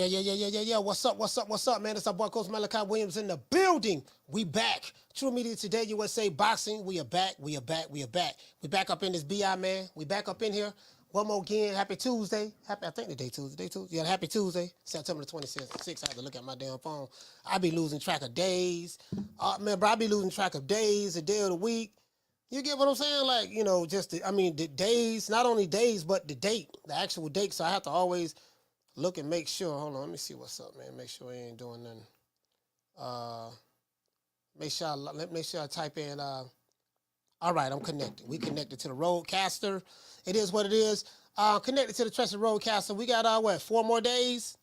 Yeah. What's up, man? It's our boy, Coach Malachi Williams in the building. We back. True Media Today, USA Boxing. We are back. We back up in this BI, man. We back up in here. One more again. Happy Tuesday. I think the day Tuesday. Yeah, happy Tuesday. September the 26th. I have to look at my damn phone. I be losing track of days. Man, bro, I be losing track of days, the day of the week. You get what I'm saying? Like, just, the days, not only days, but the date, the actual date. So I have to always look and make sure. Hold on, let me see what's up, man. Make sure I ain't doing nothing. Make sure I type in. All right, I'm connected. We connected to the Roadcaster. It is what it is. Connected to the trusted Roadcaster. We got 4 more days.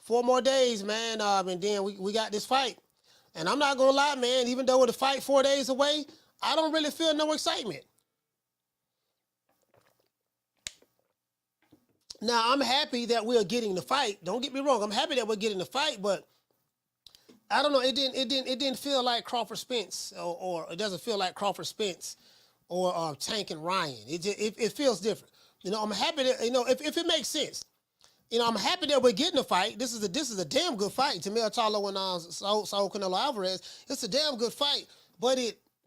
4 more days, man. And then we got this fight. And I'm not gonna lie, man. Even though the fight 4 days away, I don't really feel no excitement. Now, I'm happy that we're getting the fight. Don't get me wrong. I'm happy that we're getting the fight, but I don't know. It didn't feel like Crawford Spence, or it doesn't feel like Crawford Spence or Tank and Ryan. It feels different. I'm happy that if it makes sense. I'm happy that we're getting the fight. This is a damn good fight. Jermell Charlo and Saul Canelo Alvarez. It's a damn good fight, but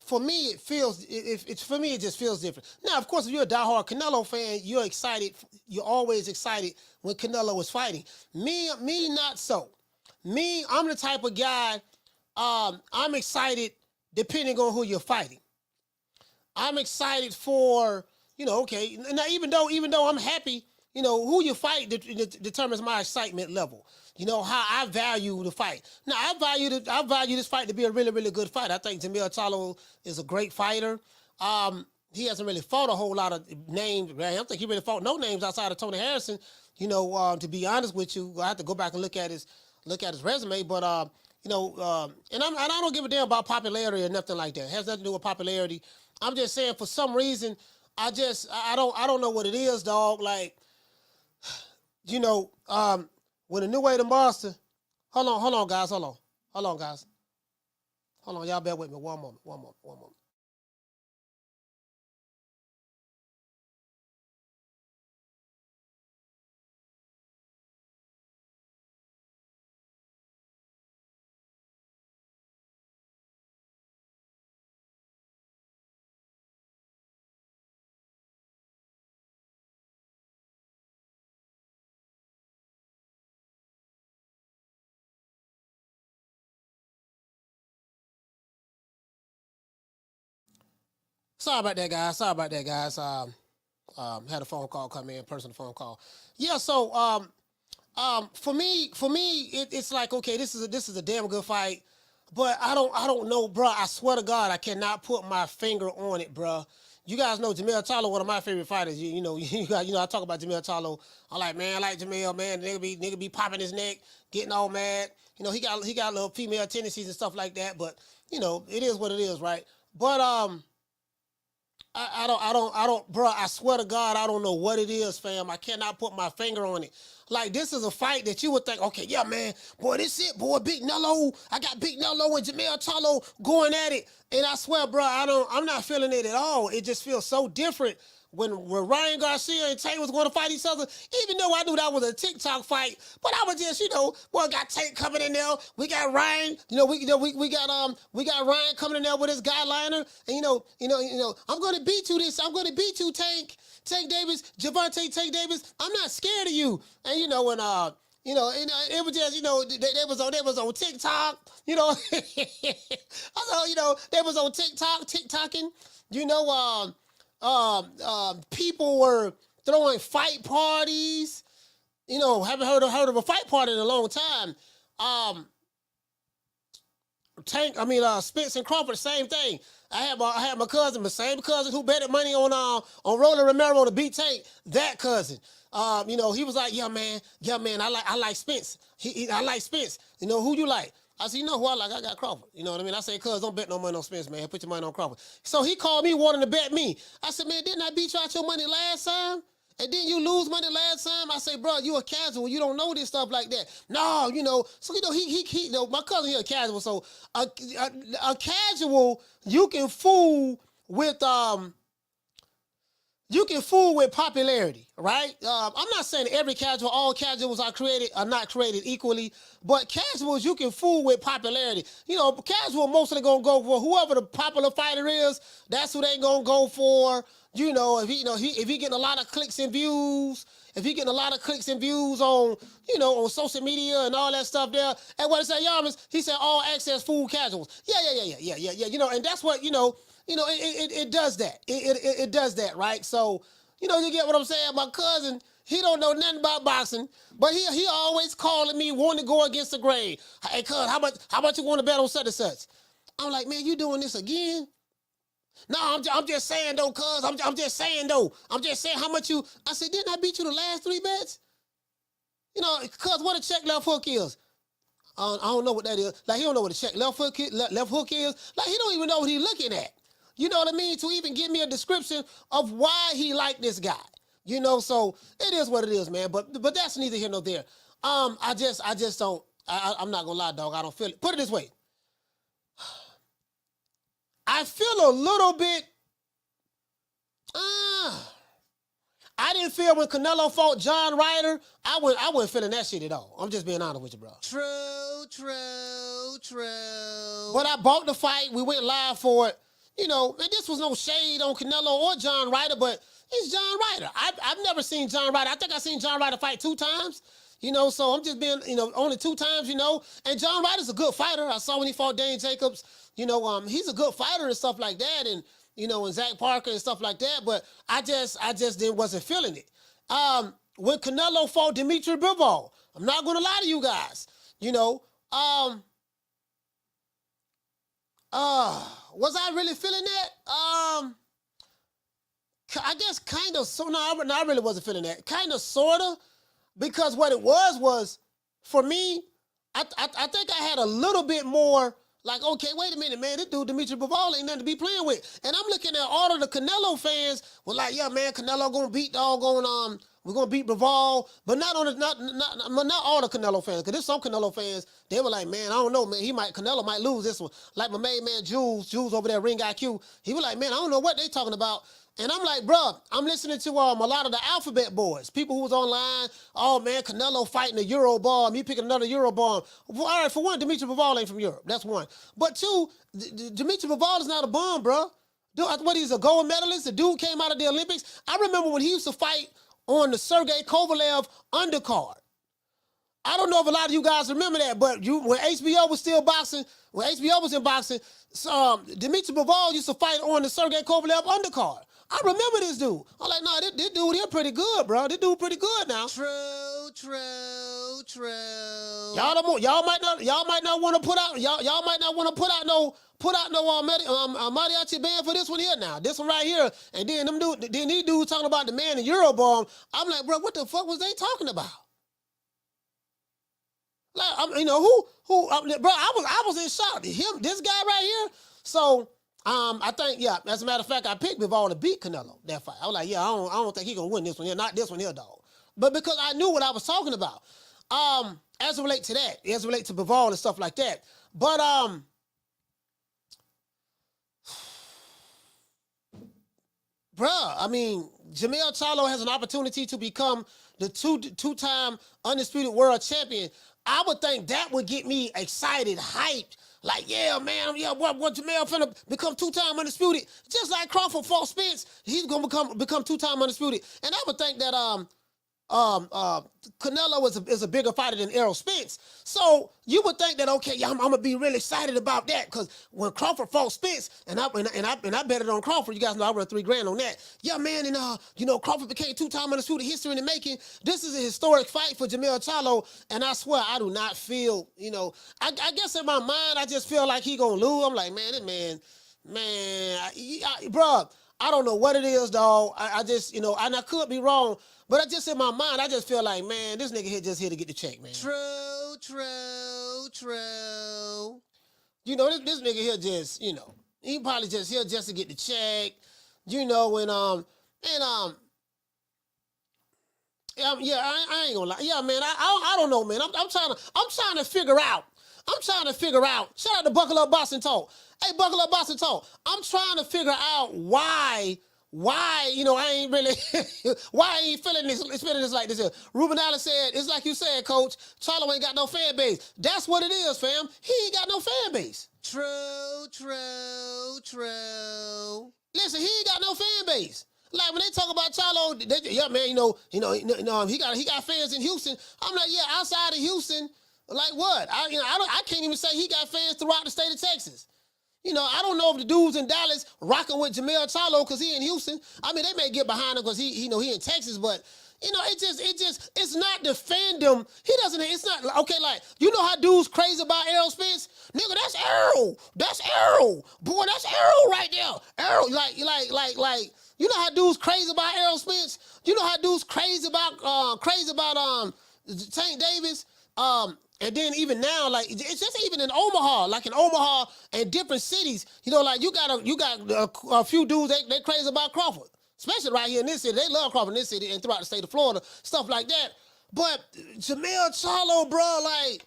for me, it just feels different. Now, of course, if you're a diehard Canelo fan, you're excited. You're always excited when Canelo is fighting. Me, not so. Me, I'm the type of guy. I'm excited depending on who you're fighting. I'm excited for okay. Now, even though I'm happy, who you fight determines my excitement level. How I value the fight. Now, I value this fight to be a really, really good fight. I think Jamil Charlo is a great fighter. He hasn't really fought a whole lot of names. I don't think he really fought no names outside of Tony Harrison. To be honest with you, I have to go back and look at his resume. But and I don't give a damn about popularity or nothing like that. It has nothing to do with popularity. I'm just saying, for some reason, I don't know what it is, dog. Like, when a new way to master. Hold on, guys. Hold on, guys. Hold on, y'all bear with me. One moment. Sorry about that, guys. Had a phone call come in, personal phone call. Yeah, so for me, it's like, okay, this is a damn good fight, but I don't know, bro. I swear to God, I cannot put my finger on it, bro. You guys know Jamil Charlo, one of my favorite fighters. I talk about Jamil Charlo. I like Jamil, man. Nigga be popping his neck, getting all mad. He got little female tendencies and stuff like that, but it is what it is, right? But I don't, bro, I swear to God, I don't know what it is, fam. I cannot put my finger on it. Like, this is a fight that you would think, okay, yeah, man, boy, this it, boy, Big Nello. I got Big Nello and Jamil Charlo going at it. And I swear, bro, I'm not feeling it at all. It just feels so different when Ryan Garcia and Tank was going to fight each other, even though I knew that was a TikTok fight, but I was just, boy, got Tank coming in there. We got Ryan, we got Ryan coming in there with his guy liner, and I'm gonna beat you Tank Davis, Javante Tank Davis. I'm not scared of you, and it was just, they was on TikTok, I saw, they was on TikTok, TikToking, people were throwing fight parties. Haven't heard of a fight party in a long time. Spence and Crawford, same thing. I had my cousin, the same cousin who betted money on Roland Romero to beat Tank. That cousin. He was like, yeah, man, I like Spence. I like Spence. Who you like? I said, who I like? I got Crawford. You know what I mean? I said, cuz, don't bet no money on Spence, man. Put your money on Crawford. So he called me wanting to bet me. I said, man, didn't I beat you out your money last time? And then you lose money last time? I say, bro, you a casual. You don't know this stuff like that. No, So, he my cousin here a casual. So a casual, you can fool with, you can fool with popularity, right? I'm not saying every casual, all casuals are not created equally, but casuals you can fool with popularity. You know, casual mostly gonna go for whoever the popular fighter is. That's who they gonna go for. You know, if he getting a lot of clicks and views, if he getting a lot of clicks and views on, on social media and all that stuff there. And what I say, he said all access fool casuals. Yeah. And that's what it does that. It does that, right? So, you get what I'm saying? My cousin, he don't know nothing about boxing, but he always calling me, wanting to go against the grain. Hey, cuz, how much you want to bet on such and such? I'm like, man, you doing this again? No, I'm just saying though, cuz. I'm just saying though. I'm just saying how much you. I said, didn't I beat you the last 3 bets? Cuz, what a check left hook is. I don't know what that is. Like, he don't know what a check left hook is. Like, he don't even know what he's looking at. You know what I mean? To even give me a description of why he liked this guy. So it is what it is, man. But that's neither here nor there. I just don't. I'm not gonna lie, dog. I don't feel it. Put it this way. I feel a little bit. I didn't feel when Canelo fought John Ryder. I wasn't feeling that shit at all. I'm just being honest with you, bro. True. But I bought the fight. We went live for it. And this was no shade on Canelo or John Ryder, but it's John Ryder. I've never seen John Ryder. I think I've seen John Ryder fight 2 times. So I'm just being, only 2 times, And John Ryder's a good fighter. I saw when he fought Dane Jacobs. He's a good fighter and stuff like that, and and Zach Parker and stuff like that. But I just wasn't feeling it. When Canelo fought Dmitry Bivol, I'm not gonna lie to you guys. Was I really feeling that? I guess kind of. So no, I really wasn't feeling that. Kind of, sorta, because what it was for me. I think I had a little bit more. Like, okay, wait a minute, man. This dude, Dmitry Bivol, ain't nothing to be playing with. And I'm looking at all of the Canelo fans. Well, like, yeah, man, Canelo gonna beat we're gonna beat Bivol, but not all the Canelo fans. Cause there's some Canelo fans. They were like, man, I don't know, man. Canelo might lose this one. Like my main man Jules over there, Ring IQ. He was like, man, I don't know what they talking about. And I'm like, bro, I'm listening to a lot of the Alphabet boys, people who was online. Oh man, Canelo fighting a Euro bomb. He picking another Euro bomb. Well, all right, for one, Dmitry Bivol ain't from Europe. That's one. But 2, Dmitry Bivol is not a bomb, bro. Dude, what, he's a gold medalist. The dude came out of the Olympics. I remember when he used to fight on the Sergey Kovalev undercard. I don't know if a lot of you guys remember that, but when HBO was still boxing, when HBO was in boxing, Dmitry Bivol used to fight on the Sergey Kovalev undercard. I remember this dude. I'm like, nah, this dude here pretty good, bro. This dude pretty good now. True. Y'all might not want to put out no mariachi band for this one here now. This one right here. And then these dudes talking about the man in Eurobomb. I'm like, bro, what the fuck was they talking about? Like, bro, I was in shock. This guy right here. So, I think, yeah, as a matter of fact, I picked Bivol to beat Canelo that fight. I was like, yeah, I don't think he gonna win this one here, not this one here, dog. But because I knew what I was talking about, as it relates to that, as it relates to Bivol and stuff like that. But bruh, I mean, Jamil Charlo has an opportunity to become the two-time undisputed world champion. I would think that would get me excited, hyped. Like, yeah, man, yeah, what Jamil finna become 2-time undisputed. Just like Crawford fought Spence, he's gonna become 2-time undisputed. And I would think that Canelo is a bigger fighter than Errol Spence. So you would think that, okay, yeah, I'm gonna be really excited about that, because when Crawford fought Spence, and I bet it on Crawford, you guys know I won $3 grand on that. Yeah, man, and Crawford became 2-time undisputed, history in the making. This is a historic fight for Jermell Charlo, and I swear I do not feel, I guess in my mind I just feel like he gonna lose. I'm like, man, this man, bro, I don't know what it is, dog. I just, and I could be wrong, but I just in my mind, I just feel like, man, this nigga here just here to get the check, man. True. This nigga here just, he probably just here just to get the check, yeah, I ain't gonna lie. Yeah, man, I don't know, man. I'm trying to figure out. Shout out to Buckle Up Boston Talk. Hey, Buckle Up Boston Talk. I'm trying to figure out why why, I ain't really, why I ain't feeling this like this here. Ruben Allen said, it's like you said, Coach, Charlo ain't got no fan base. That's what it is, fam. He ain't got no fan base. True. Listen, he ain't got no fan base. Like when they talk about Charlo, yeah, man, he got fans in Houston. I'm like, yeah, outside of Houston, like what? I can't even say he got fans throughout the state of Texas. I don't know if the dudes in Dallas rocking with Jermell Charlo because he in Houston. I mean, they may get behind him because he in Texas, but it's not the fandom. It's not okay. Like how dudes crazy about Errol Spence, nigga. That's Errol. Boy, that's Errol right there. Errol, like. How dudes crazy about Errol Spence. How dudes crazy about Tank Davis. And then even now, like it's just even in Omaha, and different cities, like you got a few dudes they crazy about Crawford, especially right here in this city. They love Crawford in this city and throughout the state of Florida, stuff like that. But Jermell Charlo, bro, like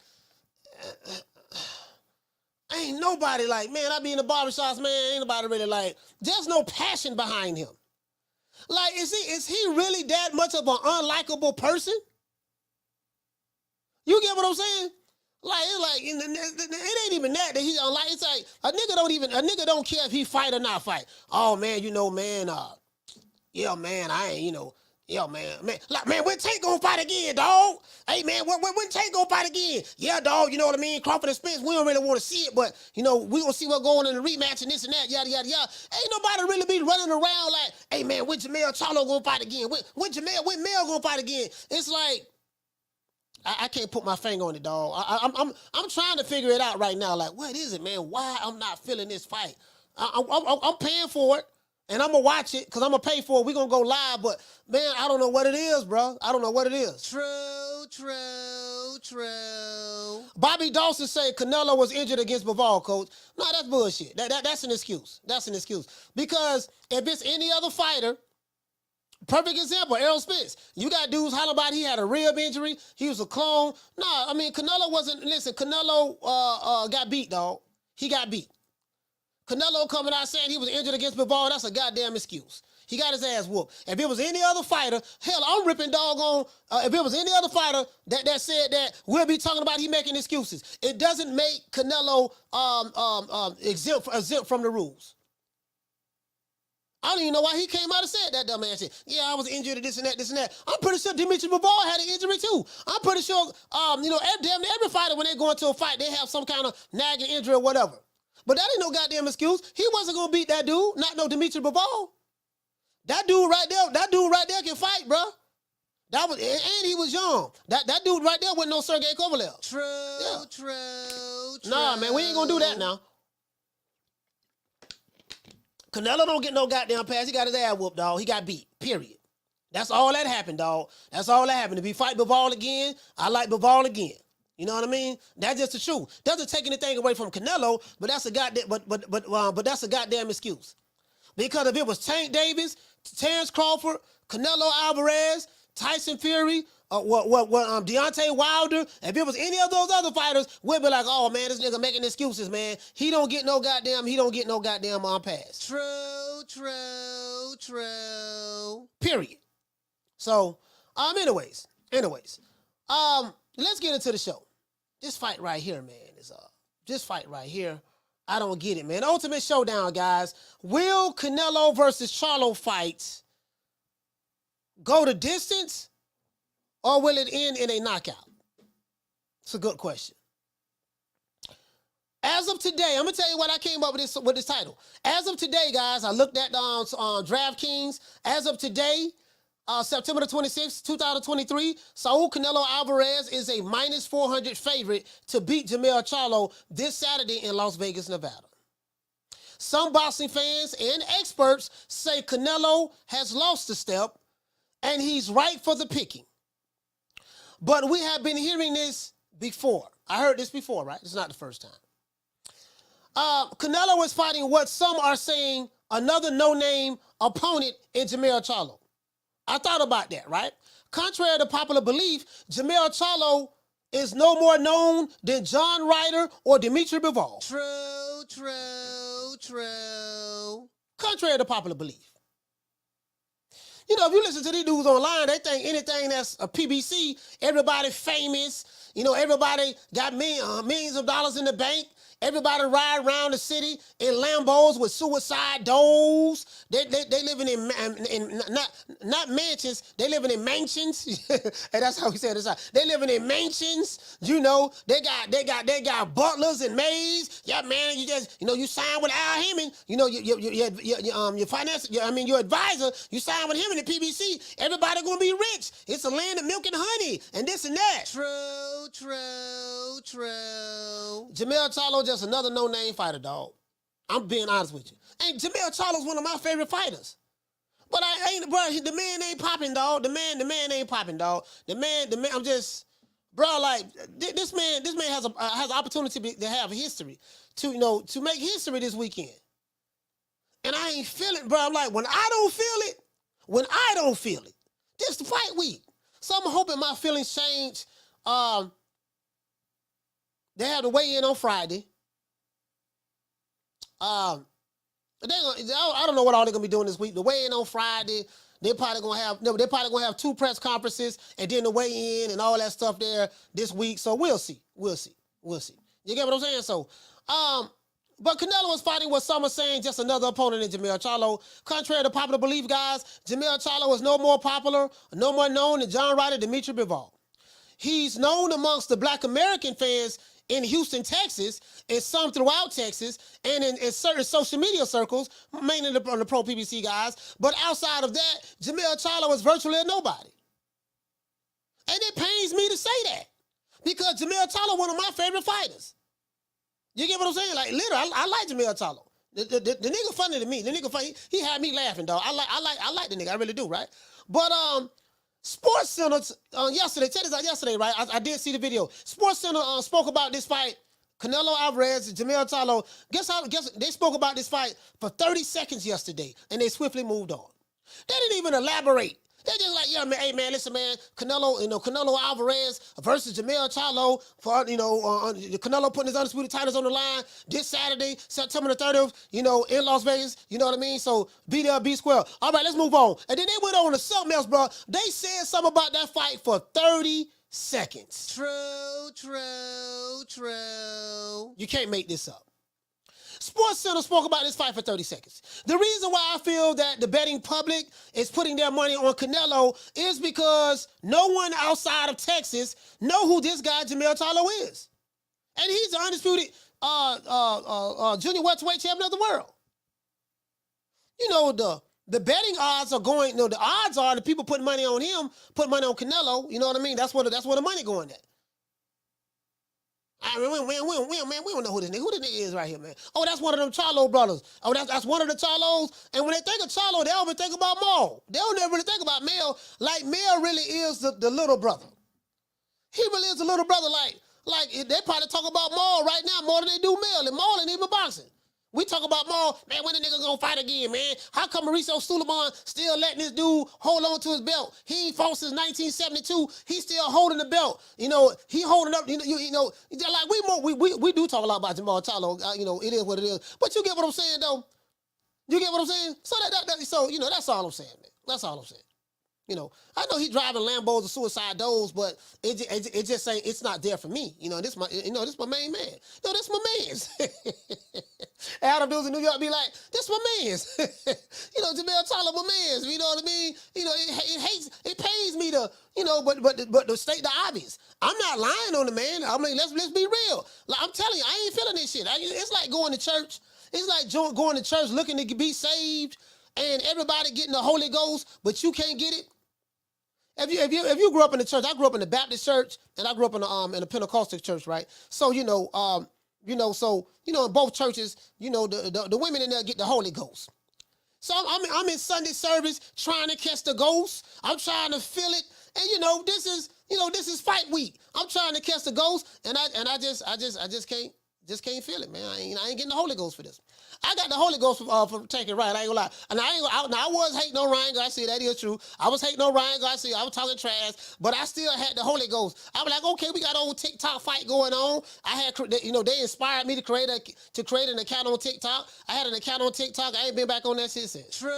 ain't nobody like, man. I be in the barbershops, man. Ain't nobody really like. There's no passion behind him. Like, is he really that much of an unlikable person? You get what I'm saying? Like, it's like, it ain't even that he's unlike. It's like, a nigga don't care if he fight or not fight. Oh, man, yeah, man, I ain't, yeah, man. Like, man, when Tank gonna fight again, dog? Hey, man, when Tank gonna fight again? Yeah, dog, you know what I mean? Crawford and Spence, we don't really want to see it, but, we gonna see what's going on in the rematch and this and that, yada, yada, yada. Ain't nobody really be running around like, hey, man, when Jermell Charlo gonna fight again? When Mel gonna fight again? It's like, I can't put my finger on it, dog. I'm trying to figure it out right now. Like, what is it, man? Why I'm not feeling this fight? I'm paying for it, and I'm gonna watch it because I'm gonna pay for it. We gonna go live, but man, I don't know what it is, bro. I don't know what it is. True. Bobby Dawson say Canelo was injured against Bivol, Coach. No, that's bullshit. That's an excuse. That's an excuse because if it's any other fighter. Perfect example, Errol Spence. You got dudes hollering about he had a rib injury. He was a clone. Nah, I mean, Canelo wasn't... Listen, Canelo got beat, dog. He got beat. Canelo coming out saying he was injured against Bivol, that's a goddamn excuse. He got his ass whooped. If it was any other fighter, hell, I'm ripping doggone... if it was any other fighter that said that, we'll be talking about he making excuses. It doesn't make Canelo exempt from the rules. I don't even know why he came out and said that dumb ass shit. Yeah, I was injured and this and that. I'm pretty sure Dmitry Bivol had an injury too. I'm pretty sure, every fighter, when they go into a fight, they have some kind of nagging injury or whatever. But that ain't no goddamn excuse. He wasn't going to beat that dude, not no Dmitry Bivol. That dude right there can fight, bro. And he was young. That dude right there wasn't no Sergey Kovalev. True. Nah, man, we ain't going to do that now. Canelo don't get no goddamn pass. He got his ass whooped, dog. He got beat, period. That's all that happened, dog. That's all that happened. If he fight Bivol again, I like Bivol again. You know what I mean? That's just the truth. Doesn't take anything away from Canelo, but that's a goddamn, but that's a goddamn excuse. Because if it was Tank Davis, Terrence Crawford, Canelo Alvarez, Tyson Fury, Deontay Wilder, if it was any of those other fighters, we'd be like, oh man, this nigga making excuses, man. He don't get no goddamn pass. True. Period. So, anyways, let's get into the show. This fight right here, man, I don't get it, man. Ultimate Showdown, guys. Will Canelo versus Charlo fights go the distance? Or will it end in a knockout? It's a good question. As of today, I'm going to tell you what I came up with this title. As of today, guys, I looked at DraftKings. As of today, September the 26th, 2023, Saul Canelo Alvarez is a minus 400 favorite to beat Jamil Charlo this Saturday in Las Vegas, Nevada. Some boxing fans and experts say Canelo has lost a step and he's right for the picking. But we have been hearing this before. I heard this before, right? It's not the first time. Canelo is fighting what some are saying another no-name opponent in Jamil Charlo. I thought about that, right? Contrary to popular belief, Jamil Charlo is no more known than John Ryder or Dmitry Bivol. True. Contrary to popular belief. You know, if you listen to these dudes online, they think anything that's a PBC, everybody famous. You know, everybody got millions of dollars in the bank. Everybody ride around the city in Lambos with suicide doors. They living in not mansions. They living in mansions. And that's how we said it. They living in mansions. You know, they got butlers and maids. Yeah, man, you sign with Al Hammond. You know, your finance. Your advisor. You sign with him in the PBC. Everybody gonna be rich. It's a land of milk and honey and this and that. True. Jermell Charlo just another no-name fighter, dog. I'm being honest with you. And Jamil Charlo's one of my favorite fighters. But the man ain't popping, dog. The man ain't popping, dog. The man, I'm just, bro, like, this man has an opportunity to have history, to make history this weekend. And I ain't feeling, bro. I'm like, when I don't feel it, this the fight week. So I'm hoping my feelings change. They have to weigh in on Friday. I don't know what all they're gonna be doing this week. The weigh in on Friday. They're probably gonna have 2 press conferences and then the weigh in and all that stuff there this week. So we'll see. You get what I'm saying? So, but Canelo was fighting what some are saying just another opponent in Jermell Charlo. Contrary to popular belief, guys, Jermell Charlo is no more popular, no more known than John Ryder, Dmitry Bivol. He's known amongst the Black American fans in Houston, Texas, and some throughout Texas, and in certain social media circles, mainly on the pro PBC guys. But outside of that, Jermell Charlo is virtually a nobody. And it pains me to say that, because Jermell Charlo one of my favorite fighters. You get what I'm saying? Like, literally, I like Jermell Charlo. The nigga funny to me. The nigga funny. He had me laughing, dog. I like the nigga. I really do, right? But Sports Center yesterday, check this out yesterday, right? I did see the video. Sports Center spoke about this fight, Canelo Alvarez and Jermell Charlo. Guess they spoke about this fight for 30 seconds yesterday, and they swiftly moved on. They didn't even elaborate. They just like, yeah, man, hey, man, listen, man, Canelo Alvarez versus Jermell Charlo for, Canelo putting his undisputed titles on the line this Saturday, September the 30th, in Las Vegas, you know what I mean? So be there, be square. All right, let's move on. And then they went on to something else, bro. They said something about that fight for 30 seconds. True. You can't make this up. Sports Center spoke about this fight for 30 seconds. The reason why I feel that the betting public is putting their money on Canelo is because no one outside of Texas know who this guy Jermell Charlo is. And he's the undisputed junior welterweight champion of the world. The betting odds are going, the odds are the people putting money on him, put money on Canelo, you know what I mean? That's where the money going at. We don't know who this nigga is right here, man. Oh, that's one of them Charlo brothers. Oh, that's one of the Charlos. And when they think of Charlo, they always think about Maul. They don't ever really think about Mel. Like, Mel really is the little brother. He really is the little brother. Like they probably talk about Maul right now more than they do Mel. And Maul ain't even boxing. We talk about Maul, man, when the nigga gonna fight again, man? How come Mauricio Sulaiman still letting this dude hold on to his belt? He ain't fought since 1972. He's still holding the belt. He holding up, like we do talk a lot about Jermell Charlo. It is what it is. But you get what I'm saying, though? You get what I'm saying? So that's all I'm saying, man. That's all I'm saying. I know he driving Lambos or suicide doors, but it just ain't. It's not there for me. This my main man. No, this my man's. Adam dudes in New York be like, this my man's. Jermell Charlo my man's. You know what I mean? It pains me to, but to state the obvious. I'm not lying on the man. I mean, let's be real. Like, I'm telling you, I ain't feeling this shit. It's like going to church. It's like going to church looking to be saved, and everybody getting the Holy Ghost, but you can't get it. If you grew up in the church, I grew up in the Baptist church, and I grew up in a Pentecostal church, right? So in both churches, the women in there get the Holy Ghost. So I'm in Sunday service trying to catch the ghost. I'm trying to feel it, and this is fight week. I'm trying to catch the ghost, and I just can't. Just can't feel it, man. I ain't getting the Holy Ghost for this. I got the Holy Ghost for taking right. I ain't gonna lie. And I was hating on Ryan Garcia. That is true. I was hating on Ryan Garcia. I was talking trash, but I still had the Holy Ghost. I was like, okay, we got an old TikTok fight going on. I had, they inspired me to create an account on TikTok. I had an account on TikTok. I ain't been back on that shit since. True.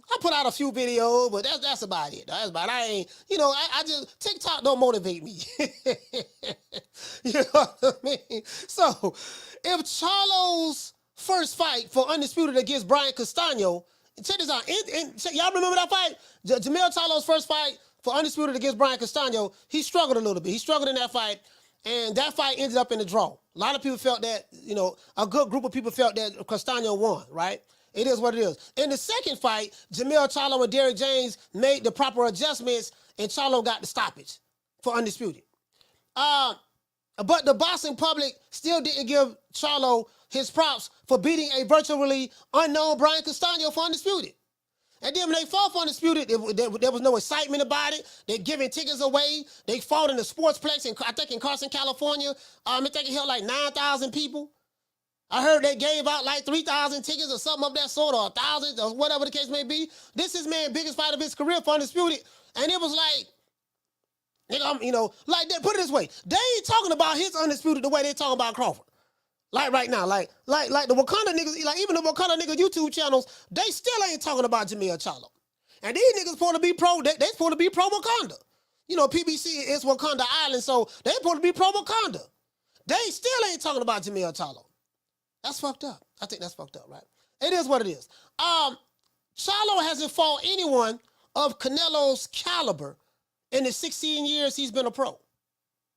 I put out a few videos, but that's about it. That's about it. I ain't, I just, TikTok don't motivate me. You know what I mean? So, if Charlo's first fight for undisputed against Brian Canstano, check this out. Y'all remember that fight? Jamil Charlo's first fight for undisputed against Brian Canstano, he struggled a little bit. He struggled in that fight, and that fight ended up in a draw. A lot of people felt that, a good group of people felt that Canstano won, right? It is what it is. In the second fight, Jermell Charlo and Derek James made the proper adjustments, and Charlo got the stoppage for undisputed. But the boxing public still didn't give Charlo his props for beating a virtually unknown Brian Canstano for undisputed. And then when they fought for undisputed, there was no excitement about it. They're giving tickets away. They fought in the sportsplex, I think in Carson, California. I think it held like 9,000 people. I heard they gave out like 3,000 tickets or something of that sort, or 1,000, or whatever the case may be. This is man's biggest fight of his career for undisputed. And it was like, nigga, like that. Put it this way: they ain't talking about his undisputed the way they talking about Crawford. Like right now, like the Wakanda niggas, like even the Wakanda nigga YouTube channels, they still ain't talking about Jamil Charlo. And these niggas supposed to be pro. They supposed to be pro Wakanda. PBC is Wakanda Island, so they supposed to be pro Wakanda. They still ain't talking about Jamil Charlo. That's fucked up. I think that's fucked up, right? It is what it is. Charlo hasn't fought anyone of Canelo's caliber in the 16 years he's been a pro.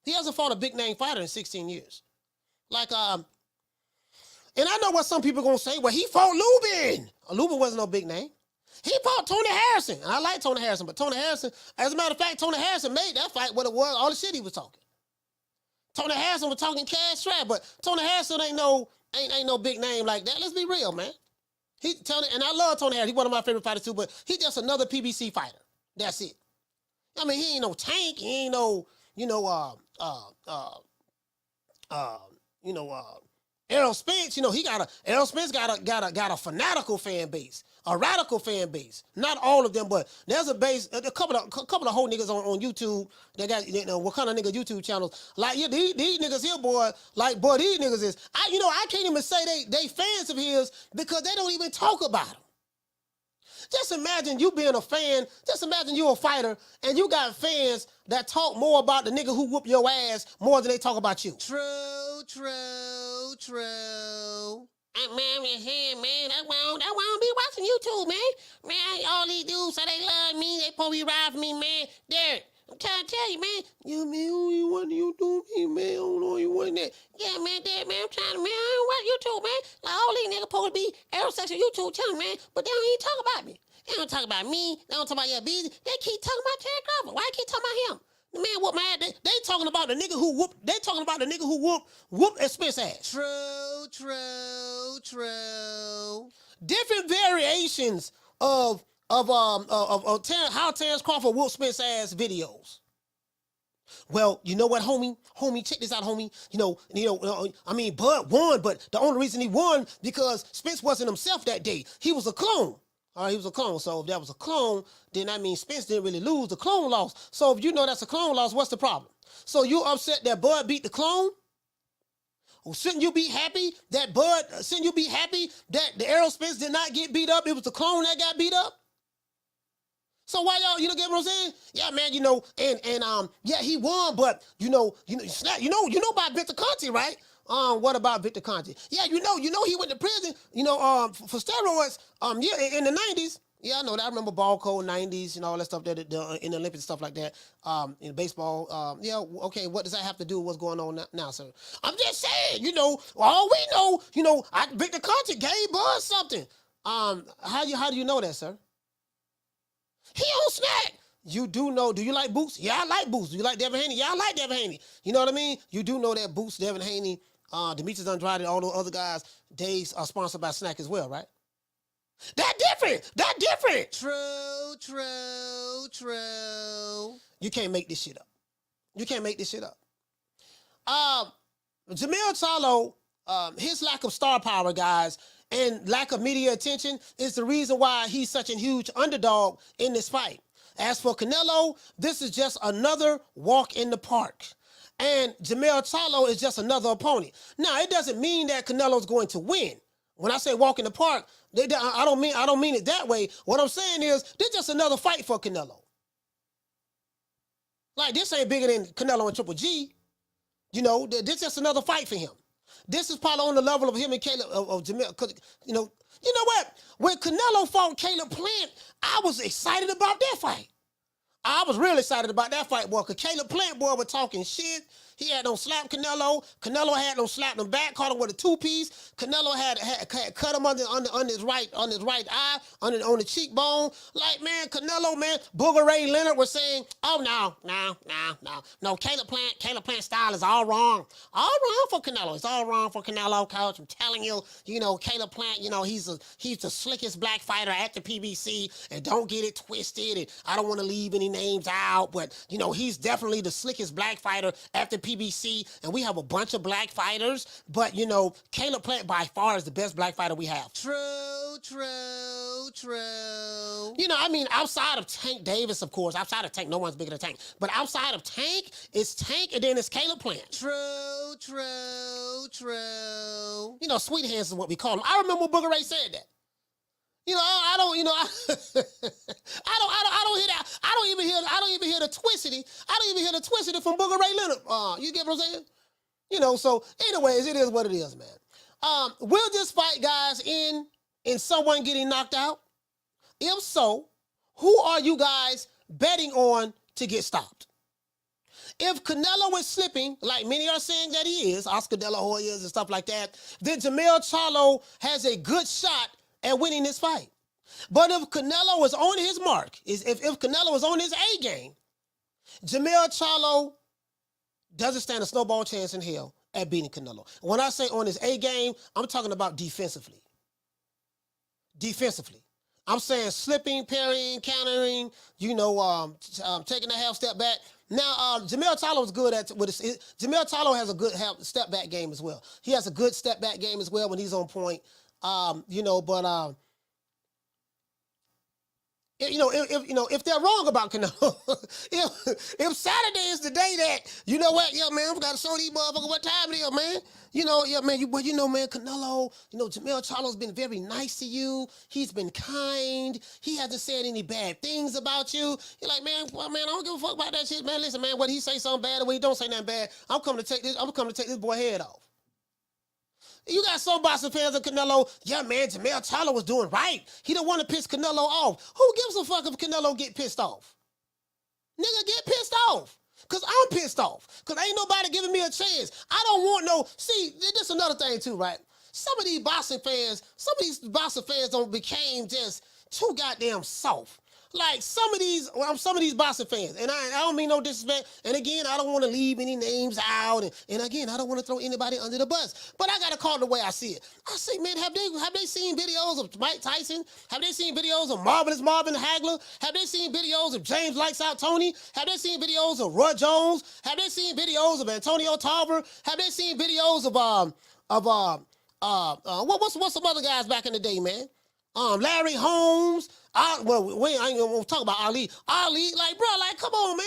He hasn't fought a big name fighter in 16 years. And I know what some people gonna say, well, he fought Lubin. Lubin wasn't no big name. He fought Tony Harrison. And I like Tony Harrison, but Tony Harrison, as a matter of fact, Tony Harrison made that fight what it was, all the shit he was talking. Tony Harrison was talking cash strap, but Tony Harrison ain't no big name like that. Let's be real, man. And I love Tony Harrison. He's one of my favorite fighters too, but he's just another PBC fighter. That's it. I mean, he ain't no Tank. He ain't no, Errol Spence. Errol Spence got a fanatical fan base, a radical fan base. Not all of them, but there's a base. A couple of whole niggas on YouTube. They got what kind of nigga YouTube channels? Like these niggas here, boy. Like boy, these niggas is. I can't even say they fans of his because they don't even talk about him. Just imagine you being a fan. Just imagine you a fighter and you got fans that talk more about the nigga who whoop your ass more than they talk about you. True. Man, that's why I don't be watching YouTube, man. Man, all these dudes say they love me. They probably ride for me, man. Derek, I'm trying to tell you, man. Yeah, man, what you do me, man? I don't know you wasn't that. Yeah, man, Derek, man, I'm trying to, man, I don't watch YouTube, man. Like, all these niggas supposed to be aerosexual YouTube channel, man. But they don't even talk about me. They don't talk about me. They don't talk about your business. They keep talking about Terry Crawford. Why they keep talking about him? The man whooped my ass. They talking about the nigga who whooped. They talking about the nigga who whooped at Spence ass. True. Different variations of how Terrence Crawford whooped Spence ass videos. Well, you know what, homie? Homie, check this out, homie. Bud won, but the only reason he won because Spence wasn't himself that day. He was a clone. All right, he was a clone. So if that was a clone, then that means Spence didn't really lose. The clone lost. So if you know that's a clone loss, what's the problem? So you upset that Bud beat the clone? Or shouldn't you be happy that shouldn't you be happy that the Errol Spence did not get beat up? It was the clone that got beat up? So why y'all, get what I'm saying? Yeah, man, yeah, he won, but you know about Victor Conte, right? What about Victor Conte? Yeah, you know he went to prison, for steroids. Yeah, in the 90s. Yeah, I know that. I remember ball code 90s, all that stuff that in the Olympics, stuff like that. In baseball, yeah, okay, what does that have to do with what's going on now, sir? I'm just saying, all we know, Victor Conte gave Bud something. How do you know that, sir? He on snack. You do know, do you like Boots? Yeah, I like Boots. Do you like Devin Haney? Yeah, I like Devin Haney. You know what I mean? You do know that Boots, Devin Haney, Dmitry Bivol, all those other guys, they are sponsored by Snack as well, right? That different. True. You can't make this shit up. Jamil Charlo, his lack of star power, guys, and lack of media attention is the reason why he's such a huge underdog in this fight. As for Canelo, this is just another walk in the park. And Jermell Charlo is just another opponent. Now, it doesn't mean that Canelo's going to win. When I say walk in the park, I don't mean it that way. What I'm saying is, this is just another fight for Canelo. Like, this ain't bigger than Canelo and Triple G. You know, this is just another fight for him. This is probably on the level of him and Caleb, of Jamil. Cause, you know what? When Canelo fought Caleb Plant, I was excited about that fight. I was really excited about that fight, boy, because Caleb Plant, boy, was talking shit. He had no slap Canelo. Canelo had no slap him back, caught him with a two-piece. Canelo had cut him on his right eye, on the cheekbone. Like, man, Canelo, man, Booger Ray Leonard was saying, oh, no, Caleb Plant style is all wrong. All wrong for Canelo. It's all wrong for Canelo, coach. I'm telling you, Caleb Plant, he's the slickest black fighter at the PBC, and don't get it twisted, and I don't want to leave any names out, but, he's definitely the slickest black fighter at the PBC, and we have a bunch of black fighters, but, Caleb Plant by far is the best black fighter we have. True. Outside of Tank Davis, of course, outside of Tank, no one's bigger than Tank, but outside of Tank, it's Tank, and then it's Caleb Plant. True. Sweet hands is what we call him. I remember when Booger Ray said that. I don't hear that. I don't even hear the twistity. I don't even hear the twistity from Booger Ray Leonard. You get what I'm saying? So anyways, it is what it is, man. Will this fight, guys, end in someone getting knocked out? If so, who are you guys betting on to get stopped? If Canelo is slipping, like many are saying that he is, Oscar De La Hoya and stuff like that, then Jermell Charlo has a good shot at winning this fight. But if Canelo is on his mark, if Canelo is on his A game, Jermell Charlo doesn't stand a snowball chance in hell at beating Canelo. When I say on his A game, I'm talking about defensively. Defensively. I'm saying slipping, parrying, countering, taking a half step back. Now, Jermell Charlo is good Jermell Charlo has a good step back game as well. He has a good step back game as well when he's on point. If they're wrong about Canelo, if Saturday is the day that, man, we got to show these motherfuckers what time it is, man. Man, Canelo, Jermell Charlo's been very nice to you. He's been kind. He hasn't said any bad things about you. You're like, man, I don't give a fuck about that shit, man. Listen, man, whether he say something bad or whether he don't say nothing bad, I'm coming to take this boy head off. You got some boxing fans of Canelo, yeah, man, Jermell Charlo was doing right. He don't want to piss Canelo off. Who gives a fuck if Canelo get pissed off? Nigga, get pissed off. Because I'm pissed off. Because ain't nobody giving me a chance. I don't want see, this is another thing too, right? Some of these boxing fans became just too goddamn soft. Like some of these boxing fans, and I don't mean no disrespect, and again, I don't want to leave any names out, and again, I don't want to throw anybody under the bus, but I got to call it the way I see it. I say, man, have they seen videos of Mike Tyson? Have they seen videos of Marvelous Marvin Hagler? Have they seen videos of James Lights Out Toney? Have they seen videos of Roy Jones? Have they seen videos of Antonio Tarver? Have they seen videos of what's some other guys back in the day, man? Larry Holmes. We ain't gonna talk about Ali. Ali, like, bro, like, come on, man.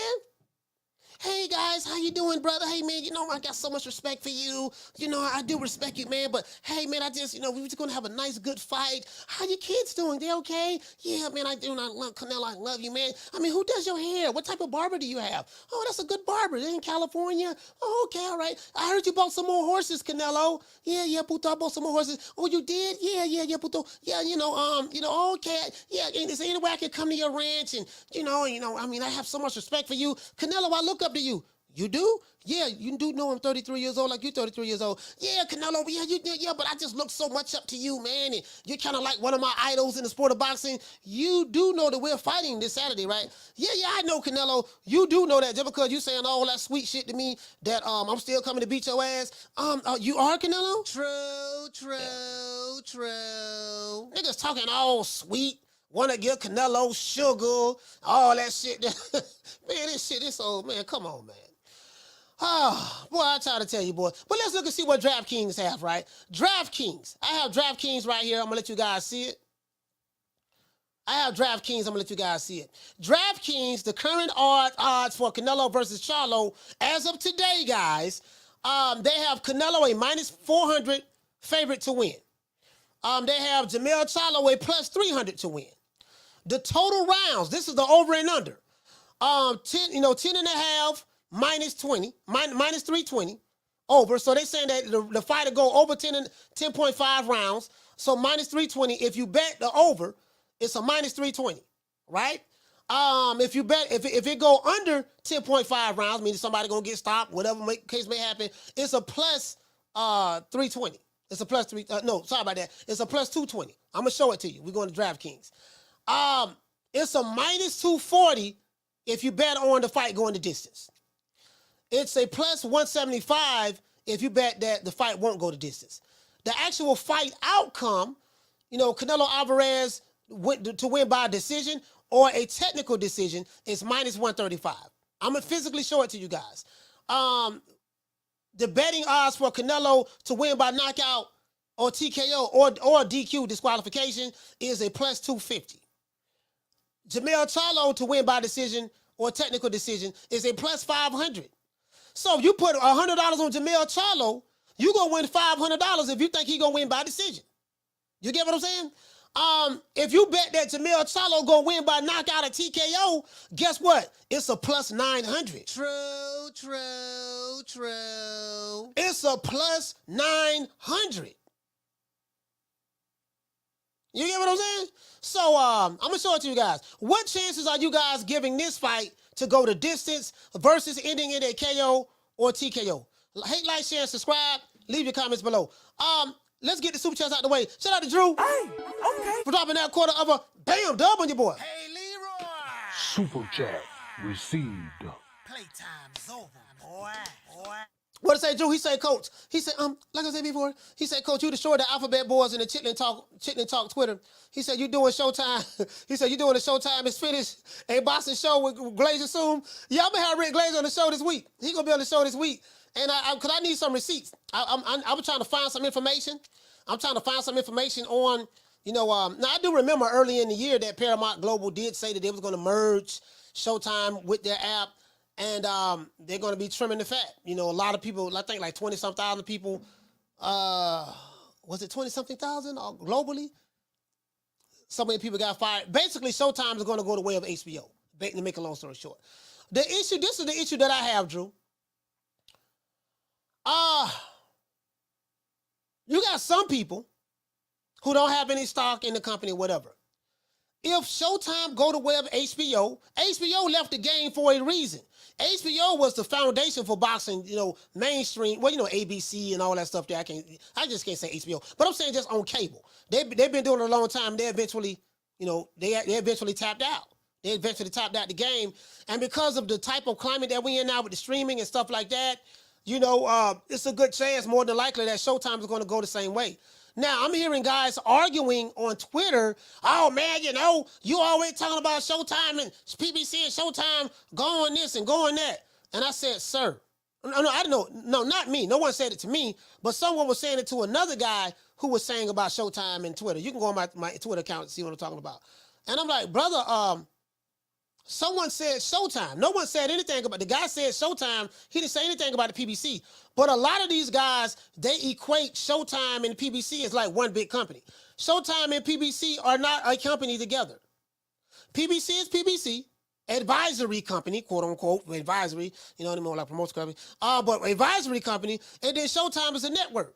Hey, guys, how you doing, brother? Hey, man, I got so much respect for you. I do respect you, man, but, hey, man, I just, we were just going to have a nice, good fight. How your kids doing? They okay? Yeah, man, I do, and I love Canelo. I love you, man. I mean, who does your hair? What type of barber do you have? Oh, that's a good barber. They're in California? Oh, okay, all right. I heard you bought some more horses, Canelo. Yeah, Puto, I bought some more horses. Oh, you did? Yeah, Puto. Yeah, okay. Yeah, is there any way I can come to your ranch? And, I have so much respect for you. Canelo, I look up to you. You do? Yeah, you do know I'm 33 years old, like you're 33 years old. Yeah, Canelo, yeah, but I just look so much up to you, man. And you're kind of like one of my idols in the sport of boxing. You do know that we're fighting this Saturday, right? Yeah, I know, Canelo. You do know that just because you saying all that sweet shit to me that I'm still coming to beat your ass. You are, Canelo? True. Niggas talking all sweet. Want to give Canelo sugar, all that shit. Man, this shit is old, man. Come on, man. Oh, boy, I try to tell you, boy. But let's look and see what DraftKings have, right? DraftKings. I have DraftKings right here. I'm going to let you guys see it. I have DraftKings. I'm going to let you guys see it. DraftKings, the current odds for Canelo versus Charlo, as of today, guys, they have Canelo a minus 400 favorite to win. They have Jamil Charlo a plus 300 to win. The total rounds, this is the over and under. 10 and a half minus 20, minus 320 over. So they're saying that the fight will go over 10.5 rounds. So minus 320. If you bet the over, it's a minus 320, right? If you bet, if it go under 10.5 rounds, meaning somebody gonna get stopped, whatever case may happen, it's a plus 320. It's a plus no, sorry about that. It's a plus 220. I'm gonna show it to you. We're going to DraftKings. It's a minus 240 if you bet on the fight going the distance. It's a plus 175 if you bet that the fight won't go the distance. The actual fight outcome, Canelo Alvarez to win by a decision or a technical decision is minus 135. I'm going to physically show it to you guys. The betting odds for Canelo to win by knockout or TKO or DQ disqualification is a plus 250. Jermell Charlo to win by decision or technical decision is a plus 500. So if you put $100 on Jermell Charlo, you're going to win $500 if you think he's going to win by decision. You get what I'm saying? If you bet that Jamil Charlo gonna win by knockout or TKO, guess what? It's a plus 900. True. It's a plus 900. You get what I'm saying? So I'm gonna show it to you guys. What chances are you guys giving this fight to go the distance versus ending in a KO or TKO? Hate, like, share, and subscribe. Leave your comments below. Let's get the super chats out the way. Shout out to Drew. Hey, okay. For dropping that quarter of a bam dub on your boy. Hey, Leroy. Super chat received. Playtime's over, boy. What did say, Drew? He said, Coach. He said, like I said before, he said, Coach, you destroyed the alphabet boys in the Chitlin Talk Twitter. He said, you doing Showtime. He said, you doing the Showtime is finished. A boxing show with Glazer soon. Yeah, I'm gonna have Rick Glazer on the show this week. He gonna be on the show this week. And cause I need some receipts. I was trying to find some information. I'm trying to find some information on, now I do remember early in the year that Paramount Global did say that they was going to merge Showtime with their app, and they're going to be trimming the fat. A lot of people, I think like 20-some thousand people, was it 20-something thousand globally? So many people got fired. Basically, Showtime is going to go the way of HBO, to make a long story short. This is the issue that I have, Drew. You got some people who don't have any stock in the company, whatever. If Showtime go the way of HBO left the game for a reason. HBO was the foundation for boxing, mainstream, ABC and all that stuff there. I just can't say HBO, but I'm saying just on cable. They've been doing it a long time. They eventually, they eventually tapped out. They eventually tapped out the game. And because of the type of climate that we in now with the streaming and stuff like that, it's a good chance, more than likely, that Showtime is going to go the same way. Now, I'm hearing guys arguing on Twitter, oh, man, you always talking about Showtime and PBC and Showtime going this and going that. And I said, sir, no, not me. No one said it to me, but someone was saying it to another guy who was saying about Showtime and Twitter. You can go on my Twitter account and see what I'm talking about. And I'm like, brother, someone said Showtime. No one said anything about the guy said Showtime. He didn't say anything about the PBC. But a lot of these guys, they equate Showtime and PBC as like one big company. Showtime and PBC are not a company together. PBC is PBC, advisory company, quote unquote, advisory, what I mean, like promotion company. But advisory company, and then Showtime is a network.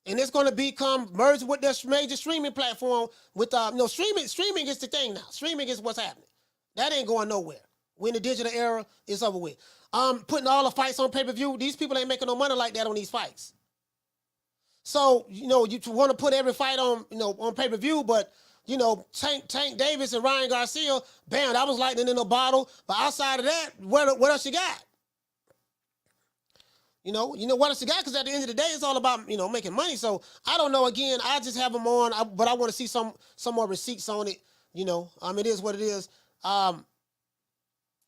And it's going to become merged with their major streaming platform with, streaming is the thing now. Streaming is what's happening. That ain't going nowhere. We're in the digital era, it's over with. Putting all the fights on pay-per-view, these people ain't making no money like that on these fights. So, you want to put every fight on, on pay-per-view, but, Tank Davis and Ryan Garcia, bam, that was lightning in a bottle. But outside of that, what else you got? What else you got? Because at the end of the day, it's all about, making money. So, I don't know. Again, I just have them on, but I want to see some more receipts on it. It is what it is.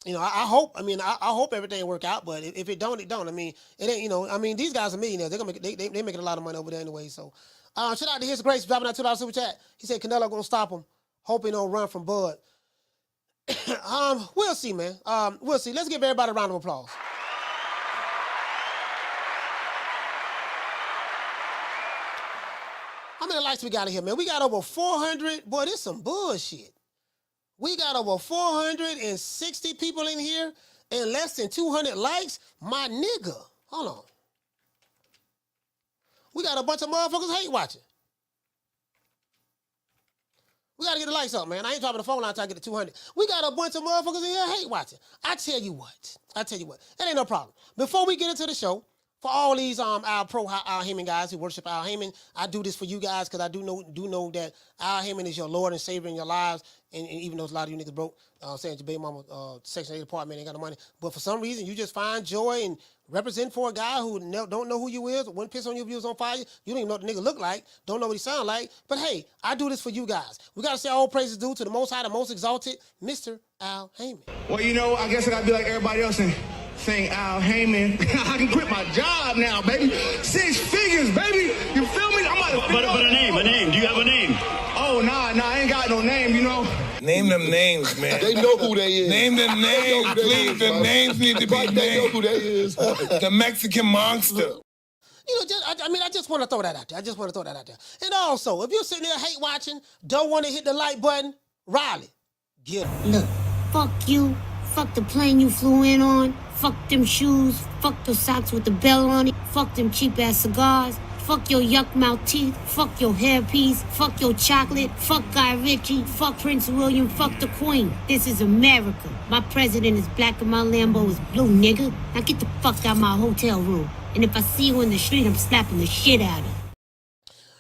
You know, I hope. I mean, I hope everything work out. But if it don't, it don't. I mean, it ain't. You know, I mean, these guys are millionaires. They're gonna make they making a lot of money over there anyway. So, shout out to His Grace dropping that $2 super chat. He said Canelo gonna stop him. Hoping he'll run from Bud. We'll see, man. We'll see. Let's give everybody a round of applause. How many likes we got in here, man? We got over 400. Boy, this some bullshit. We got over 460 people in here and less than 200 likes. My nigga. Hold on. We got a bunch of motherfuckers hate watching. We got to get the likes up, man. I ain't dropping the phone line until I get to 200. We got a bunch of motherfuckers in here hate watching. I tell you what. That ain't no problem. Before we get into the show, for all these our Al Haymon guys who worship Al Haymon, I do this for you guys because I do know that Al Haymon is your Lord and Savior in your lives. And even though a lot of you niggas broke, saying your baby mama Section 8 apartment ain't got no money. But for some reason, you just find joy and represent for a guy who don't know who you is, wouldn't piss on you if you was on fire. You don't even know what the nigga look like, don't know what he sound like. But hey, I do this for you guys. We got to say all praises due to the Most High, the Most Exalted, Mr. Al Haymon. Well, you know, I guess I got to be like everybody else and sing Al Haymon. I can quit my job now, baby. 6 figures, baby. You feel me? But a name. Do you have a name? Oh, nah, I ain't got no name, you know. Name them names, man. They know who they is. Name them names, please. The names need to be named. They know who they is. The Mexican monster. You know, I just want to throw that out there. And also, if you're sitting there hate watching, don't want to hit the like button, Riley, get him. Look, fuck you. Fuck the plane you flew in on. Fuck them shoes. Fuck the socks with the bell on it. Fuck them cheap-ass cigars. Fuck your yuck mouth teeth. Fuck your hairpiece. Fuck your chocolate. Fuck Guy Ritchie. Fuck Prince William. Fuck the Queen. This is America. My president is black and my Lambo is blue, nigga. Now get the fuck out my hotel room. And if I see you in the street, I'm slapping the shit out of you.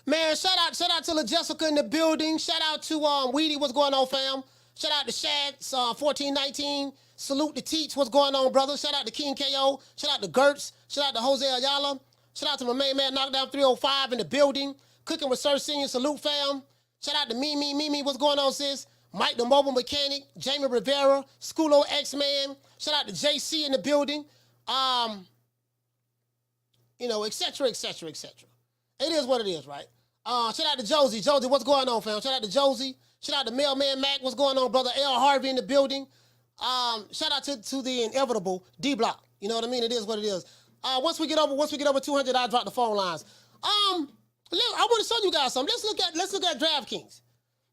Man, shout out to La Jessica in the building. Shout out to Weedy. What's going on, fam? Shout out to Shads 1419. Salute to Teach. What's going on, brother? Shout out to King KO. Shout out to Gertz. Shout out to Jose Ayala. Shout out to my main man, Knockdown 305 in the building. Cooking with Sir Senior. Salute, fam. Shout out to Mimi. What's going on, sis? Mike the Mobile Mechanic. Jamie Rivera. Schoolo X-Man. Shout out to JC in the building. You know, et cetera. It is what it is, right? Shout out to Josie. Josie, what's going on, fam? Shout out to Josie. Shout out to Mailman Mac. What's going on, brother? L. Harvey in the building. Shout out to the inevitable D-Block. You know what I mean? It is what it is. Once we get over 200, I'll drop the phone lines. I want to show you guys something. Let's look at DraftKings.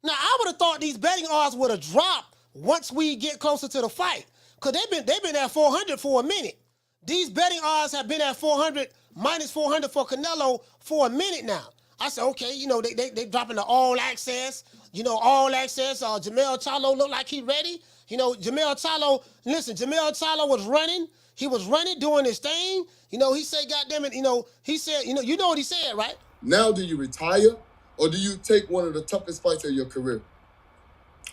Now, I would have thought these betting odds would have dropped once we get closer to the fight, because they've been at 400 for a minute. These betting odds have been at 400, minus 400 for Canelo for a minute now. I said, okay, you know, they dropping the all access. You know, all access. Jermell Charlo look like he ready. You know, Jermell Charlo was running. He was running, doing his thing. You know, he said, goddamn it, you know, he said, you know what he said, right? Now do you retire, or do you take one of the toughest fights of your career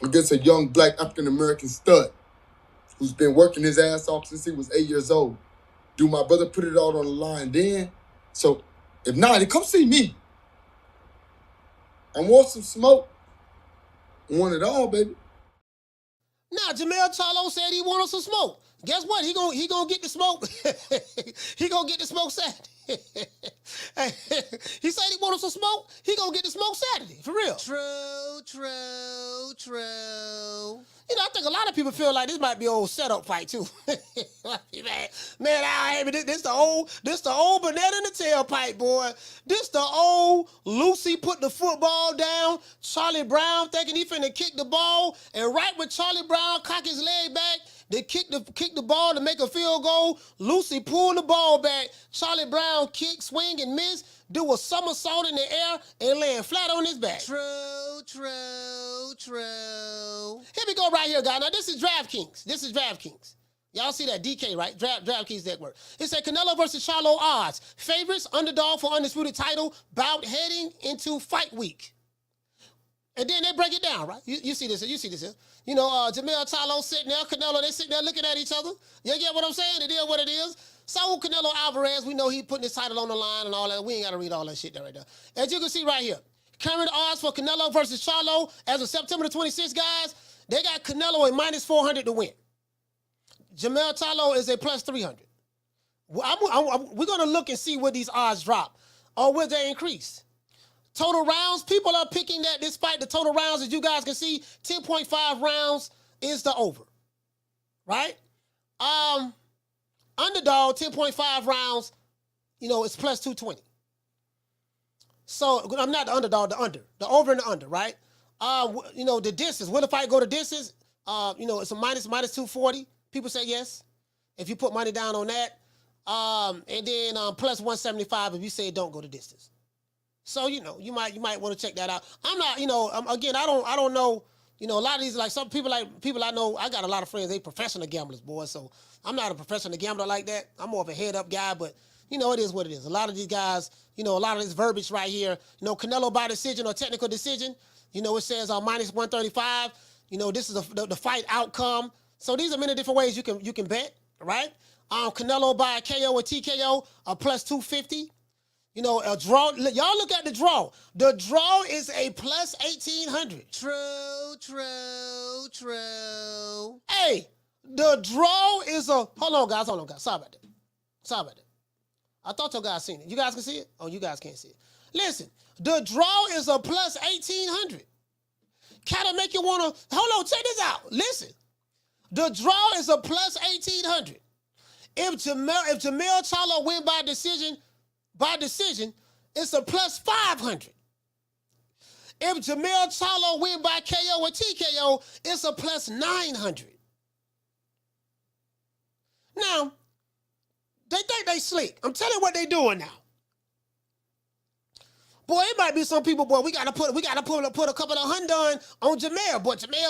against a young black African-American stud who's been working his ass off since he was 8 years old? Do my brother put it all on the line then? So if not, then come see me. I want some smoke. I want it all, baby. Now, Jermell Charlo said he wanted some smoke. Guess what? He gonna get the smoke. He gonna get the smoke Saturday. He said he wanted some smoke. He gonna get the smoke Saturday, for real. True. You know, I think a lot of people feel like this might be an old setup fight too. man, this the old banana in the tailpipe, boy. This the old Lucy put the football down. Charlie Brown thinking he finna kick the ball, and right when Charlie Brown cock his leg back, they kick the ball to make a field goal. Lucy pulled the ball back. Charlie Brown kick, swing, and miss. Do a somersault in the air and land flat on his back. True. Here we go right here, guys. Now, this is DraftKings. Y'all see that? DK, right? DraftKings network. It said Canelo versus Charlo odds. Favorites, underdog for undisputed title, bout heading into fight week. And then they break it down, right? You see this here. You know, Jamil Charlo sitting there, Canelo, they sitting there looking at each other. You get what I'm saying? It is what it is. Saul Canelo Alvarez, we know he putting his title on the line and all that. We ain't got to read all that shit there right there. As you can see right here, current odds for Canelo versus Charlo as of September the 26th, guys, they got Canelo at minus 400 to win. Jermell Charlo is a plus 300. We're going to look and see where these odds drop or where they increase. Total rounds, people are picking that despite the total rounds, as you guys can see, 10.5 rounds is the over, right? Underdog, 10.5 rounds, it's plus 220. So, I'm not the underdog, the over and the under, right? The distance, will the fight go to distance? It's a minus 240. People say yes. If you put money down on that. And then plus 175 if you say don't go to distance. So, you might want to check that out. I'm not, again, I don't know, a lot of these, like some people I know, I got a lot of friends, they professional gamblers, boy. So I'm not a professional gambler like that. I'm more of a head up guy, but it is what it is. A lot of these guys, a lot of this verbiage right here, Canelo by decision or technical decision, it says minus 135, this is the fight outcome. So these are many different ways you can bet, right? Canelo by KO or TKO, plus 250. A draw. Y'all look at the draw. The draw is a plus 1,800. True. Hey, the draw is a... Hold on, guys. Sorry about that. I thought you guys seen it. You guys can see it? Oh, you guys can't see it. Listen, the draw is a plus 1,800. Kind of make you want to... Hold on, check this out. Listen. The draw is a plus 1,800. If Jamil Charlo win by decision, it's a plus 500. If Jamil Charlo win by KO or TKO, it's a plus 900. Now, they think they slick. I'm telling you what they doing now. Boy, it might be some people, boy, we gotta put a couple of hundred on Jermell.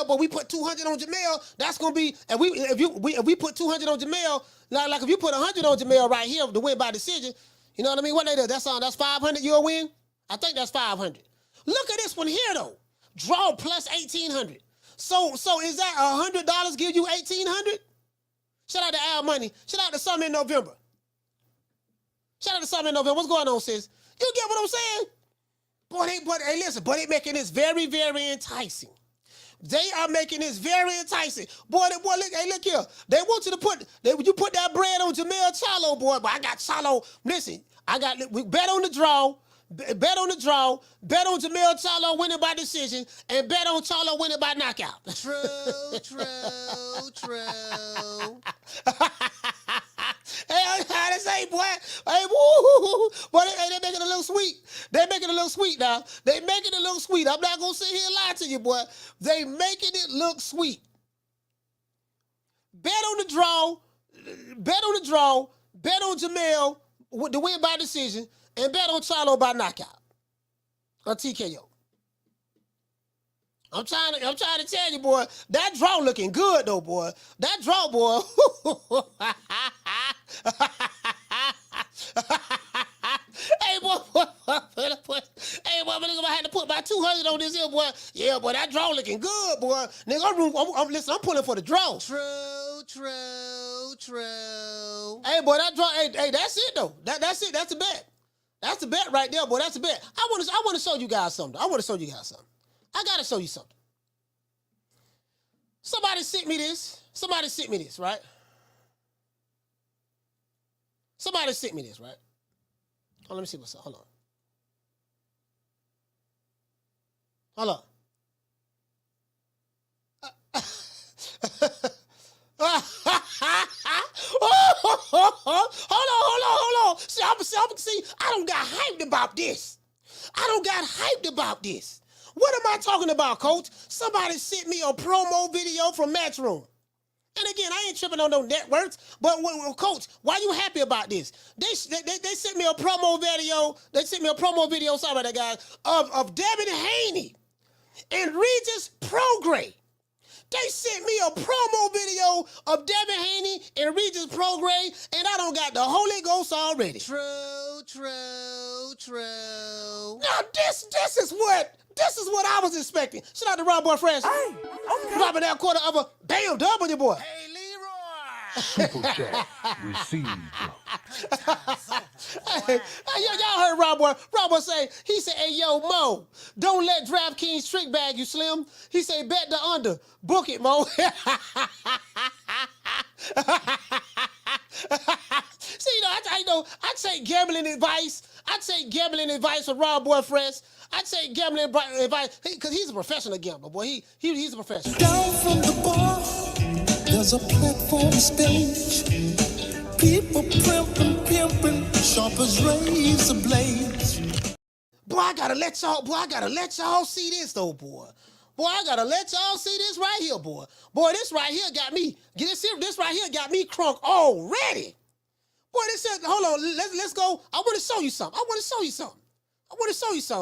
But we put 200 on Jermell, that's gonna be, if we put 200 on Jermell, like if you put 100 on Jermell right here to win by decision, you know what I mean? What they do? That's 500, you'll win? I think that's 500. Look at this one here though. Draw plus 1,800. So is that $100 give you 1,800? Shout out to Al Money. Shout out to Summer in November. What's going on, sis? You get what I'm saying? But they making this very, very enticing. They are making this very enticing. Boy, look here. They want you to put that bread on Jermell Charlo, boy. But I got Charlo. Listen, we bet on the draw. Bet on Jermell Charlo winning by decision, and bet on Charlo winning by knockout. True. Hey, how to say, boy? Hey, woo! Boy, they making it a little sweet. They making it a little sweet now. They making it a little sweet. I'm not gonna sit here and lie to you, boy. They making it look sweet. Bet on the draw. Bet on Jermell to win by decision, and bet on Charlo by knockout or TKO. I'm trying to tell you, boy, that draw looking good though, boy. That draw, boy. Hey, boy, I had to put my 200 on this here, boy. Yeah, boy, that draw looking good, boy. Nigga, listen, I'm pulling for the draw. True. Hey, boy, that draw, hey, that's it though. That's it. That's a bet. That's a bet right there, boy. That's a bet. I want to show you guys something. I gotta show you something. Somebody sent me this, right? Oh, let me see what's up. Hold on. Hold on. See, I don't got hyped about this. What am I talking about, Coach? Somebody sent me a promo video from Matchroom. And again, I ain't tripping on no networks, but Coach, why you happy about this? They sent me a promo video. Sorry about that, guys. Of Devin Haney and Regis Prograis. They sent me a promo video of Devin Haney and Regis Prograis, and I don't got the Holy Ghost already. True. Now this is what I was expecting. Shout out to Rob Boy Fresh. Hey, okay. Dropping that quarter of a damn W, boy. Hey, Leroy. Super chat received. Hey, y'all heard Rob Boy say, he said, hey, yo, Mo, don't let DraftKings trick bag you, Slim. He said, bet the under. Book it, Mo. See, I take gambling advice. I take gambling advice from Rob Boyfriends. I take gambling advice because he's a professional gambler, boy. He's a professional. Down from the bar, there's a platform stage. People pimping, sharp as razor blades. Boy, I gotta let y'all see this though, boy. Boy, I gotta let y'all see this right here, boy. Boy, this right here got me. This right here got me crunk already. Boy, this is, hold on, let's go. I want to show you something.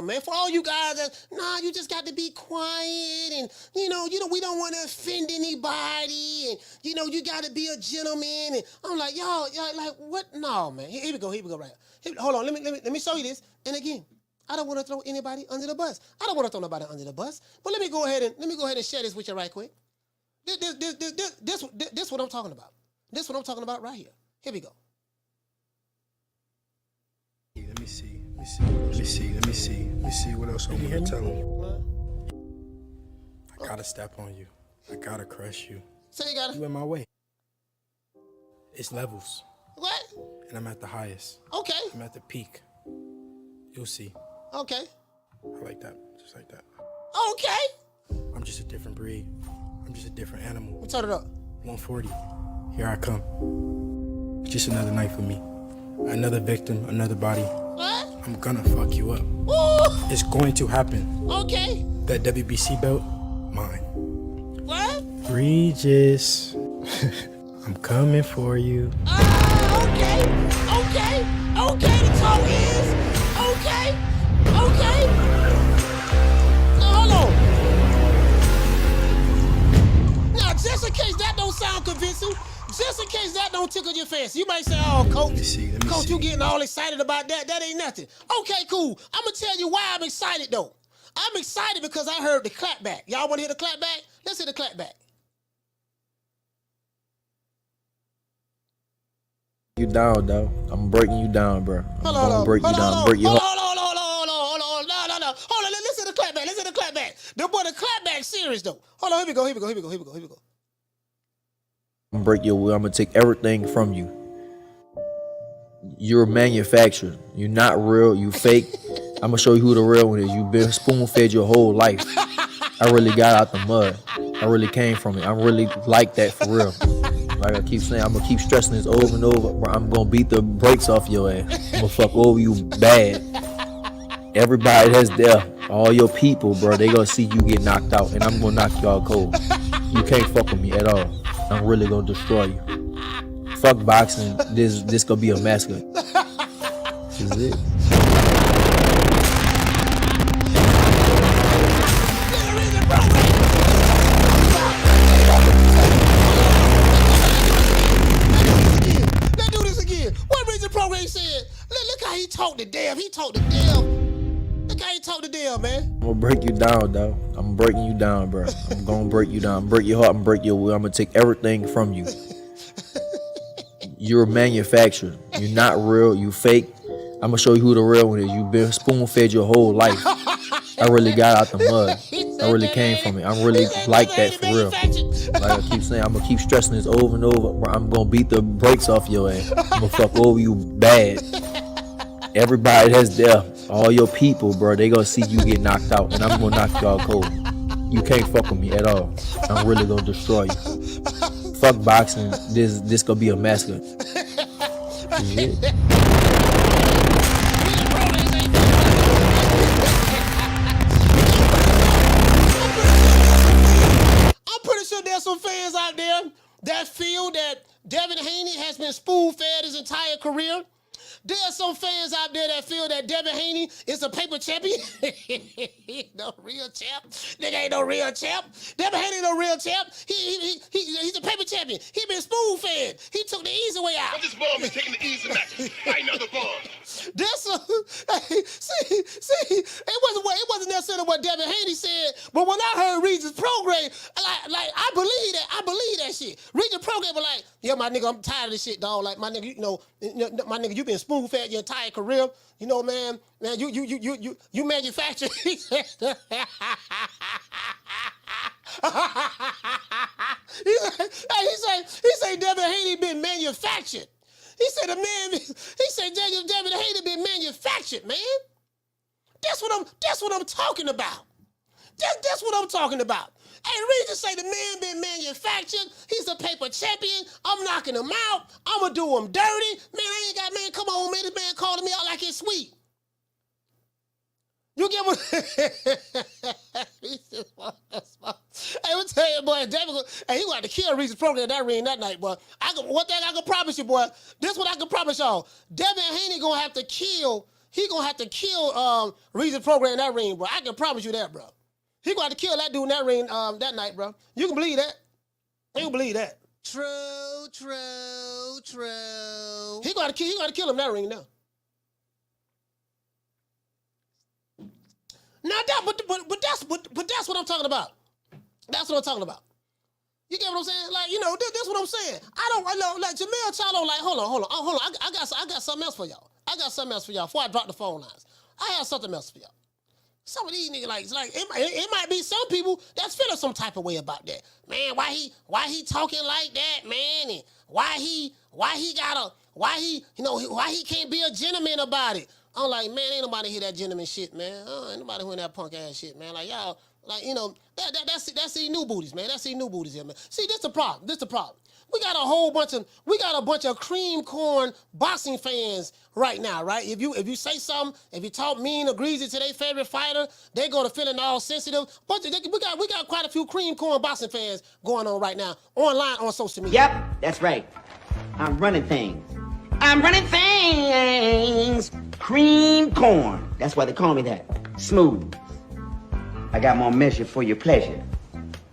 Man. For all you guys that, you just got to be quiet and, we don't want to offend anybody and, you got to be a gentleman. And I'm like, y'all like, what? No, man. Here we go right here. Hold on, let me show you this. And again, I don't want to throw anybody under the bus. I don't want to throw nobody under the bus. But let me go ahead and share this with you right quick. This what I'm talking about. This what I'm talking about right here. Here we go. Let me see what else I want to tell him. I gotta step on you. I gotta crush you. Say you gotta. You in my way. It's levels. What? And I'm at the highest. Okay. I'm at the peak. You'll see. Okay. I like that. Just like that. Okay. I'm just a different breed. I'm just a different animal. Turn it up. 140. Here I come. It's just another night for me. Another victim, another body. What? I'm gonna fuck you up. Ooh. It's going to happen. Okay. That WBC belt, mine. What? Regis. I'm coming for you. Okay. The talk is okay. Now hold on. Now, just in case that don't sound convincing, just in case that don't tickle your fancy, you might say, "Oh, coach, Let me see. you getting all excited about that? That ain't nothing." Okay, cool. I'm gonna tell you why I'm excited though. I'm excited because I heard the clapback. Y'all want to hear the clapback? Let's hear the clapback. You down, though. I'm breaking you down, bro. I'm gonna break you down. Break your heart. Hold on. Listen to the clapback. The clapback serious though. Hold on, here we go. I'm break your will. I'm gonna take everything from you. You're manufactured. You're not real. You fake. I'm gonna show you who the real one is. You've been spoon-fed your whole life. I really got out the mud. I really came from it. I'm really like that for real. Like I keep saying, I'm gonna keep stressing this over and over. Bro, I'm gonna beat the brakes off your ass. I'm gonna fuck over you bad. Everybody that's there, all your people, bro, they gonna see you get knocked out, and I'm gonna knock y'all cold. You can't fuck with me at all. I'm really gonna destroy you. Fuck boxing. This gonna be a massacre. This is it. Let's do this again. What Regis Prograis said. Look how he talked to Dale. Look how he talked to Dale, man. I'm gonna break you down, though. I'm breaking you down, bro. I'm gonna break you down. Break your heart and break your will. I'm gonna take everything from you. You're manufactured. You're not real. You fake. I'm gonna show you who the real one is. You've been spoon-fed your whole life. I really got out the mud. I really came from it. I'm really like that for real. Like I keep saying, I'm gonna keep stressing this over and over. Bro, I'm gonna beat the brakes off your ass. I'm gonna fuck over you bad. Everybody that's there, all your people, bro, they gonna see you get knocked out, and I'm gonna knock y'all cold. You can't fuck with me at all. I'm really gonna destroy you. Fuck boxing. This gonna be a massacre. This is it. I'm pretty sure there's some fans out there that feel that Devin Haney has been spoon-fed his entire career. There are some fans out there that feel that Devin Haney is a paper champion. He ain't no real champ. Nigga ain't no real champ. Devin Haney ain't no real champ. He's a paper champion. He been spoon-fed. He took the easy way out. But this ball be taking the easy back. Fight another ball. That's see, it wasn't necessarily what Devin Haney said, but when I heard Regis Prograis, like I believe that shit. Regis Prograis was like, yeah, my nigga, I'm tired of this shit, dog. Like my nigga, my nigga, you been spoon-fed your entire career. You know, man, you manufacture. He said, say Devin Haney been manufactured. He said Devin Haney been manufactured, man. That's what I'm talking about. That's what I'm talking about. Hey, Regis say the man been manufactured. He's a paper champion. I'm knocking him out. I'm gonna do him dirty. Man, I ain't got, man, come on, man. This man calling me out like it's sweet. You get what? Hey, I'm tell you, boy, David, hey, he gonna have to kill Regis program in that ring that night, boy. One thing I can promise you, boy. This what I can promise y'all. Devin Haney gonna have to kill. He gonna have to kill Regis program in that ring, bro. I can promise you that, bro. He gonna have to kill that dude in that ring that night, bro. You can believe that. You can believe that. True. He gonna kill him in that ring now. Now that, but that's what I'm talking about. That's what I'm talking about. You get what I'm saying? Like, you know, that's what I'm saying. I know, like Jamil Charlo, like, hold on. I got something else for y'all. Before I drop the phone lines. I have something else for y'all. Some of these niggas, like it might be some people that's feeling some type of way about that. Man, why he talking like that, man? And why he can't be a gentleman about it? I'm like, man, ain't nobody hear that gentleman shit, man. Ain't nobody hearing that punk ass shit, man. Like, y'all, like, you know, that's the new booties, man. That's the new booties here, man. See, this the problem. We got a bunch of cream corn boxing fans right now, right? If you say something, if you talk mean or greasy to their favorite fighter, they go to feeling all sensitive. But we got quite a few cream corn boxing fans going on right now, online on social media. Yep, that's right. I'm running things. Cream corn. That's why they call me that. Smooth. I got more measure for your pleasure.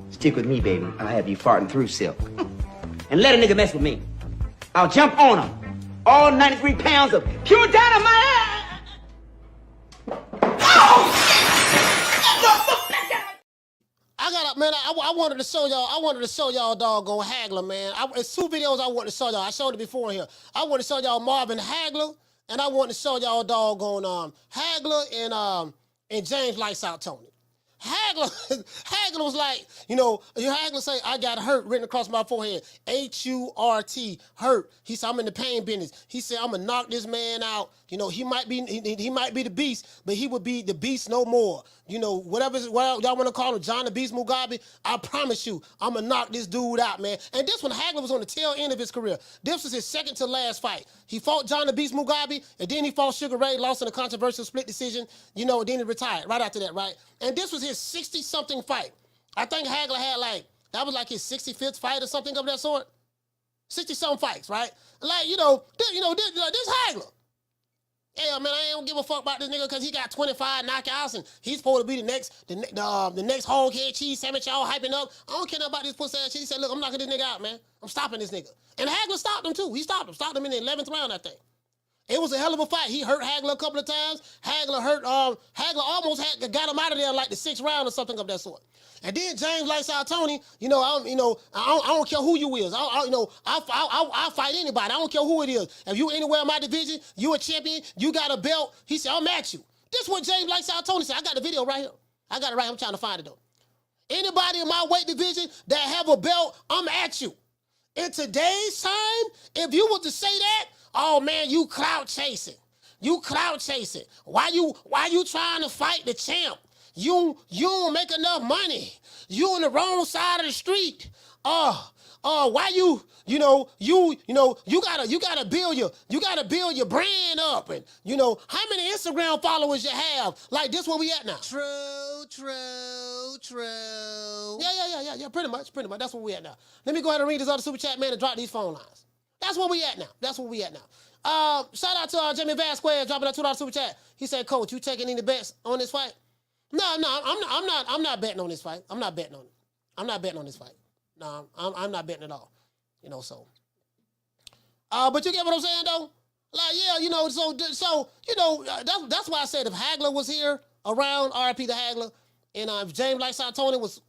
Stick with me, baby. I'll have you farting through silk. And let a nigga mess with me. I'll jump on him. All 93 pounds of pure dynamite. I wanted to show y'all doggone Hagler, man. It's two videos I wanted to show y'all. I showed it before here. I want to show y'all Marvin Hagler, and I want to show y'all doggone Hagler and James Lights Out Toney. Hagler was like, you know, Hagler say, I got hurt written across my forehead. H-U-R-T, hurt. He said, I'm in the pain business. He said, I'm going to knock this man out. You know, he might be the beast, but he would be the beast no more. You know, whatever y'all want to call him, John the Beast Mugabe, I promise you, I'm going to knock this dude out, man. And this one, Hagler was on the tail end of his career. This was his second to last fight. He fought John the Beast Mugabe, and then he fought Sugar Ray, lost in a controversial split decision, you know, and then he retired right after that, right? And this was his 60-something fight. I think Hagler had that was like his 65th fight or something of that sort. 60-something fights, right? Like, this Hagler. Yeah, man, I ain't give a fuck about this nigga because he got 25 knockouts and he's supposed to be the next whole head cheese sandwich y'all hyping up. I don't care about this pussy ass shit. He said, look, I'm knocking this nigga out, man. I'm stopping this nigga. And Hagler stopped him too. He stopped him in the 11th round, I think. It was a hell of a fight. He hurt Hagler a couple of times. Hagler almost got him out of there like the 6th round or something of that sort. And then James Lights Out Toney, I don't care who you is. I'll fight anybody. I don't care who it is. If you anywhere in my division, you a champion, you got a belt. He said, I'm at you. This is what James Lights Out Toney said. I got the video right here. I got it right here. I'm trying to find it though. Anybody in my weight division that have a belt, I'm at you. In today's time, if you were to say that, oh man, you clout chasing. Why you trying to fight the champ? You don't make enough money. You on the wrong side of the street. Why you gotta build your brand up, and how many Instagram followers you have? Like this where we at now. True. Yeah, pretty much. That's where we at now. Let me go ahead and read this other super chat, man, and drop these phone lines. That's where we at now. Shout out to Jimmy Vasquez dropping that $2 super chat. He said, Coach, you taking any bets on this fight? No, I'm not betting on this fight. I'm not betting on this fight. No, I'm not betting at all. So. But you get what I'm saying though? Like, yeah, that's why I said if Hagler was here around, RIP to Hagler, and if James Lights Out Toney was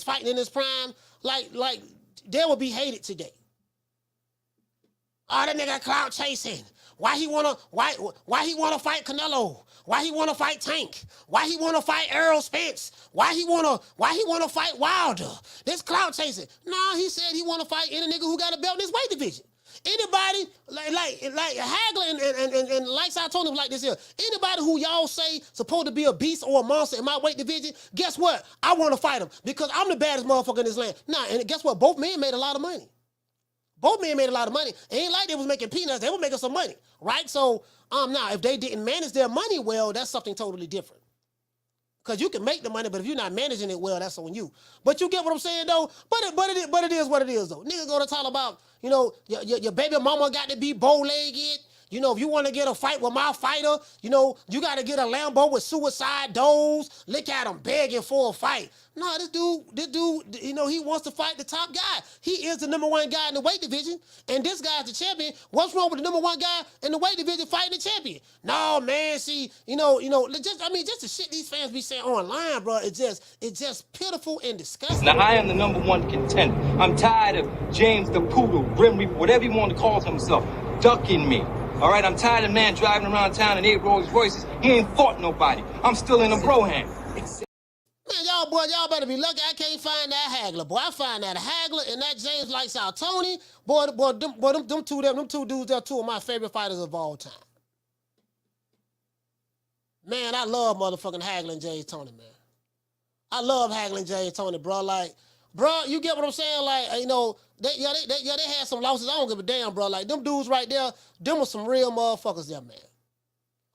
fighting in his prime, like they would be hated today. Oh, that nigga clout chasing. Why he wanna fight Canelo? Why he wanna fight Tank? Why he wanna fight Errol Spence? Why he wanna fight Wilder? This clout chasing. Nah, he said he wanna fight any nigga who got a belt in his weight division. Anybody like Hagler and Lights Out Toney was like this here. Anybody who y'all say supposed to be a beast or a monster in my weight division, guess what? I want to fight him because I'm the baddest motherfucker in this land. Nah, and guess what? Both men made a lot of money. Both men made a lot of money. It ain't like they was making peanuts. They were making some money, right? So, now, if they didn't manage their money well, that's something totally different. Because you can make the money, but if you're not managing it well, that's on you. But you get what I'm saying, though? But it is what it is, though. Niggas gonna talk about, your baby mama got to be bow-legged. If you want to get a fight with my fighter, you got to get a Lambo with suicide doors. Look at him begging for a fight. No, this dude, he wants to fight the top guy. He is the number one guy in the weight division, and this guy's the champion. What's wrong with the number one guy in the weight division fighting the champion? No, man, see, just the shit these fans be saying online, bro, it's just pitiful and disgusting. Now, I am the number one contender. I'm tired of James the Poodle, Grim Reaper, whatever you want to call himself, ducking me. All right, I'm tired of man driving around town in 8 Rolls Royces. He ain't fought nobody. I'm still in a bro hand. Man, y'all better be lucky I can't find that Hagler. Boy, I find that Hagler and that James Lights Out Toney. Them two dudes, they're two of my favorite fighters of all time. Man, I love motherfucking Hagler and James Toney, man. I love Hagler and James Toney, bro. Like, bro, you get what I'm saying? Like, they had some losses. I don't give a damn, bro. Like, them dudes right there, them were some real motherfuckers there, man.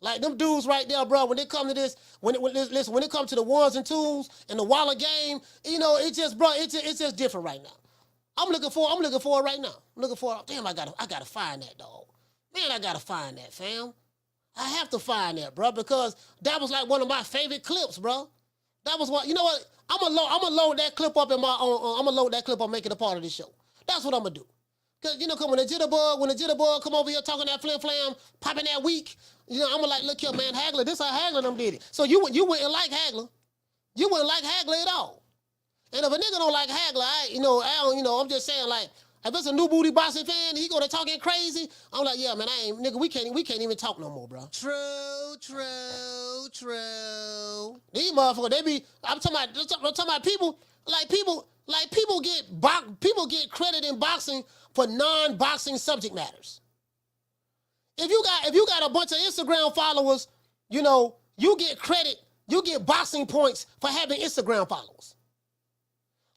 Like, them dudes right there, bro, when they come to this, when it comes to the ones and twos and the Waller game, it's just different right now. I'm looking for it right now. I'm looking for it. Damn, I gotta find that, dog. Man, I gotta find that, fam. I have to find that, bro, because that was like one of my favorite clips, bro. That was what, you know what? I'm gonna load that clip up I'm gonna load that clip up, make it a part of this show. That's what I'm gonna do. Cause when the jitterbug come over here talking that flim flam, popping that weak, I'm gonna like, look here, man, Hagler, this how Hagler them did it. So you wouldn't like Hagler. You wouldn't like Hagler at all. And if a nigga don't like Hagler, I'm just saying, like, if it's a new booty boxing fan, he gonna talking crazy. I'm like, yeah, man, we can't even talk no more, bro. True. These motherfuckers, I'm talking about people get credit in boxing for non-boxing subject matters. If you got a bunch of Instagram followers, you get credit, you get boxing points for having Instagram followers.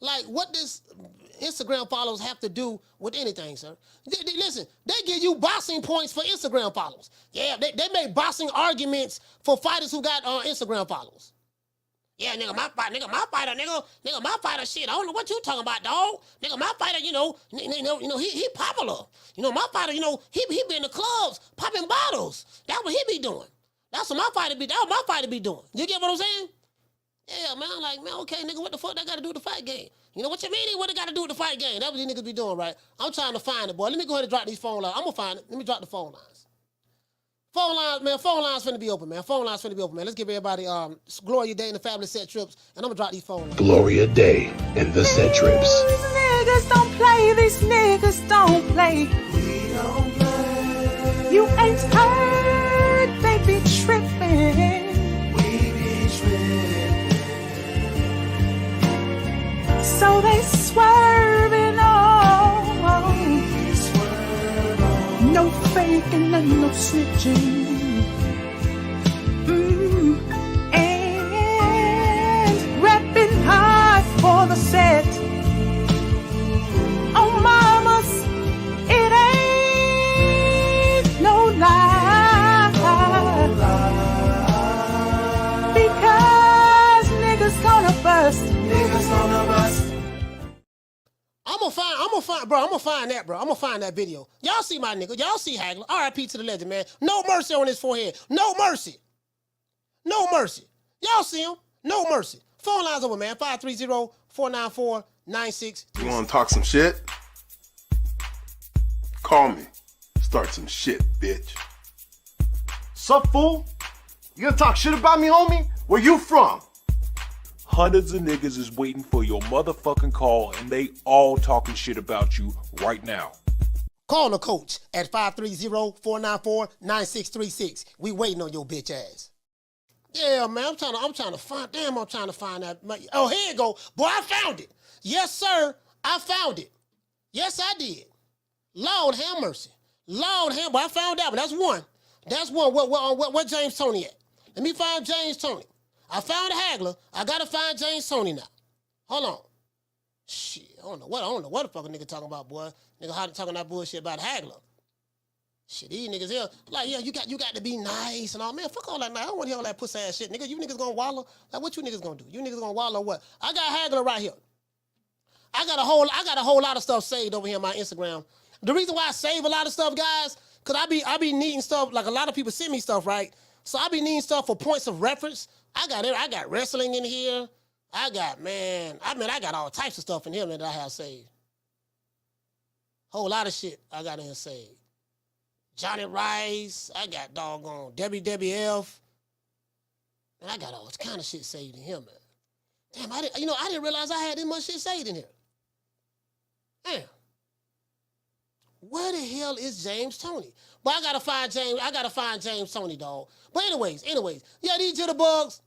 Like, what does Instagram followers have to do with anything, sir? Listen, they give you boxing points for Instagram followers. Yeah, they make boxing arguments for fighters who got Instagram followers. Yeah, nigga, my fighter, shit, I don't know what you talking about, dog. Nigga, my fighter, he popular. My fighter, he be in the clubs popping bottles. That's what he be doing. That's what my fighter be doing. You get what I'm saying? Yeah, man, I'm like, man, okay, nigga, what the fuck that got to do with the fight game? You know what you mean? What it got to do with the fight game? That's what these niggas be doing, right? I'm trying to find it, boy. Let me go ahead and drop these phone lines. I'm going to find it. Let me drop the phone lines. Phone lines finna be open, man. Let's give everybody Gloria Day and the Fabulous Set Trips, and I'm going to drop these phone lines. Gloria Day and the Set Trips. These niggas don't play. We don't play. You ain't heard, they be tripping. So they swerving on. No faking and no switching. And repping hard for the set. Oh, mamas, it ain't no lie. Because niggas gonna bust. I'm gonna find that, bro. I'm gonna find that video. Y'all see my nigga. Y'all see Hagler. R.I.P. to the legend, man. No mercy on his forehead. No mercy. Y'all see him? No mercy. Phone lines over, man. 530-494-96. You wanna talk some shit? Call me. Start some shit, bitch. Sup, fool? You gonna talk shit about me, homie? Where you from? Hundreds of niggas is waiting for your motherfucking call, and they all talking shit about you right now. Call the coach at 530-494-9636. We waiting on your bitch ass. Yeah, man, I'm trying to find that. Oh, here you go. Boy, I found it. Yes, sir, I found it. Yes, I did. Lord have mercy. Lord have mercy. I found that one. That's one. That's one. Where James Toney at? Let me find James Toney. I found a haggler. I got to find James Toney now. Hold on. Shit, I don't know what the fuck a nigga talking about, boy. Nigga how to talking that bullshit about haggler. Shit, these niggas here, like, yeah, you got to be nice and all. Man, fuck all that. I don't want to hear all that pussy ass shit. Nigga, you niggas gonna wallow? Like, what you niggas gonna do? You niggas gonna wallow what? I got haggler right here. I got a whole lot of stuff saved over here on my Instagram. The reason why I save a lot of stuff, guys, because I be needing stuff, like a lot of people send me stuff, right? So I be needing stuff for points of reference. I got wrestling in here. I got all types of stuff in here that I have saved. Whole lot of shit I got in here saved. Johnny Rice, I got doggone WWF. And I got all kind of shit saved in here, man. Damn, I didn't realize I had this much shit saved in here. Damn. Where the hell is James Toney? But I gotta find James Toney, dog. But anyways, yeah, these jitterbugs.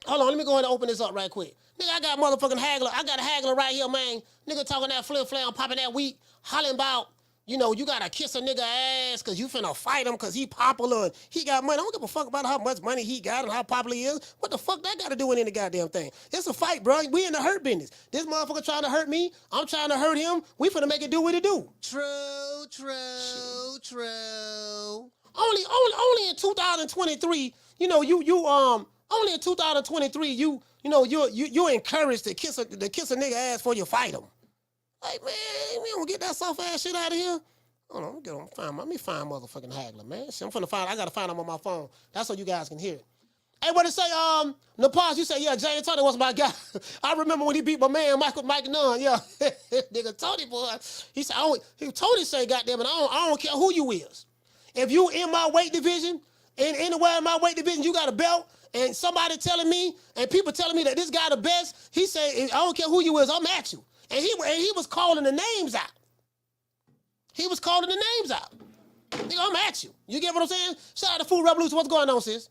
Hold on, let me go ahead and open this up right quick. Nigga, I got motherfucking haggler. I got a haggler right here, man. Nigga talking that flip-flam, popping that wheat, hollering about, you gotta kiss a nigga ass because you finna fight him because he popular and he got money. I don't give a fuck about how much money he got and how popular he is. What the fuck that got to do with any goddamn thing? It's a fight, bro. We in the hurt business. This motherfucker trying to hurt me. I'm trying to hurt him. We finna make it do what it do. True. Only in 2023, only in 2023, you encouraged to kiss a nigga ass before you fight him. Like, man, we don't get that soft ass shit out of here. Hold on, let me find motherfucking haggler, man. Shit, I gotta find him on my phone. That's so you guys can hear it. Hey, what to say, Nepal, you say, yeah, James Toney was my guy. I remember when he beat my man, Mike Nunn, yeah. Nigga, Toney, boy. He said, Toney say, goddamn it, I don't care who you is. If you in my weight division, anywhere in my weight division, you got a belt, and somebody telling me, and people telling me that this guy the best, he say, I don't care who you is, I'm at you. And he was calling the names out. Nigga, I'm at you. You get what I'm saying? Shout out to Food Revolution. What's going on, sis?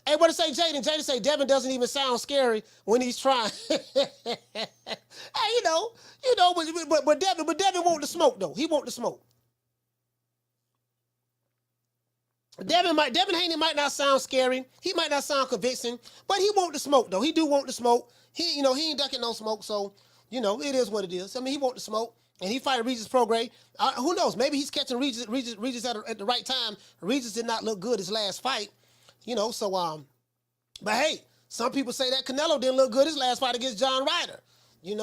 Hey, what to say, Jaden? Jaden say Devin doesn't even sound scary when he's trying. Hey, but Devin want the smoke though. He want the smoke. Devin Haney might not sound scary. He might not sound convincing, but he want the smoke though. He do want the smoke. He ain't ducking no smoke, so it is what it is. I mean, he want the smoke, and he fighting Regis Prograis. Who knows? Maybe he's catching Regis at the right time. Regis did not look good his last fight, but hey, some people say that Canelo didn't look good his last fight against John Ryder, and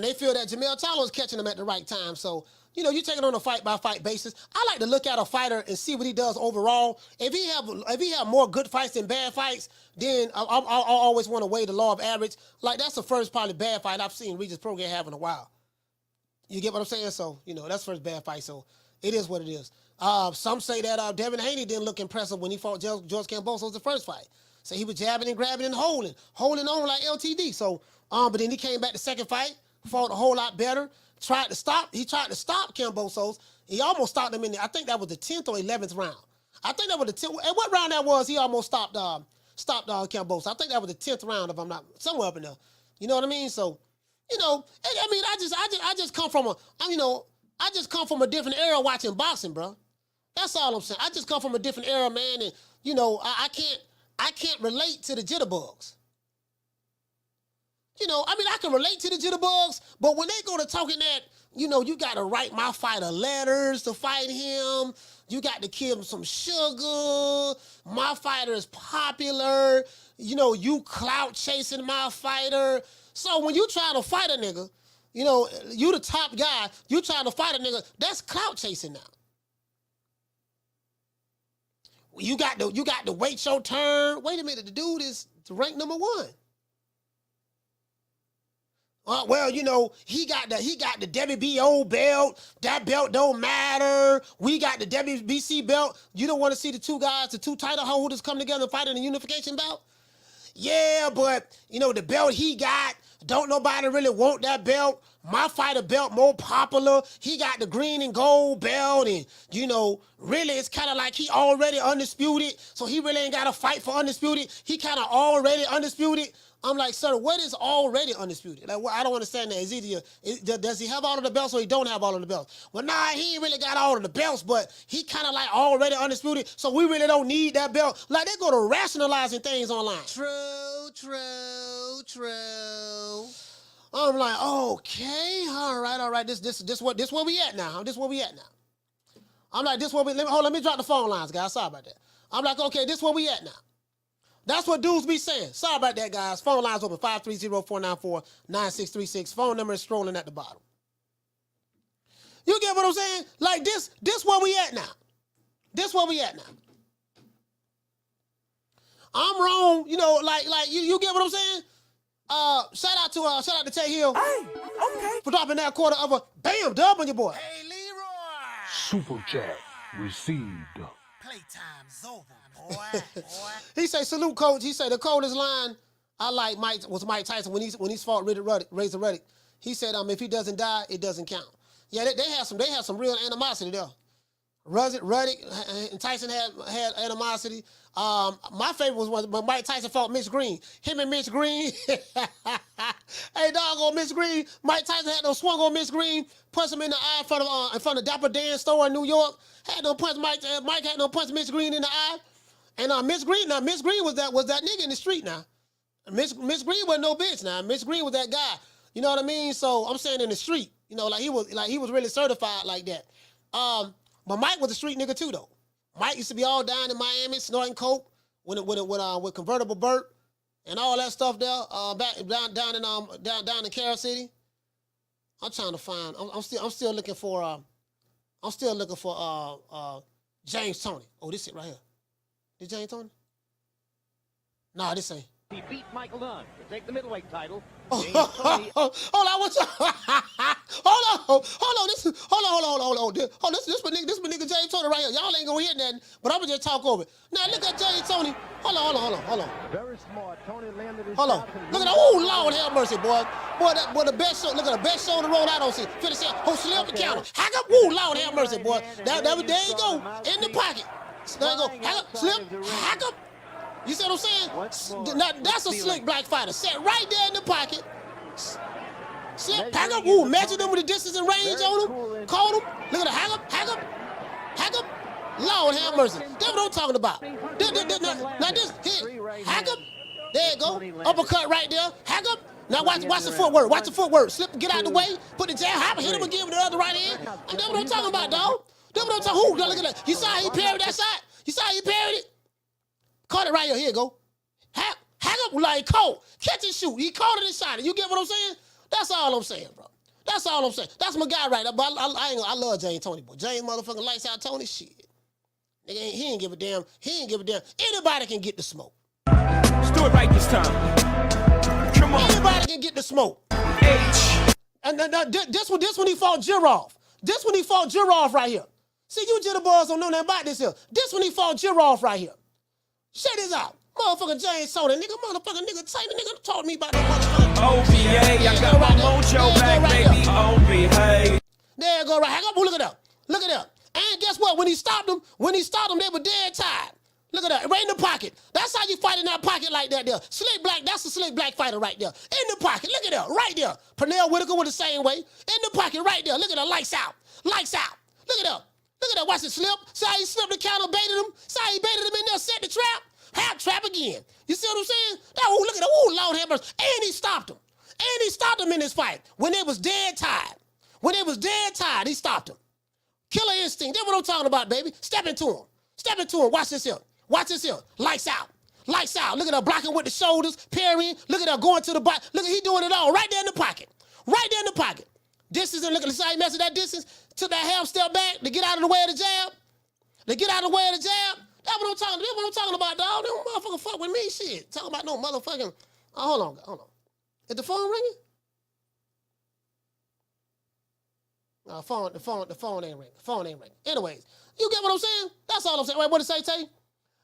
they feel that Jermell Charlo is catching him at the right time. So, you take it on a fight-by-fight basis. I like to look at a fighter and see what he does overall. If he have more good fights than bad fights, then I'll always want to weigh the law of average. Like, that's the first probably bad fight I've seen Regis Prograis have in a while. You get what I'm saying? So, that's the first bad fight. So, it is what it is. Some say that Devin Haney didn't look impressive when he fought George Kambosos the first fight. So, he was jabbing and grabbing and holding on like LTD. So, but then he came back the second fight, fought a whole lot better. He tried to stop Kambosos. He almost stopped him I think that was the 10th or 11th round. I think that was the 10th. And what round that was, he almost stopped Kambosos. I think that was the 10th round, if I'm not, somewhere up in there. You know what I mean? So, I just come from a different era watching boxing, bro. That's all I'm saying. I just come from a different era, man, and I can't relate to the jitterbugs. I can relate to the jitterbugs, but when they go to talking that, you got to write my fighter letters to fight him. You got to give him some sugar. My fighter is popular. You clout chasing my fighter. So when you trying to fight a nigga, you the top guy, you trying to fight a nigga, that's clout chasing now. You got to wait your turn. Wait a minute, the dude is ranked number 1. He got the WBO belt. That belt don't matter. We got the WBC belt. You don't want to see the two title holders come together and fight in a unification belt? Yeah, but the belt he got, don't nobody really want that belt. my fighter belt more popular. He got the green and gold belt, and really it's kind of like he already undisputed, so he really ain't got to fight for undisputed. He kind of already undisputed. I'm like, sir, what is already undisputed? Like, I don't understand that. Does he have all of the belts or he don't have all of the belts? Well, nah, he ain't really got all of the belts, but he kind of like already undisputed, so we really don't need that belt. Like, they go to rationalizing things online. True. I'm like, okay, all right. This where we at now. This where we at now. I'm like, let me drop the phone lines, guys. Sorry about that. I'm like, okay, this where we at now. That's what dudes be saying. Sorry about that, guys. Phone lines open, 530-494-9636. Phone number is scrolling at the bottom. You get what I'm saying? Like, this where we at now. This where we at now. I'm wrong, you get what I'm saying? Shout out to Tay Hill. Hey, okay. For dropping that quarter of a bam dub on your boy. Hey, Leroy. Super chat received. Playtime's over, boy. He say, salute, coach. He say, the coldest line I like was Mike Tyson when he's fought Razor Ruddock. He said, if he doesn't die, it doesn't count. Yeah, they have some real animosity there. Ruddock and Tyson had animosity. My favorite was when Mike Tyson fought Mitch Green. Him and Mitch Green. Hey, dog, on Mitch Green. Mike Tyson had no swung on Mitch Green, punched him in the eye in front of Dapper Dan's store in New York. Had no punch Mike had no punch Mitch Green in the eye. And Mitch Green was that nigga in the street now. Mitch Green wasn't no bitch now. Mitch Green was that guy. You know what I mean? So I'm saying in the street. He was really certified like that. But Mike was a street nigga too, though. Mike used to be all down in Miami, snorting coke with convertible Burt and all that stuff there. Down in Carroll City. I'm trying to find. I'm still looking for. James Toney. Oh, this it right here. This James Toney? Nah, this ain't. He beat Michael Dunn to take the middleweight title. Hold on, what's up? Hold on. This my nigga James Toney right here. Y'all ain't gonna hear nothing, but I'ma just talk over it. Now look at James Toney. Hold on. Very smart. Tony landed his Hold on. Look at that. Oh, Lord have mercy, boy. Boy, the best show. Look at the best show in the road I don't see. Finish it. Oh, slip the counter. Hack up. Ooh, Lord have mercy, boy. There you go. In the pocket. There you go. Hack up. Slip. Hack up. You see what I'm saying? Now, that's a slick black fighter. Set right there in the pocket. Slip, hack up. Ooh, measure them with the distance and range on them. Call them. Look at the hack up. Lord have mercy. That's what I'm talking about. Now this hit. Hack up. There you go. Uppercut right there. Hack up. Now watch the footwork. Slip, get out the way. Put the jab. Hop, hit him again with the other right hand. And that's what I'm talking about, dog. That's what I'm talking about. Look at that. You saw how he parried that shot? You saw how he parried it? Caught it right here. Here you go. Hack up like caught. Catch and shoot. He caught it and shot it. You get what I'm saying? That's all I'm saying, bro. That's all I'm saying. That's my guy right there. But I love James Toney, boy. James motherfucking lights out Tony. Shit. Nigga, he ain't give a damn. Anybody can get the smoke. Let's do it right this time. Come on. Anybody can get the smoke. And this one he fought Jirov. This one he fought Jirov right here. See, you jitterbugs don't know nothing about this here. This one he fought Jirov right here. Check this out. Motherfucking James Toney, nigga Taylor, nigga talk to me about that motherfucker. OVA, I got my mojo back, baby. OVA. There you go, right. Hack up. Look at that. And guess what? When he stopped them, they were dead tired. Look at that. Right in the pocket. That's how you fight in that pocket like that there. Slick black, that's a slick black fighter right there. In the pocket. Look at that. Right there. Pernell Whitaker with the same way. In the pocket right there. Look at that. Lights out. Look at that. Watch it slip. See how he slipped the counter, baited him. See how he baited him in there, set the trap. Half trap again. You see what I'm saying? Look at that. Oh, Lord have mercy. And he stopped him in this fight. When they was dead tired. He stopped him. Killer instinct. That's what I'm talking about, baby. Step into him. Watch this here. Lights out. Look at her blocking with the shoulders, parrying. Look at her going to the bottom. Look at he doing it all right there in the pocket. Distance, and look at how he messed that distance. Took that half step back to get out of the way of the jab. That's what I'm talking about, dog. They don't motherfucking fuck with me, shit. Talking about no motherfucking. Hold on. Is the phone ringing? No, the phone ain't ringing. Anyways, you get what I'm saying? That's all I'm saying. Wait, what did it say, Tay?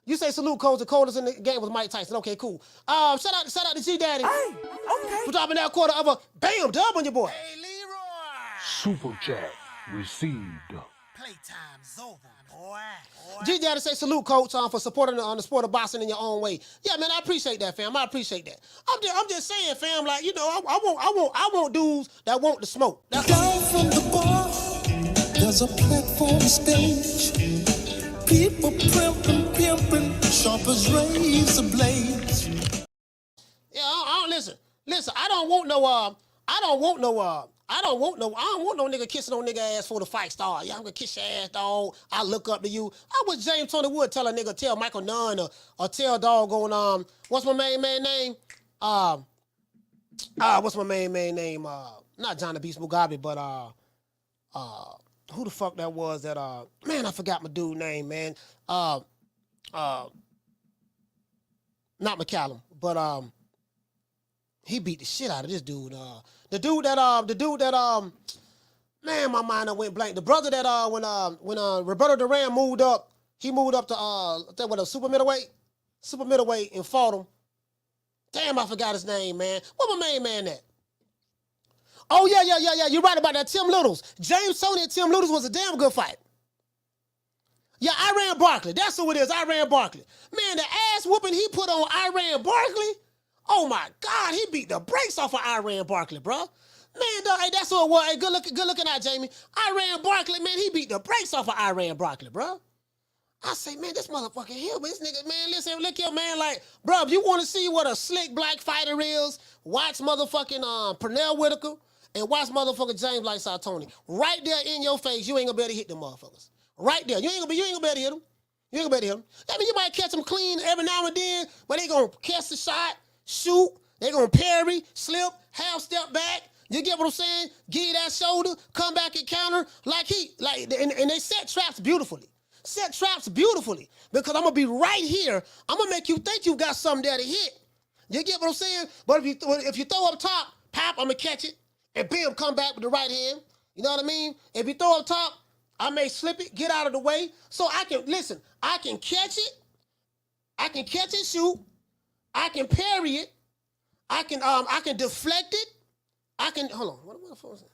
You say salute coach. The coldest in the game was Mike Tyson. Okay, cool. Shout out to G Daddy. Hey, okay. For dropping that quarter of a bam dub on your boy. Hey, Leroy. Super chat received. Playtime's over, boy. G Daddy say salute, coach, for supporting the sport of boxing in your own way. Yeah, man, I appreciate that, fam. I appreciate that. I'm just saying, fam, like, you know, I want dudes that want the smoke. That's Down from the bar, there's a platform stage. People pimping, sharp as razor blades. Yeah, I don't listen. I don't want no nigga kissing on nigga ass for the fight star. Yeah, I'm gonna kiss your ass, dog. I look up to you. I wish James Toney would tell a nigga, tell Michael Nunn or tell doggone what's my main man name? What's my main man name? Not John the Beast Mugabe, but who the fuck that was that man, I forgot my dude name, man. Not McCallum, but he beat the shit out of this dude. The dude that man, my mind went blank. The brother that when Roberto Duran moved up, he moved up to a super middleweight and fought him. Damn, I forgot his name, man. What my main man at? Oh yeah. You're right about that. Tim Littles. James Toney and Tim Littles was a damn good fight. Yeah, Iran Barkley. That's who it is. Iran Barkley. Man, the ass whooping he put on Iran Barkley. Oh my God, he beat the brakes off of Iran Barkley, bro. Man, dog, hey, that's what it was. Hey, good looking out, Jamie. Iran Barkley, man, he beat the brakes off of Iran Barkley, bro. I say, man, this motherfucker here, but this nigga, man, listen, look here, man, like, bro, if you want to see what a slick black fighter is, watch motherfucking Pernell Whitaker and watch motherfucking James Lightside Toney. Right there in your face, you ain't gonna be able to hit them motherfuckers. Right there, you ain't gonna be able to hit them. You ain't gonna be able to hit them. I mean, you might catch them clean every now and then, but they gonna catch the shot, shoot, they gonna parry, slip, half step back. You get what I'm saying? Give you that shoulder, come back and counter and they set traps beautifully. Set traps beautifully because I'm gonna be right here. I'm gonna make you think you got something there to hit. You get what I'm saying? But if you throw up top, pop, I'm gonna catch it and bam, come back with the right hand. You know what I mean? If you throw up top, I may slip it, get out of the way, so I can listen. I can catch it. I can catch and shoot. I can parry it. I can deflect it. I can hold on. What am I supposed to?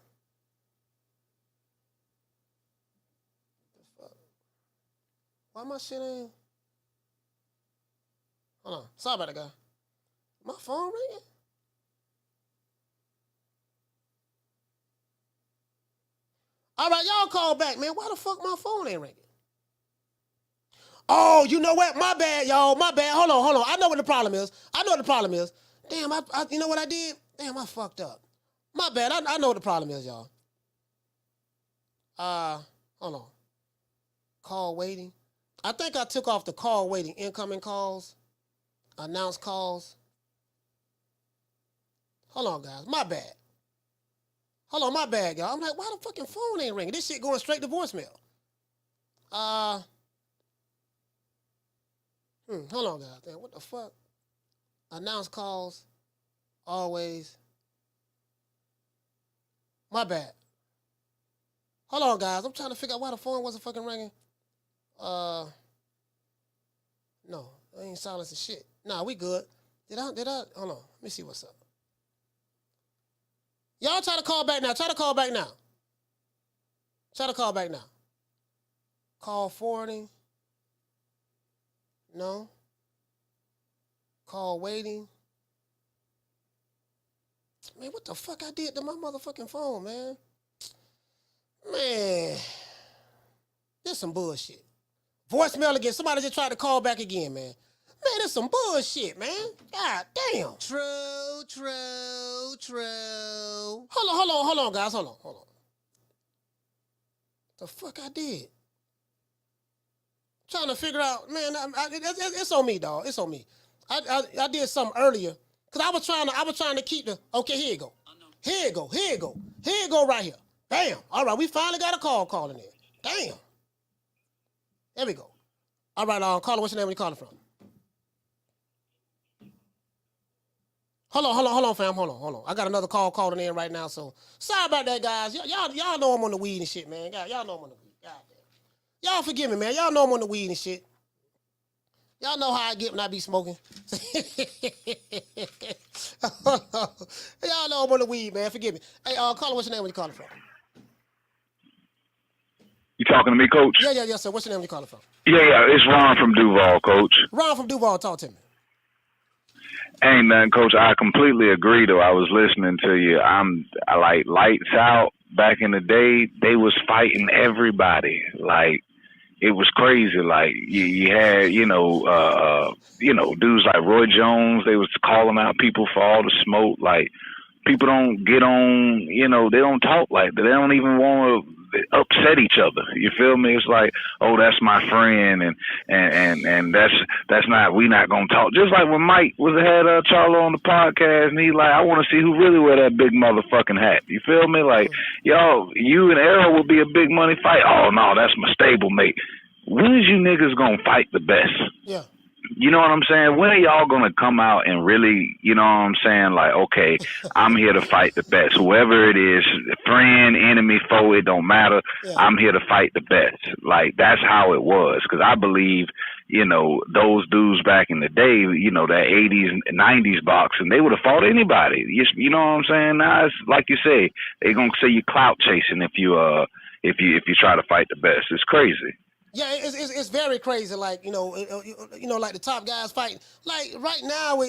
Why my shit ain't? Hold on. Sorry about that, guy. My phone ringing? All right, y'all call back, man. Why the fuck my phone ain't ringing? Oh, you know what? My bad, y'all. My bad. Hold on. I know what the problem is. Damn, I you know what I did? Damn, I fucked up. My bad. I know what the problem is, y'all. Hold on. Call waiting. I think I took off the call waiting. Incoming calls. Announced calls. Hold on, guys. My bad. Hold on, my bad, y'all. I'm like, why the fucking phone ain't ringing? This shit going straight to voicemail. Hold on, guys. Damn, what the fuck? Announce calls. Always. My bad. Hold on, guys. I'm trying to figure out why the phone wasn't fucking ringing. No. I ain't silencing shit. Nah, we good. Did I? Hold on. Let me see what's up. Y'all try to call back now. Try to call back now. Call forwarding. No. Call waiting. Man, what the fuck I did to my motherfucking phone, man? Man. This some bullshit. Voicemail again. Somebody just tried to call back again, man. Man, this some bullshit, man. God damn. True. Hold on, guys. Hold on. The fuck I did? Trying to figure out, man. It's on me, dog. It's on me. I did something earlier because I was trying to keep the. Okay, here you go. Here you go right here. Bam. All right, we finally got a call calling in. Damn. There we go. All right, caller, what's your name? Where you calling from? Hold on, fam. Hold on. I got another call calling in right now, so sorry about that, guys. Y'all know I'm on the weed and shit, man. Y'all know I'm on the weed. God damn. Y'all forgive me, man. Y'all know I'm on the weed and shit. Y'all know how I get when I be smoking. Y'all know I'm on the weed, man. Forgive me. Hey, caller, what's your name? Where you calling from? You talking to me, Coach? Yeah, yes, sir. What's your name you calling from? Yeah, it's Ron from Duval, Coach. Ron from Duval, talk to me. Ain't nothing, Coach. I completely agree, though. I was listening to you. I like lights out. Back in the day, they was fighting everybody. Like, it was crazy. Like, you had, dudes like Roy Jones. They was calling out people for all the smoke. Like, people don't get on, they don't talk like that. They don't even want to upset each other. You feel me? It's like, oh, that's my friend, and that's not, we not gonna talk. Just like when Mike had Charlo on the podcast, and he like, I want to see who really wear that big motherfucking hat. You feel me? Like, yo, you and Arrow will be a big money fight. Oh no, that's my stablemate. When is you niggas gonna fight the best? Yeah. You know what I'm saying? When are y'all going to come out and really, you know what I'm saying? Like, okay, I'm here to fight the best. Whoever it is, friend, enemy, foe, it don't matter. Yeah. I'm here to fight the best. Like, that's how it was. Because I believe, those dudes back in the day, that 80s and 90s boxing, they would have fought anybody. You know what I'm saying? Now, it's like you say, they're going to say you clout chasing if you try to fight the best. It's crazy. Yeah, it's very crazy. Like like the top guys fighting. Like right now, I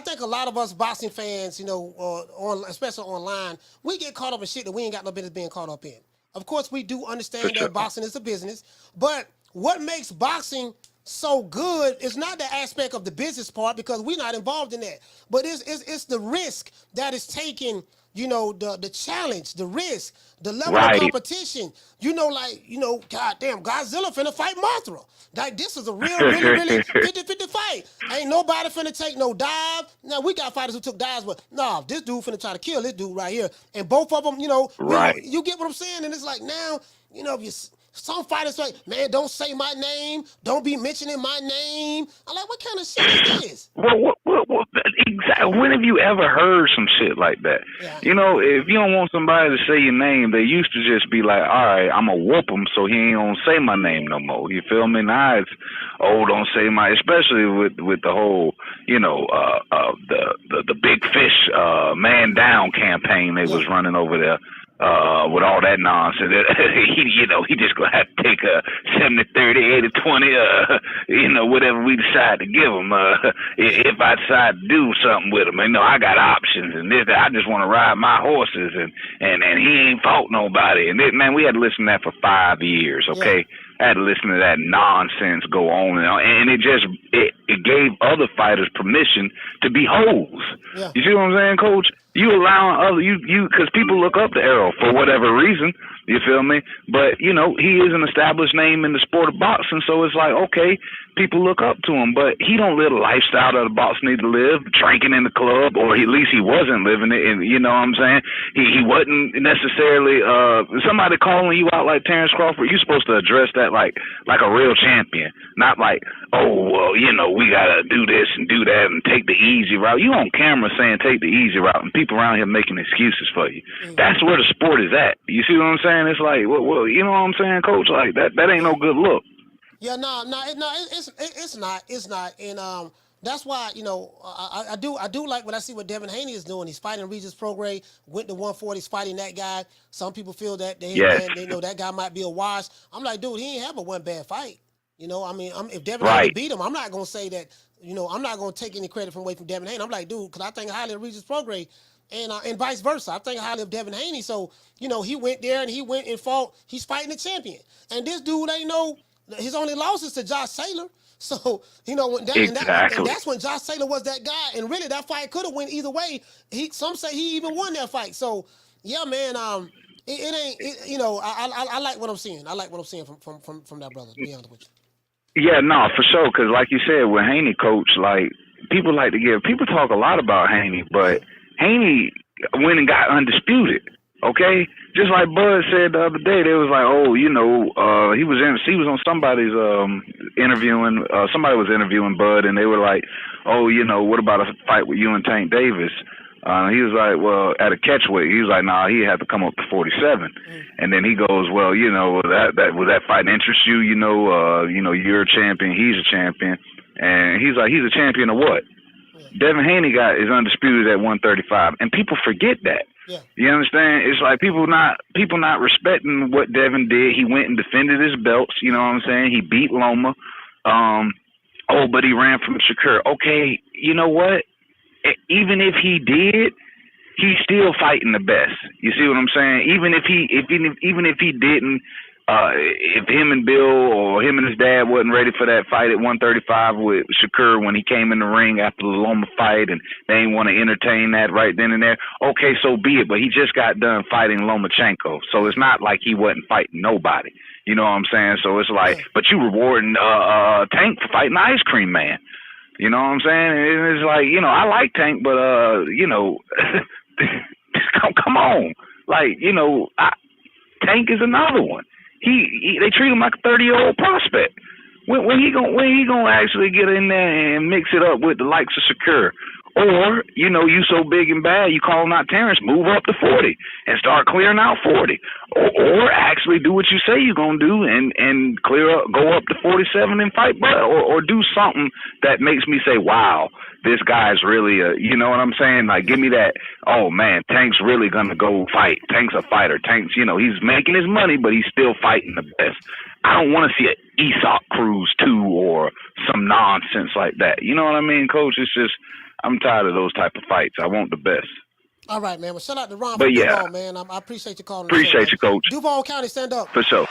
think a lot of us boxing fans, especially online, we get caught up in shit that we ain't got no business being caught up in. Of course, we do understand that boxing is a business, but what makes boxing so good is not the aspect of the business part, because we're not involved in that, but it's the risk that is taken. The challenge, the risk, the level of competition. Goddamn, Godzilla finna fight Mothra. Like, this is a really 50-50 fight. Ain't nobody finna take no dive. Now, we got fighters who took dives, but no, this dude finna try to kill this dude right here. And both of them, you get what I'm saying? And it's like, now, some fighters like, man, don't say my name. Don't be mentioning my name. I'm like, what kind of shit is this? Well, exactly. When have you ever heard some shit like that? Yeah. If you don't want somebody to say your name, they used to just be like, all right, I'm going to whoop him so he ain't going to say my name no more. You feel me? Now it's, don't say my, especially with the whole, the big fish man down campaign they was running over there. With all that nonsense, he just gonna have to take a 70-30, 80-20, whatever we decide to give him. If I decide to do something with him, I got options, and this, I just want to ride my horses, and he ain't fought nobody. And man, we had to listen to that for 5 years. Okay, I had to listen to that nonsense go on, and it gave other fighters permission to be hoes. Yeah. You see what I'm saying, Coach? You allowing other because people look up to Arrow for whatever reason. You feel me? But he is an established name in the sport of boxing, so it's like, okay, people look up to him, but he don't live the lifestyle that a boxer need to live, drinking in the club, or at least he wasn't living it. And you know what I'm saying? He wasn't necessarily somebody calling you out like Terrence Crawford. You're supposed to address that like a real champion, not like, oh well, we gotta do this and do that and take the easy route. You on camera saying take the easy route, and people around here making excuses for you. That's where the sport is at. You see what I'm saying? It's like, well, you know what I'm saying, Coach? Like that ain't no good look. Yeah, it's not, and that's why I do like what I see what Devin Haney is doing. He's fighting Regis Prograis, went to 140, he's fighting that guy. Some people feel that they know that guy might be a wash. I'm like, dude, he ain't have a one bad fight. If Devin Haney beat him, I'm not gonna say that. I'm not gonna take any credit away from Devin Haney. I'm like, dude, because I think highly of Regis Prograis. And vice versa. I think highly of Devin Haney. So, he went there and he went and fought. He's fighting the champion. And this dude ain't his only loss is to Josh Taylor. So, and that's when Josh Taylor was that guy. And really, that fight could have went either way. Some say he even won that fight. So, yeah, man, I like what I'm seeing. I like what I'm seeing from that brother, to be honest with you. Yeah, no, for sure. Because like you said, with Haney, Coach, like, people talk a lot about Haney, but Haney went and got undisputed. Okay, just like Bud said the other day, they was like, he was on somebody's interviewing. Somebody was interviewing Bud, and they were like, what about a fight with you and Tank Davis? He was like, well, at a catchweight. He was like, nah, he had to come up to 47. And then he goes, well, will that fight interest you? You're a champion, he's a champion, and he's like, he's a champion of what? Devin Haney is undisputed at 135, and people forget that. Yeah. You understand? It's like people not respecting what Devin did. He went and defended his belts. You know what I'm saying? He beat Loma. But he ran from Shakur. Okay, you know what? Even if he did, he's still fighting the best. You see what I'm saying? Even if he didn't, if him and Bill or him and his dad wasn't ready for that fight at 135 with Shakur when he came in the ring after the Loma fight, and they didn't want to entertain that right then and there. Okay, so be it. But he just got done fighting Lomachenko, so it's not like he wasn't fighting nobody. You know what I'm saying? So it's like, but you rewarding Tank for fighting Ice Cream Man. You know what I'm saying? And it's like, you know, I like Tank, but you know, come on, like, you know, Tank is another one. They treat him like a 30-year-old prospect. When he gonna actually get in there and mix it up with the likes of Shakur? Or, you know, you so big and bad, you calling out Terrence, move up to 40 and start clearing out 40. Or actually do what you say you're going to do and go up to 47 and fight Bud. Or do something that makes me say, wow, this guy's really you know what I'm saying? Like, give me that, oh, man, Tank's really going to go fight. Tank's a fighter. Tank's, you know, he's making his money, but he's still fighting the best. I don't want to see an Aesop Cruz 2 or some nonsense like that. You know what I mean, Coach? It's just, I'm tired of those type of fights. I want the best. All right, man. Well, shout out to Ron but from yeah, Duval, man. I appreciate you calling. Appreciate you, Coach. Duval County, stand up. For sure.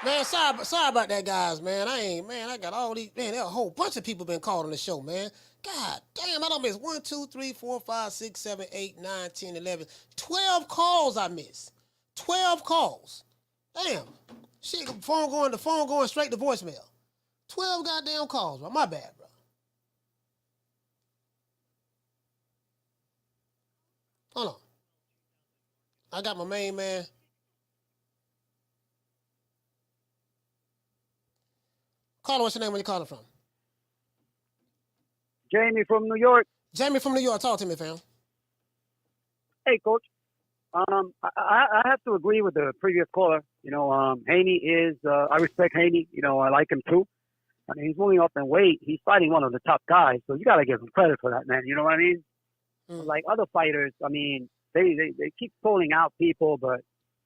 Man, sorry about that, guys, man. I got all these, man, there a whole bunch of people been called on the show, man. God damn, I done missed 1, 2, 3, 4, 5, 6, 7, 8, 9, 10, 11, 12 calls I missed. 12 calls. Damn. Shit, the phone going straight to voicemail. 12 goddamn calls, bro. My bad, bro. Hold on. I got my main man. Caller, what's your name? Where you calling from? Jamie from New York. Jamie from New York. Talk to me, fam. Hey, Coach. I have to agree with the previous caller. You know, Haney is, I respect Haney. You know, I like him too. I mean, he's moving up in weight. He's fighting one of the top guys, so you got to give him credit for that, man. You know what I mean? Like other fighters, I mean, they keep pulling out people, but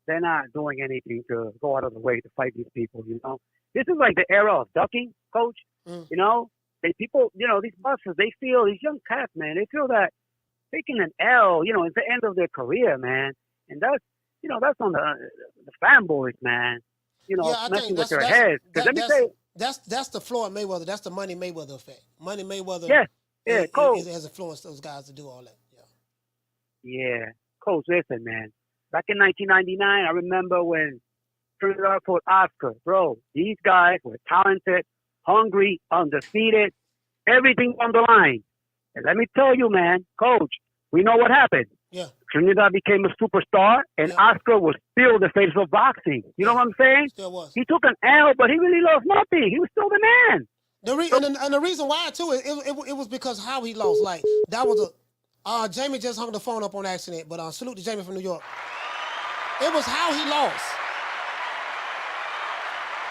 they're not doing anything to go out of the way to fight these people, you know? This is like the era of ducking, Coach. You know? People, you know, these busters, they feel, these young cats, man, they feel that taking an L, you know, it's the end of their career, man. And that's, you know, that's on the fanboys, man. You know, messing with their heads. Because let me say, that's the Floyd Mayweather. That's the Money Mayweather effect. Money Mayweather. Yeah, Coach. It has influenced those guys to do all that. Yeah, Coach. Listen, man. Back in 1999, I remember when Trinidad fought Oscar. Bro, these guys were talented, hungry, undefeated, everything on the line. And let me tell you, man, Coach, we know what happened. Yeah. Trinidad became a superstar, and Oscar was still the face of boxing. You know what I'm saying? Still was. He took an L, but he really lost nothing. He was still the man. And the reason why, too, it was because how he lost. Like, that was Jamie just hung the phone up on accident, but salute to Jamie from New York. It was how he lost.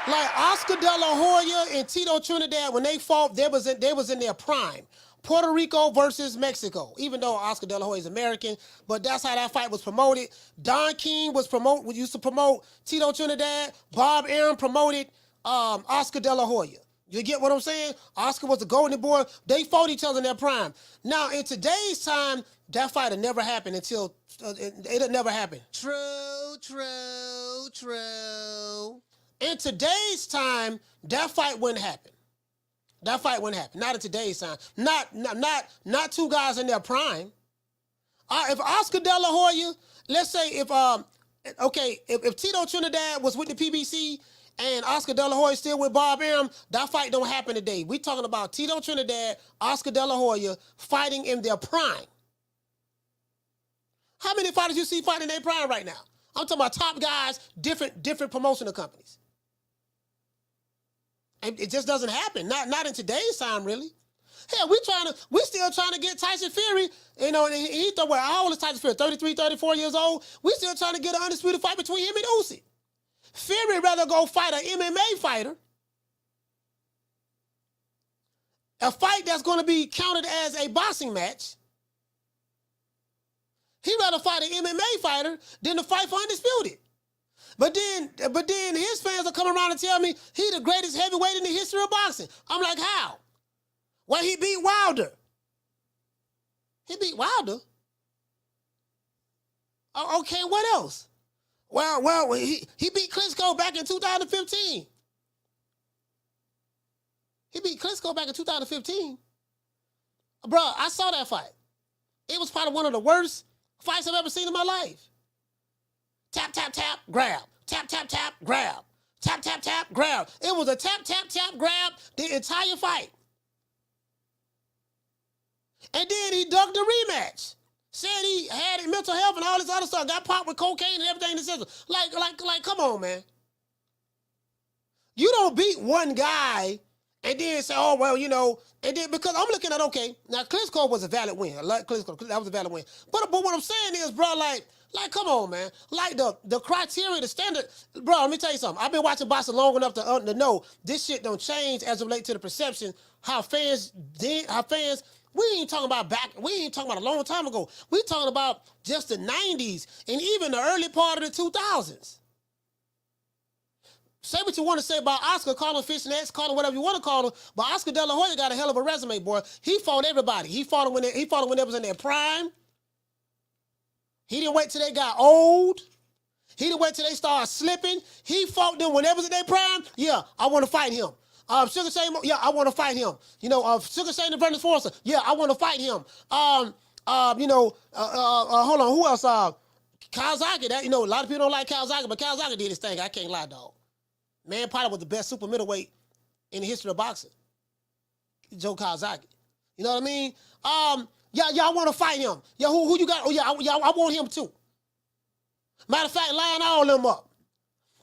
Like, Oscar De La Hoya and Tito Trinidad, when they fought, they was in their prime. Puerto Rico versus Mexico, even though Oscar De La Hoya is American, but that's how that fight was promoted. Don King used to promote Tito Trinidad. Bob Arum promoted Oscar De La Hoya. You get what I'm saying? Oscar was the golden boy. They fought each other in their prime. Now, in today's time, that fight had never happened until it never happened. True. In today's time, that fight wouldn't happen. That fight wouldn't happen. Not in today's time. Not two guys in their prime. If Oscar De La Hoya, let's say if Tito Trinidad was with the PBC and Oscar De La Hoya still with Bob Arum, that fight don't happen today. We're talking about Tito Trinidad, Oscar De La Hoya fighting in their prime. How many fighters you see fighting in their prime right now? I'm talking about top guys, different promotional companies. And it just doesn't happen. Not in today's time, really. Hell, we still trying to get Tyson Fury, you know, and he thought, well, how old is Tyson Fury? 33, 34 years old? We still trying to get an undisputed fight between him and Usyk. Fury rather go fight an MMA fighter. a fight that's going to be counted as a boxing match, he'd rather fight an MMA fighter than to fight for undisputed. But then his fans will come around and tell me he the greatest heavyweight in the history of boxing. I'm like, how? Well, he beat Wilder. He beat Wilder? Okay, what else? Well, he beat Klitschko back in 2015. He beat Klitschko back in 2015. Bro, I saw that fight. It was probably one of the worst fights I've ever seen in my life. Tap, tap, tap, grab. Tap, tap, tap, grab. Tap, tap, tap, grab. It was a tap, tap, tap, grab the entire fight. And then he ducked the rematch. Said he had mental health and all this other stuff. Got popped with cocaine and everything in the system. Like, come on, man. You don't beat one guy and then say, oh, well, you know, and then because I'm looking at, okay, now Klitschko was a valid win. I like Klitschko, that was a valid win. But what I'm saying is, bro, like, come on, man. Like the criteria, the standard, bro, let me tell you something. I've been watching boxing long enough to know this shit don't change as it relates to the perception, how fans, we ain't talking about a long time ago. We talking about just the 90s and even the early part of the 2000s. Say what you want to say about Oscar, call him fishnets, call him whatever you want to call him, but Oscar De La Hoya got a hell of a resume, boy. He fought everybody. He fought them when they was in their prime. He didn't wait till they got old. He didn't wait till they started slipping. He fought them when they was in their prime. Yeah, I want to fight him. Sugar Shane, yeah, I want to fight him. You know, Sugar Shane and Vernon Forster, yeah, I want to fight him. Hold on, who else? Kawasaki, that, you know, a lot of people don't like Kawasaki, but Kawasaki did his thing. I can't lie, dog. Man probably was the best super middleweight in the history of boxing. Joe Kawasaki. You know what I mean? Yeah, I want to fight him. Yeah, who you got? Oh, yeah, I want him too. Matter of fact, line all them up.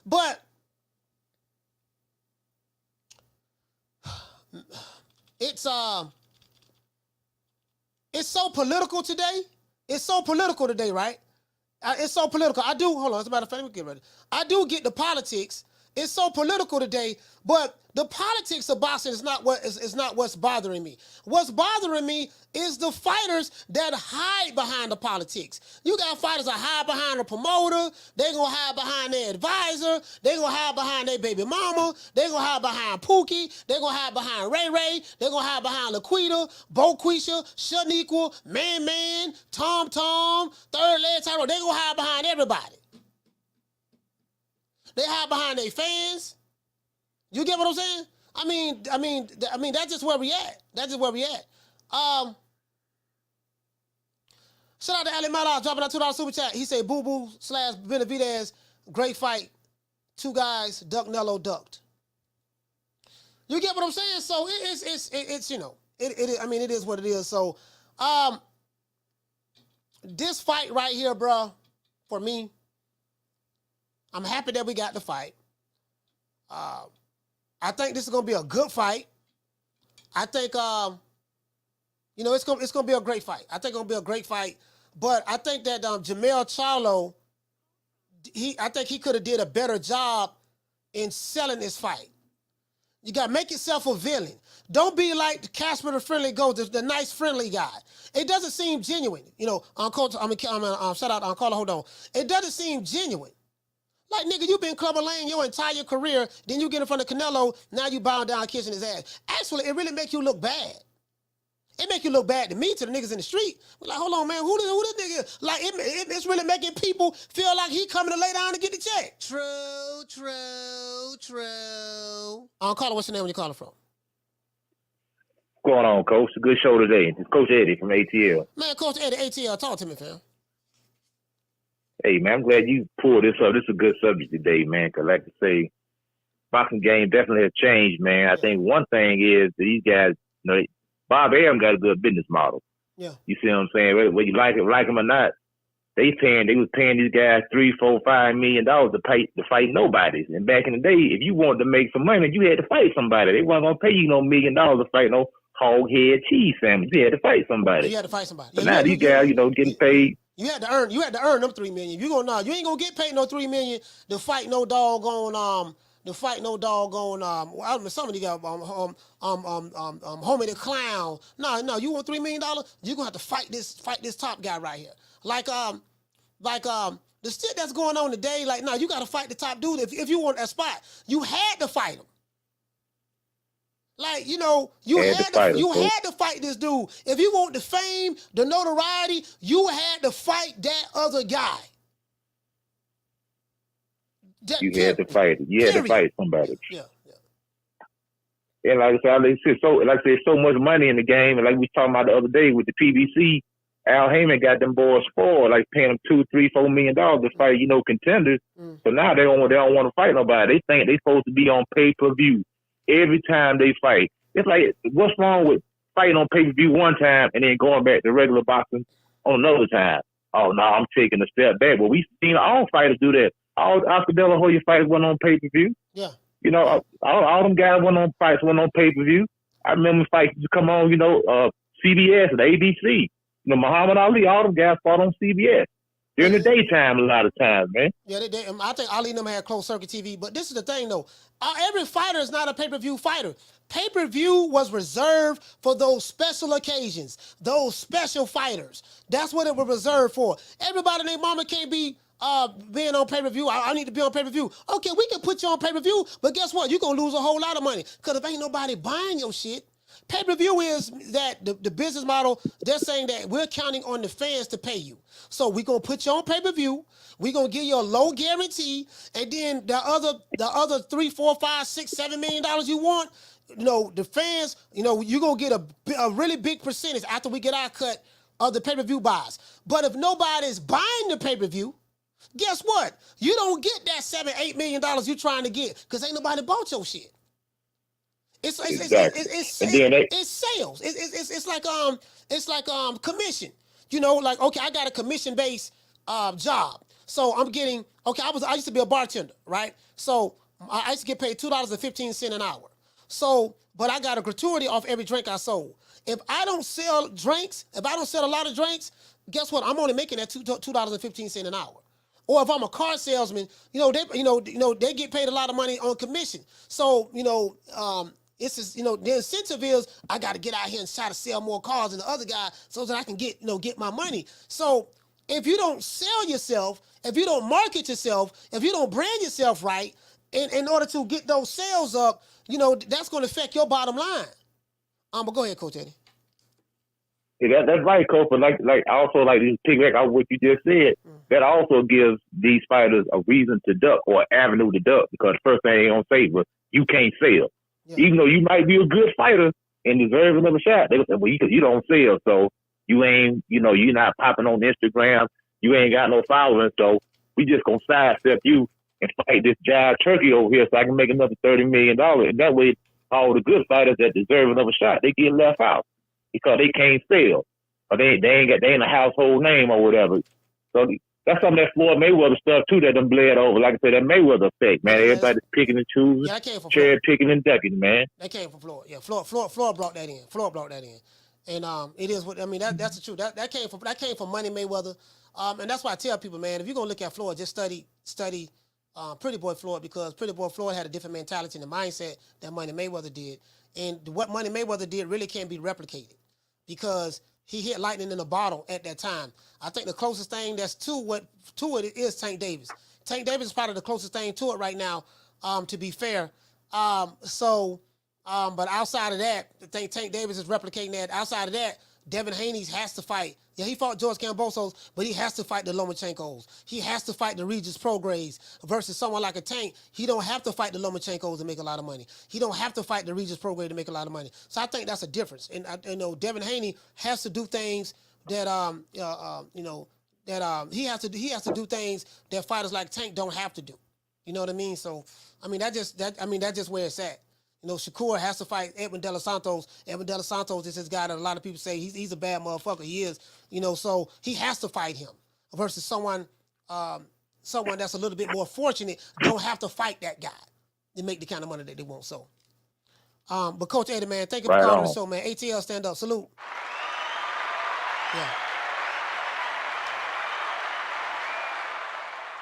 But it's so political today. It's so political today, right? It's so political. Hold on, as a matter of fact, let me get ready. I do get the politics. It's so political today, but the politics of boxing is not what's bothering me. What's bothering me is the fighters that hide behind the politics. You got fighters that hide behind a promoter. They gonna hide behind their advisor. They gonna hide behind their baby mama. They gonna hide behind Pookie. They gonna hide behind Ray Ray. They gonna hide behind Laquita, Boquisha, Shaniqua, Man, Tom, Third Leg Tyro. They gonna hide behind everybody. They hide behind their fans. You get what I'm saying? I mean, that's just where we at. That's just where we at. Shout out to Ali Mala dropping that $2 super chat. He said, Boo Boo / Benavidez, great fight. Two guys, Duck Nello ducked. You get what I'm saying? So it's you know, it is what it is. So, this fight right here, bro, for me, I'm happy that we got the fight. I think this is gonna be a good fight. I think it's gonna be a great fight. I think it's gonna be a great fight. But I think that Jermell Charlo, I think he could have did a better job in selling this fight. You gotta make yourself a villain. Don't be like Casper the Friendly Ghost, the nice friendly guy. It doesn't seem genuine. You know, shout out on Carla. Hold on. It doesn't seem genuine. Like, nigga, you been Clubber Lane your entire career, then you get in front of Canelo, now you bowing down kissing his ass. Actually, it really make you look bad. It make you look bad to me, to the niggas in the street. We're like, hold on, man, who this nigga is? Like, it's really making people feel like he coming to lay down to get the check. True. Carla, what's your name when you calling from? What's going on, Coach? A good show today. It's Coach Eddie from ATL. Man, Coach Eddie, ATL, talk to me, fam. Hey, man, I'm glad you pulled this up. This is a good subject today, man, because like I say, boxing game definitely has changed, man. Yeah. I think one thing is that these guys, you know, Bob Arum got a good business model. Yeah. You see what I'm saying? Whether you like him or not, they was paying these guys $3, $4, $5 million to fight nobodies. And back in the day, if you wanted to make some money, you had to fight somebody. They weren't gonna pay you no $1 million to fight no hog head cheese sandwich. You had to fight somebody. You had to fight somebody. But now these guys, getting paid. You had to earn them $3 million. You ain't gonna get paid no $3 million to fight no doggone to fight no doggone I don't know, somebody got Homie the Clown. No, you want $3 million? You're gonna have to fight this top guy right here. Like the shit that's going on today, like, no, you gotta fight the top dude if you want that spot. You had to fight him. Like, you know, you had to fight this dude. If you want the fame, the notoriety, you had to fight that other guy. You had to fight it. You had to fight somebody. Yeah. And like I said, so much money in the game. And like we was talking about the other day with the PBC, Al Heyman got them boys spoiled, like paying them $2, $3, $4 million to fight, contenders. So now they don't want to fight nobody. They think they supposed to be on pay-per-view every time they fight. It's like, what's wrong with fighting on pay-per-view one time and then going back to regular boxing on another time? Oh, no, I'm taking a step back. Well, we've seen all fighters do that. All Oscar De La Hoya fights went on pay-per-view. Yeah. All them guys went on pay-per-view. I remember fights to come on, CBS and ABC. Muhammad Ali, all them guys fought on CBS. During the daytime a lot of times, man. Yeah, I think Ali and them had closed circuit TV. But this is the thing, though. Every fighter is not a pay-per-view fighter. Pay-per-view was reserved for those special occasions, those special fighters. That's what it was reserved for. Everybody and their mama can't be being on pay-per-view. I need to be on pay-per-view. Okay, we can put you on pay-per-view, but guess what? You're going to lose a whole lot of money because if ain't nobody buying your shit. Pay-per-view is that the business model, they're saying that we're counting on the fans to pay you. So we're going to put you on pay-per-view. We're going to give you a low guarantee. And then the other $3, $4, $5, $6, $7 million you want, the fans, you're going to get a really big percentage after we get our cut of the pay-per-view buys. But if nobody's buying the pay-per-view, guess what? You don't get that $7, $8 million you're trying to get because ain't nobody bought your shit. It's sales. It's like commission. Okay, I got a commission based job. So I'm getting I used to be a bartender, right? So I used to get paid $2.15 an hour. So, but I got a gratuity off every drink I sold. If I don't sell drinks, if I don't sell a lot of drinks, guess what? I'm only making that $2.15 an hour. Or if I'm a car salesman, they get paid a lot of money on commission. So, it's just, the incentive is I got to get out here and try to sell more cars than the other guy so that I can get my money. So if you don't sell yourself, if you don't market yourself, if you don't brand yourself right, in order to get those sales up, that's going to affect your bottom line. But go ahead, Coach Eddie. Yeah, that's right, Coach. But like also this piggyback on what you just said, that also gives these fighters a reason to duck or an avenue to duck because the first thing they gonna say was you can't sell. Yeah. Even though you might be a good fighter and deserve another shot, they would say, well, you don't sell, so you ain't, you're not popping on Instagram, you ain't got no following, so we just gonna sidestep you and fight this jive turkey over here so I can make another $30 million. And that way, all the good fighters that deserve another shot, they get left out because they can't sell or they ain't a household name or whatever. So that's some of that Floyd Mayweather stuff too that them bled over. Like I said, that Mayweather effect, man. Everybody's picking and choosing, cherry picking and ducking, man. That came from Floyd. Yeah, Floyd brought that in. Floyd brought that in, and it is what that's the truth. That came from Money Mayweather, and that's why I tell people, man, if you're gonna look at Floyd, just study Pretty Boy Floyd because Pretty Boy Floyd had a different mentality and the mindset that Money Mayweather did, and what Money Mayweather did really can't be replicated because he hit lightning in a bottle at that time. I think the closest thing that's to it is Tank Davis. Tank Davis is probably the closest thing to it right now, to be fair. But outside of that, I think Tank Davis is replicating that. Outside of that, Devin Haney has to fight. Yeah, he fought George Kambosos, but he has to fight the Lomachenkos. He has to fight the Regis Prograis versus someone like a Tank. He don't have to fight the Lomachenkos to make a lot of money. He don't have to fight the Regis Prograis to make a lot of money. So I think that's a difference. And Devin Haney has to do things that he has to do things that fighters like Tank don't have to do. You know what I mean? So that's just where it's at. Shakur has to fight Edwin De Los Santos. Edwin De Los Santos is this guy that a lot of people say he's a bad motherfucker. He is, so he has to fight him versus someone that's a little bit more fortunate don't have to fight that guy to make the kind of money that they want. So, but Coach Eddie, man, thank you for calling the show, man. ATL, stand up, salute.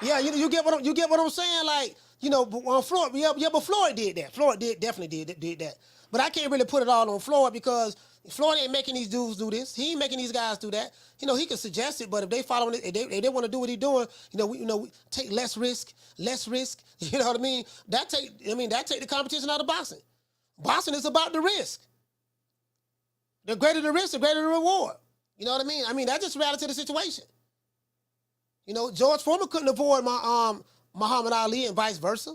Yeah, you get what I'm saying? Like, you know, but Floyd, but Floyd did that. Floyd definitely did that. But I can't really put it all on Floyd because Floyd ain't making these dudes do this. He ain't making these guys do that. You know, he could suggest it, but if they following it, if they want to do what he's doing, we take less risk. You know what I mean? That take the competition out of boxing. Boxing is about the risk. The greater the risk, the greater the reward. You know what I mean? I mean, that's just reality of the situation. You know, George Foreman couldn't avoid Muhammad Ali and vice versa.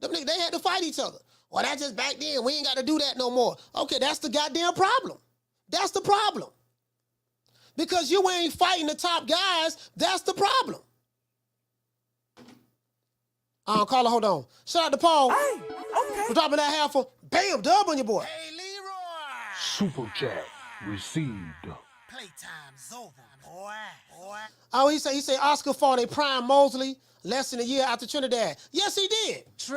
They had to fight each other. Well, that's just back then. We ain't got to do that no more. Okay, that's the goddamn problem. That's the problem. Because you ain't fighting the top guys, that's the problem. Carla, hold on. Shout out to Paul. Hey, okay. For dropping that half for bam, dub on your boy. Hey, Leroy. Super chat received. Playtime's over, boy. Oh, he said Oscar fought a prime Mosley less than a year after Trinidad. Yes, he did. True.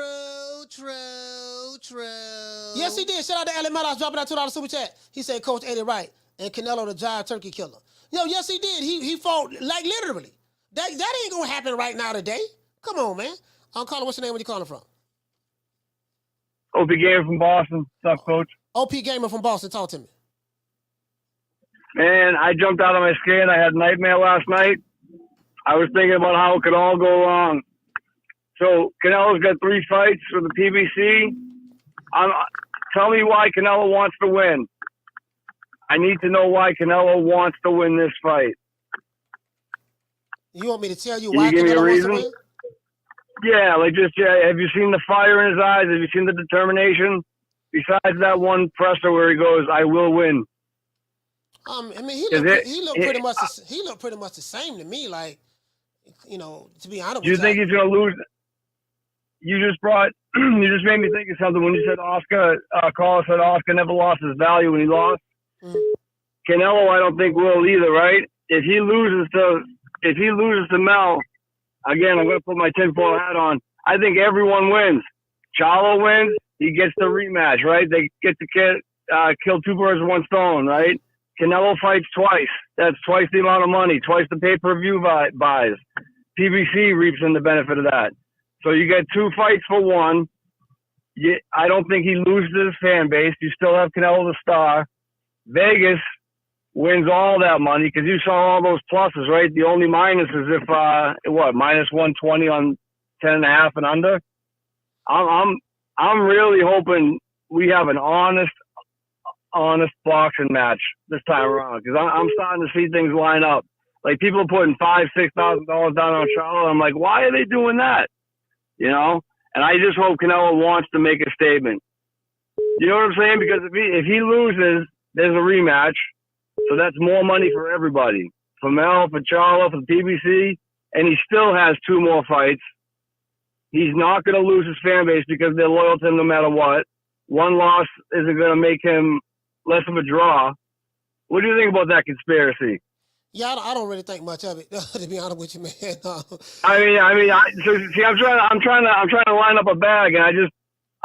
Yes, he did. Shout out to Alec Meadows dropping that $2 super chat. He said Coach Eddie Wright and Canelo the Jive Turkey Killer. Yo, yes, he did. He fought, like, literally. That ain't going to happen right now today. Come on, man. I'm calling. What's your name? Where you calling from? OP Gamer from Boston. What's up, Coach? OP Gamer from Boston. Talk to me. Man, I jumped out of my skin. I had a nightmare last night. I was thinking about how it could all go wrong. So Canelo's got 3 fights for the PBC. Tell me why Canelo wants to win. I need to know why Canelo wants to win this fight. You want me to tell you Can why you give me a Canelo wants reason? to win? Yeah, have you seen the fire in his eyes? Have you seen the determination? Besides that one presser where he goes, "I will win." I mean, he looked pretty much the same to me. Like, you know, to be honest with you. Do you think he's gonna lose? You just made me think of something when you said Oscar. Carl said Oscar never lost his value when he lost. Canelo, I don't think will either, right? If he loses to Mel, again, I'm gonna put my tinfoil hat on. I think everyone wins. Charlo wins. He gets the rematch, right? They get to kill 2 birds with 1 stone, right? Canelo fights twice. That's twice the amount of money, twice the pay-per-view buys. PBC reaps in the benefit of that. So you get 2 fights for 1. I don't think he loses his fan base. You still have Canelo the star. Vegas wins all that money because you saw all those pluses, right? The only minus is if minus 120 on 10.5 and under. I'm really hoping we have an honest boxing match this time around because I'm starting to see things line up. Like people are putting $5,000-$6,000 down on Charlo. I'm like, why are they doing that? You know? And I just hope Canelo wants to make a statement. You know what I'm saying? Because if he loses, there's a rematch. So that's more money for everybody. For Mel, for Charlo, for the PBC. And he still has 2 more fights. He's not going to lose his fan base because they're loyal to him no matter what. 1 loss isn't going to make him less of a draw. What do you think about that conspiracy? Yeah, I don't really think much of it, to be honest with you, man. I'm trying to line up a bag, and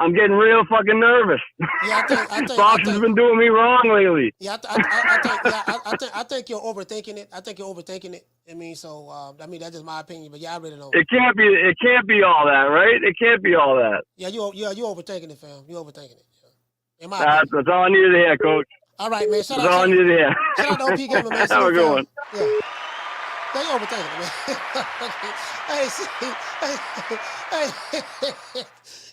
I'm getting real fucking nervous. Yeah, I think Boxing's been doing me wrong lately. Yeah, I think you're overthinking it. I mean, that's just my opinion, but yeah, I really don't. It can't be all that, right? It can't be all that. Yeah, you overthinking it, fam. You overthinking it. In my That's all I needed to hear, Coach. All right, man. That's all I needed to hear. Shout out to OP Gamer, man. Have a good one. Yeah. Yeah, you overthinking it, man. Hey.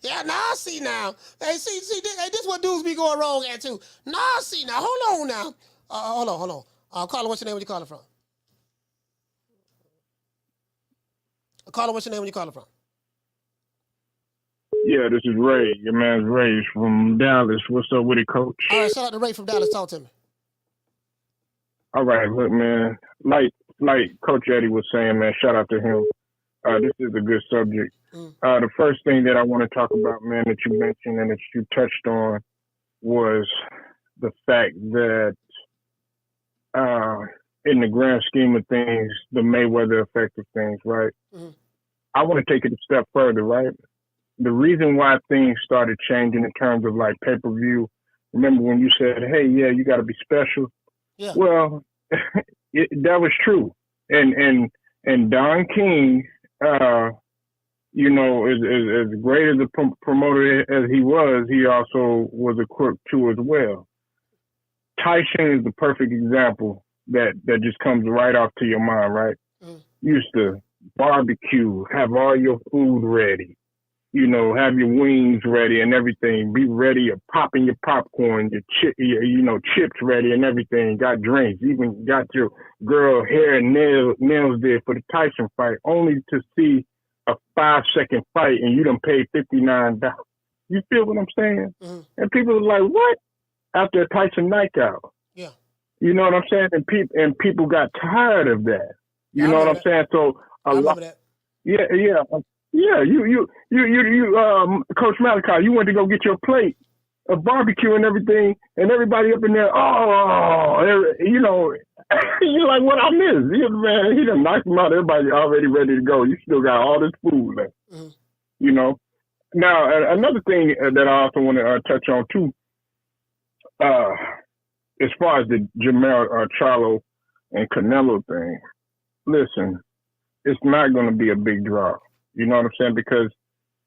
Yeah, nah, see now. Hey, see, this what dudes be going wrong at too. Nah, see now. Hold on now. Hold on. Carla, what's your name? Where you calling from? Carla, what's your name? Where you calling from? Yeah, this is Ray. Your man's Ray from Dallas. What's up with it, Coach? All right, shout out to Ray from Dallas. Talk to me. All right, look, man. Like Coach Eddie was saying, man, shout out to him. This is a good subject. The first thing that I want to talk about, man, that you mentioned and that you touched on was the fact that in the grand scheme of things, the Mayweather effect of things, right? I want to take it a step further, right? The reason why things started changing in terms of like pay-per-view, remember when you said, hey, yeah, you got to be special? Yeah. Well, that was true. And Don King, you know, as great as a promoter as he also was a crook too as well. Tyson is the perfect example that just comes right off to your mind, right? Used to barbecue, have all your food ready, you know, have your wings ready and everything, be ready, you're popping your popcorn, your chips ready and everything, got drinks, even got your girl hair and nails there for the Tyson fight, only to see a 5-second fight and you done paid $59. You feel what I'm saying? And people are like, what? After a Tyson knockout. Yeah. You know what I'm saying? And people got tired of that. You know what I'm saying? So a lot. Yeah. You, Coach Malachi, you went to go get your plate of barbecue and everything, and everybody up in there, you know, you're like, what I missed? Man, he done knocked him out. Everybody already ready to go. You still got all this food left. You know. Now, another thing that I also want to touch on too, as far as the Jermell Charlo and Canelo thing, listen, it's not going to be a big draw. You know what I'm saying? Because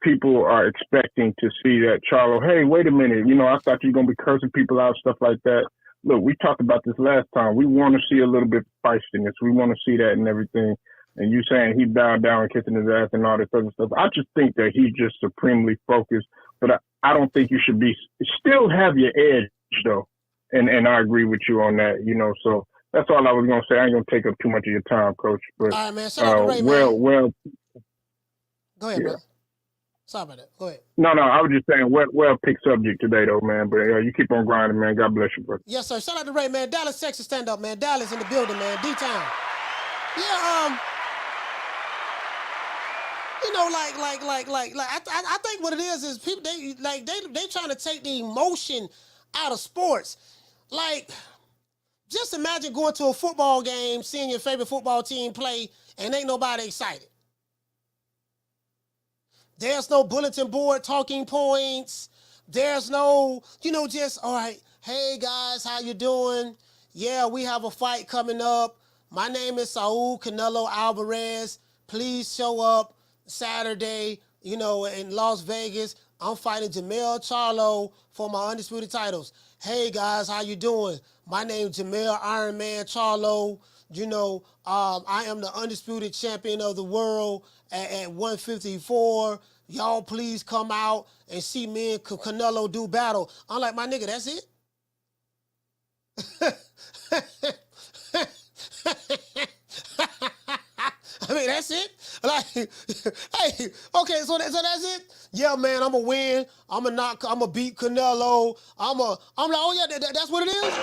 people are expecting to see that Charlo, hey, wait a minute, you know, I thought you were going to be cursing people out, stuff like that. Look, we talked about this last time. We want to see a little bit of feistiness. We want to see that and everything. And you saying he bowed down and kissing his ass and all this other stuff. I just think that he's just supremely focused. But I don't think you should still have your edge, though. And I agree with you on that, you know. So that's all I was going to say. I ain't going to take up too much of your time, Coach. But, all right, man. Shout out to Ray, man. Well. Go ahead, bro. Sorry about that. Go ahead. No, I was just saying, well picked subject today, though, man. But you keep on grinding, man. God bless you, bro. Yes, sir. Shout out to Ray, man. Dallas, Texas, stand up, man. Dallas in the building, man. D-Town. Yeah, you know, like, I think what it is people, they trying to take the emotion out of sports. Like, just imagine going to a football game, seeing your favorite football team play, and ain't nobody excited. There's no bulletin board talking points. There's no, you know, just, all right, hey, guys, how you doing? Yeah, we have a fight coming up. My name is Saul Canelo Alvarez. Please show up Saturday, you know, in Las Vegas. I'm fighting Jermell Charlo for my undisputed titles. Hey, guys, how you doing? My name is Jermell Iron Man Charlo. You know, I am the undisputed champion of the world at 154. Y'all please come out and see me and Canelo do battle. I'm like, my nigga, that's it? I mean, that's it? Like, hey, okay, so that's it? Yeah, man, I'm going to win. I'm going to beat Canelo. I'm like, oh, yeah, that's what it is?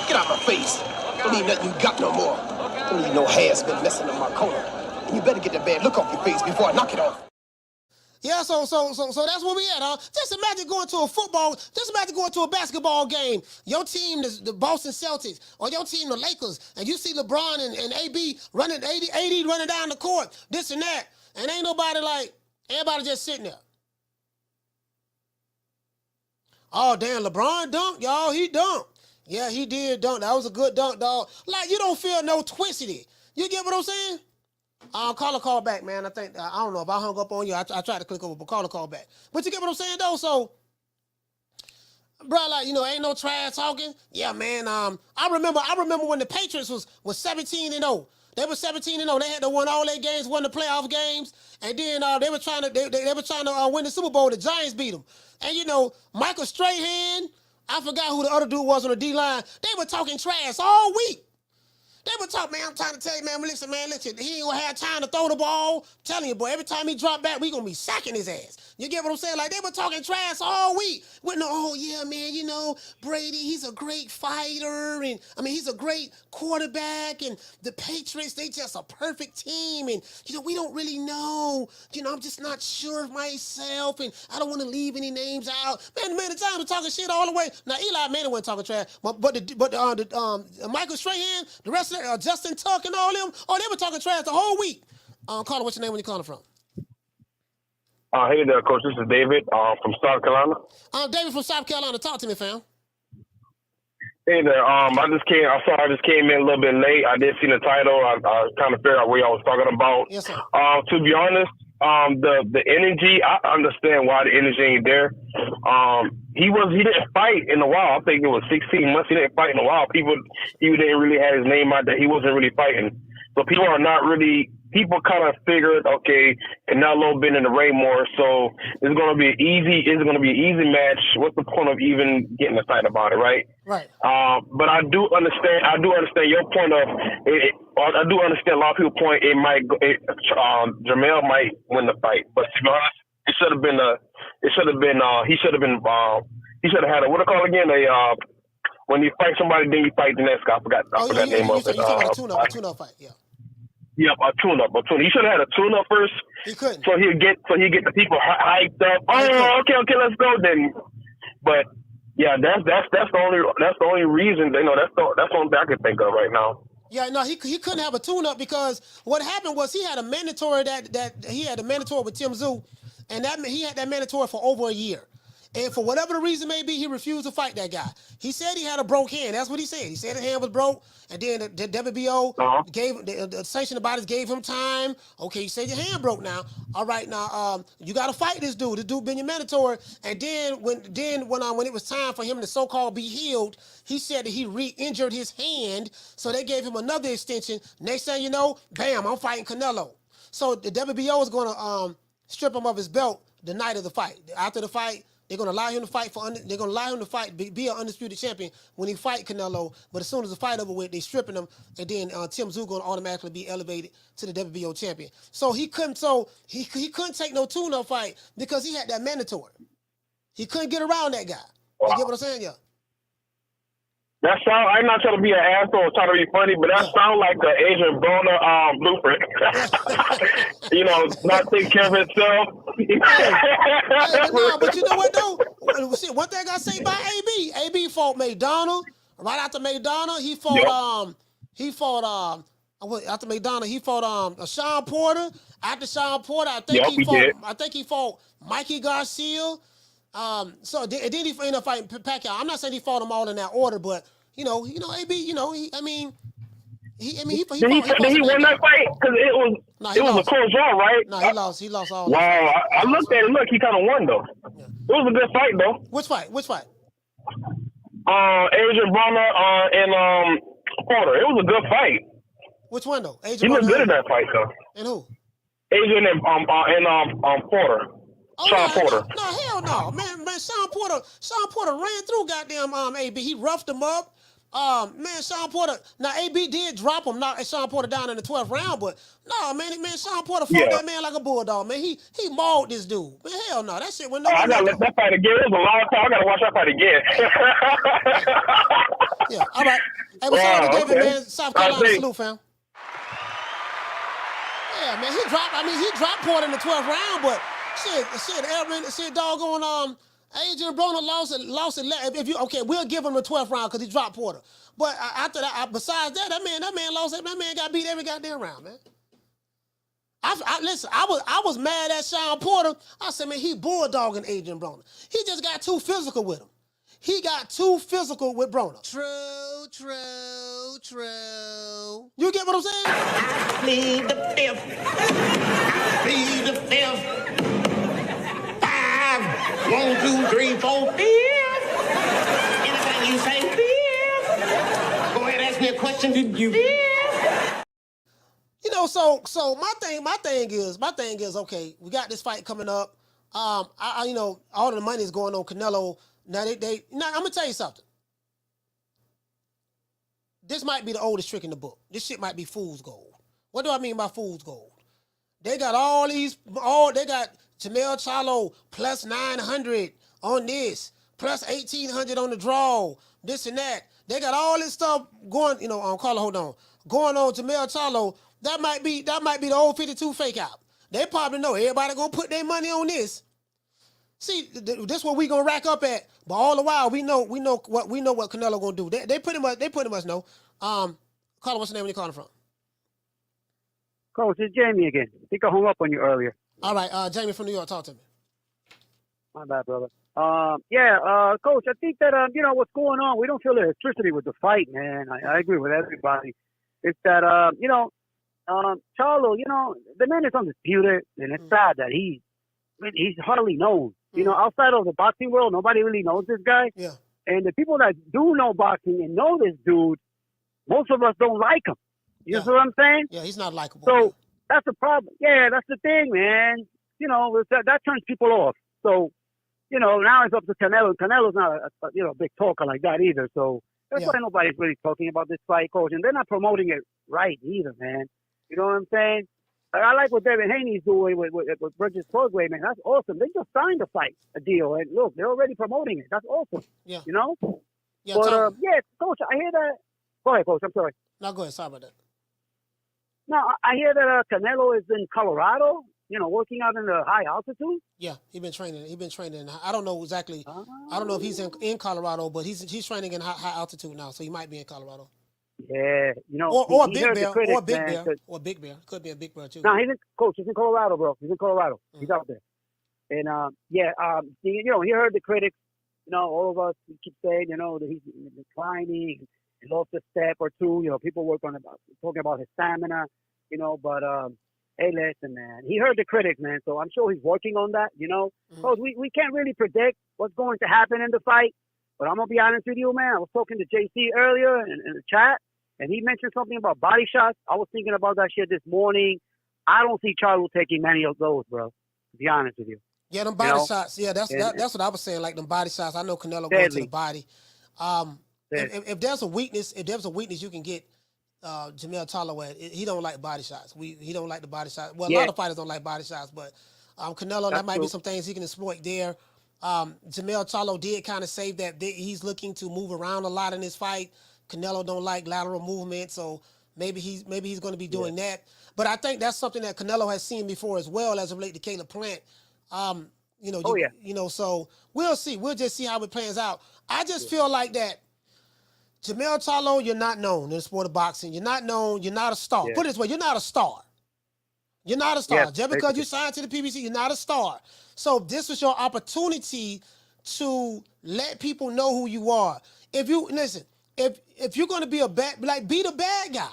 Get out my face. Don't need nothing you got no more. Don't need no hair's been messing in my corner. And you better get that bad look off your face before I knock it off. Yeah, so that's where we at, huh? Just imagine going to a basketball game. Your team, the Boston Celtics, or your team, the Lakers, and you see LeBron and AB running, AD running down the court, this and that, and ain't nobody like, everybody just sitting there. Oh, damn, LeBron dunked, y'all, he dunked. Yeah, he did dunk. That was a good dunk, dog. Like, you don't feel no twitcity. You get what I'm saying? Call back, man. I think, I don't know if I hung up on you. I tried to click over, but call back. But you get what I'm saying, though? So, bro, like, you know, ain't no trash talking. Yeah, man. I remember when the Patriots was 17-0. They were 17-0. They had to win all their games, won the playoff games, and then they were trying to win the Super Bowl. The Giants beat them. And, you know, Michael Strahan, I forgot who the other dude was on the D-line. They were talking trash all week. They were talking, man, I'm trying to tell you, man, listen, he ain't gonna have time to throw the ball. I'm telling you, boy, every time he drop back, we gonna be sacking his ass. You get what I'm saying? Like, they were talking trash all week. Oh, yeah, man, you know, Brady, he's a great fighter, and, I mean, he's a great quarterback, and the Patriots, they just a perfect team, and, you know, we don't really know. You know, I'm just not sure of myself, and I don't want to leave any names out. Man, the time was talking shit all the way. Now, Eli Manning wasn't talking trash, but Michael Strahan, the rest of Justin Tuck and all them, they were talking trash the whole week. Caller, what's your name? Where you calling from? Hey there, Coach. This is David from South Carolina. David from South Carolina. Talk to me, fam. Hey there. I just came in a little bit late. I did see the title. I kind of figured out what y'all was talking about. Yes, sir. To be honest, the energy, I understand why the energy ain't there. He didn't fight in a while. I think it was 16 months. He didn't fight in a while. He didn't really have his name out there. He wasn't really fighting. So people kind of figured, okay, Canelo been in the ring more, so it's gonna be an easy match. What's the point of even getting excited about it, right? Right. But I do understand your point of it. I do understand a lot of people's point. Jermell might win the fight, but to be honest, he should have had what do they call it again? When you fight somebody, then you fight the next guy. I forgot the name of it. You talking about a tune-up fight, yeah. Yep, a tune-up. He should have had a tune-up first. He couldn't. So he'd get the people hyped up. Oh, okay, let's go then. But yeah, that's the only reason. That's the only thing I can think of right now. Yeah, no, he couldn't have a tune-up because what happened was he had a mandatory with Tim Tszyu, and he had that mandatory for over a year. And for whatever the reason may be, he refused to fight that guy. He said he had a broke hand. That's what he said. He said his hand was broke. And then the WBO gave the sanctioning bodies gave him time. Okay, you said your hand broke now. All right, now you got to fight this dude. This dude been your mandatory. And then when it was time for him to so-called be healed, he said that he re-injured his hand. So they gave him another extension. Next thing you know, bam, I'm fighting Canelo. So the WBO is going to strip him of his belt the night of the fight. After the fight, they're gonna allow him to fight be an undisputed champion when he fight Canelo. But as soon as the fight over with, they stripping him, and then Tim Tszyu gonna automatically be elevated to the WBO champion. So he couldn't take no tune-up fight because he had that mandatory. He couldn't get around that guy. Wow. You get what I'm saying? Yeah. That sound. I'm not trying to be an asshole or trying to be funny, but that sounds like the Adrian Broner blueprint. Not taking care of himself. But you know what though? See, one thing I say about AB fought McDonald. Right after McDonald, he fought after McDonald, he fought Sean Porter. After Sean Porter, I think he fought Mikey Garcia. So then he ended up fighting Pacquiao. I'm not saying he fought them all in that order, but AB, he won that fight because it was a close draw, right? No, he lost all. Wow, I looked at it. Look, he kind of won though. Yeah. It was a good fight though. Which fight? Adrian Broner and Porter. It was a good fight. Which one though? He looked good in that fight though. And who? Adrian and Porter. Sean Porter. No, hell no, man. Sean Porter ran through goddamn AB. He roughed him up. Sean Porter. Now AB did drop him, knock Sean Porter down in the 12th round, but no, man, Sean Porter fought that man like a bulldog, man. He mauled this dude. Man, hell no, that shit went I gotta let that fight again. It was a long time. I gotta watch that fight again. Yeah, all right. Hey, what's up, David, man? South Carolina, salute, fam. Yeah, man, he dropped Porter in the 12th round, but shit, doggone, Adrian Broner lost 11. We'll give him the 12th round because he dropped Porter. But after that, besides that man lost. That man got beat every goddamn round, man. Listen, I was mad at Sean Porter. I said, man, he bulldogging Adrian Broner. He just got too physical with him. He got too physical with Broner. True. You get what I'm saying? I plead the fifth. 5, 1, 2, 3, 4, 5. Anything you say, 5. Go ahead, ask me a question. Did you? So my thing is, okay, we got this fight coming up. All the money is going on Canelo. Now I'm gonna tell you something. This might be the oldest trick in the book. This shit might be fool's gold. What do I mean by fool's gold? They got they got Jamil Charlo plus 900 on this, plus 1,800 on the draw, this and that. They got all this stuff going, going on Jamil Charlo. That might be the old 52 fake out. They probably know everybody gonna put their money on this. See, this what we gonna rack up at. But all the while, we know what Canelo gonna do. They pretty much know. Carlo, what's the name when you calling from? Coach, it's Jamie again. I think I hung up on you earlier. All right, Jamie from New York, talk to me. My bad, brother. Coach, I think that what's going on. We don't feel electricity with the fight, man. I agree with everybody. It's that Charlo, the man is undisputed, and it's sad that he's hardly known. Outside of the boxing world, nobody really knows this guy. Yeah. And the people that do know boxing and know this dude, most of us don't like him. You know what I'm saying? Yeah, he's not likable. So that's the problem. Yeah, that's the thing, man. That turns people off. So, now it's up to Canelo. Canelo's not a big talker like that either. So that's why nobody's really talking about this fight, coach. And they're not promoting it right either, man. You know what I'm saying? I like what David Haney's doing with Bridges Prograis, man. That's awesome. They just signed a deal. And look, they're already promoting it. That's awesome. Yeah. Yeah, but, coach, I hear that. Go ahead, coach. I'm sorry. No, go ahead. Sorry about that. No, I hear that Canelo is in Colorado, working out in the high altitude. Yeah, he's been training. I don't know exactly. I don't know if he's in Colorado, but he's training in high altitude now, so he might be in Colorado. Yeah, or Big Bear, or Big Bear. Could be a Big Bear too. No, he's in Colorado, bro. He's in Colorado. He's out there. And he heard the critics. All of us keep saying, that he's declining, he lost a step or two. People talking about his stamina. But hey, listen, man. He heard the critics, man. So I'm sure he's working on that. Because we can't really predict what's going to happen in the fight. But I'm gonna be honest with you, man. I was talking to JC earlier in the chat, and he mentioned something about body shots. I was thinking about that shit this morning. I don't see Charlo taking many of those, bro. To be honest with you. Yeah, them body shots. Yeah, that's what I was saying. Like them body shots. I know Canelo going to the body. If there's a weakness, you can get Jermell Charlo at. He don't like body shots. He don't like the body shots. Well, a lot of fighters don't like body shots, but Canelo, that might be some things he can exploit there. Jermell Charlo did kind of say that he's looking to move around a lot in this fight. Canelo don't like lateral movement, so maybe he's going to be doing that. But I think that's something that Canelo has seen before as well as it relates to Caleb Plant. So we'll see. We'll just see how it plans out. I just feel like that Jermell Charlo, you're not known in the sport of boxing. You're not known. You're not a star. Put it this way, you're not a star. You're not a star. Just because you signed to the PBC, you're not a star. So this is your opportunity to let people know who you are. If you're going to be be the bad guy.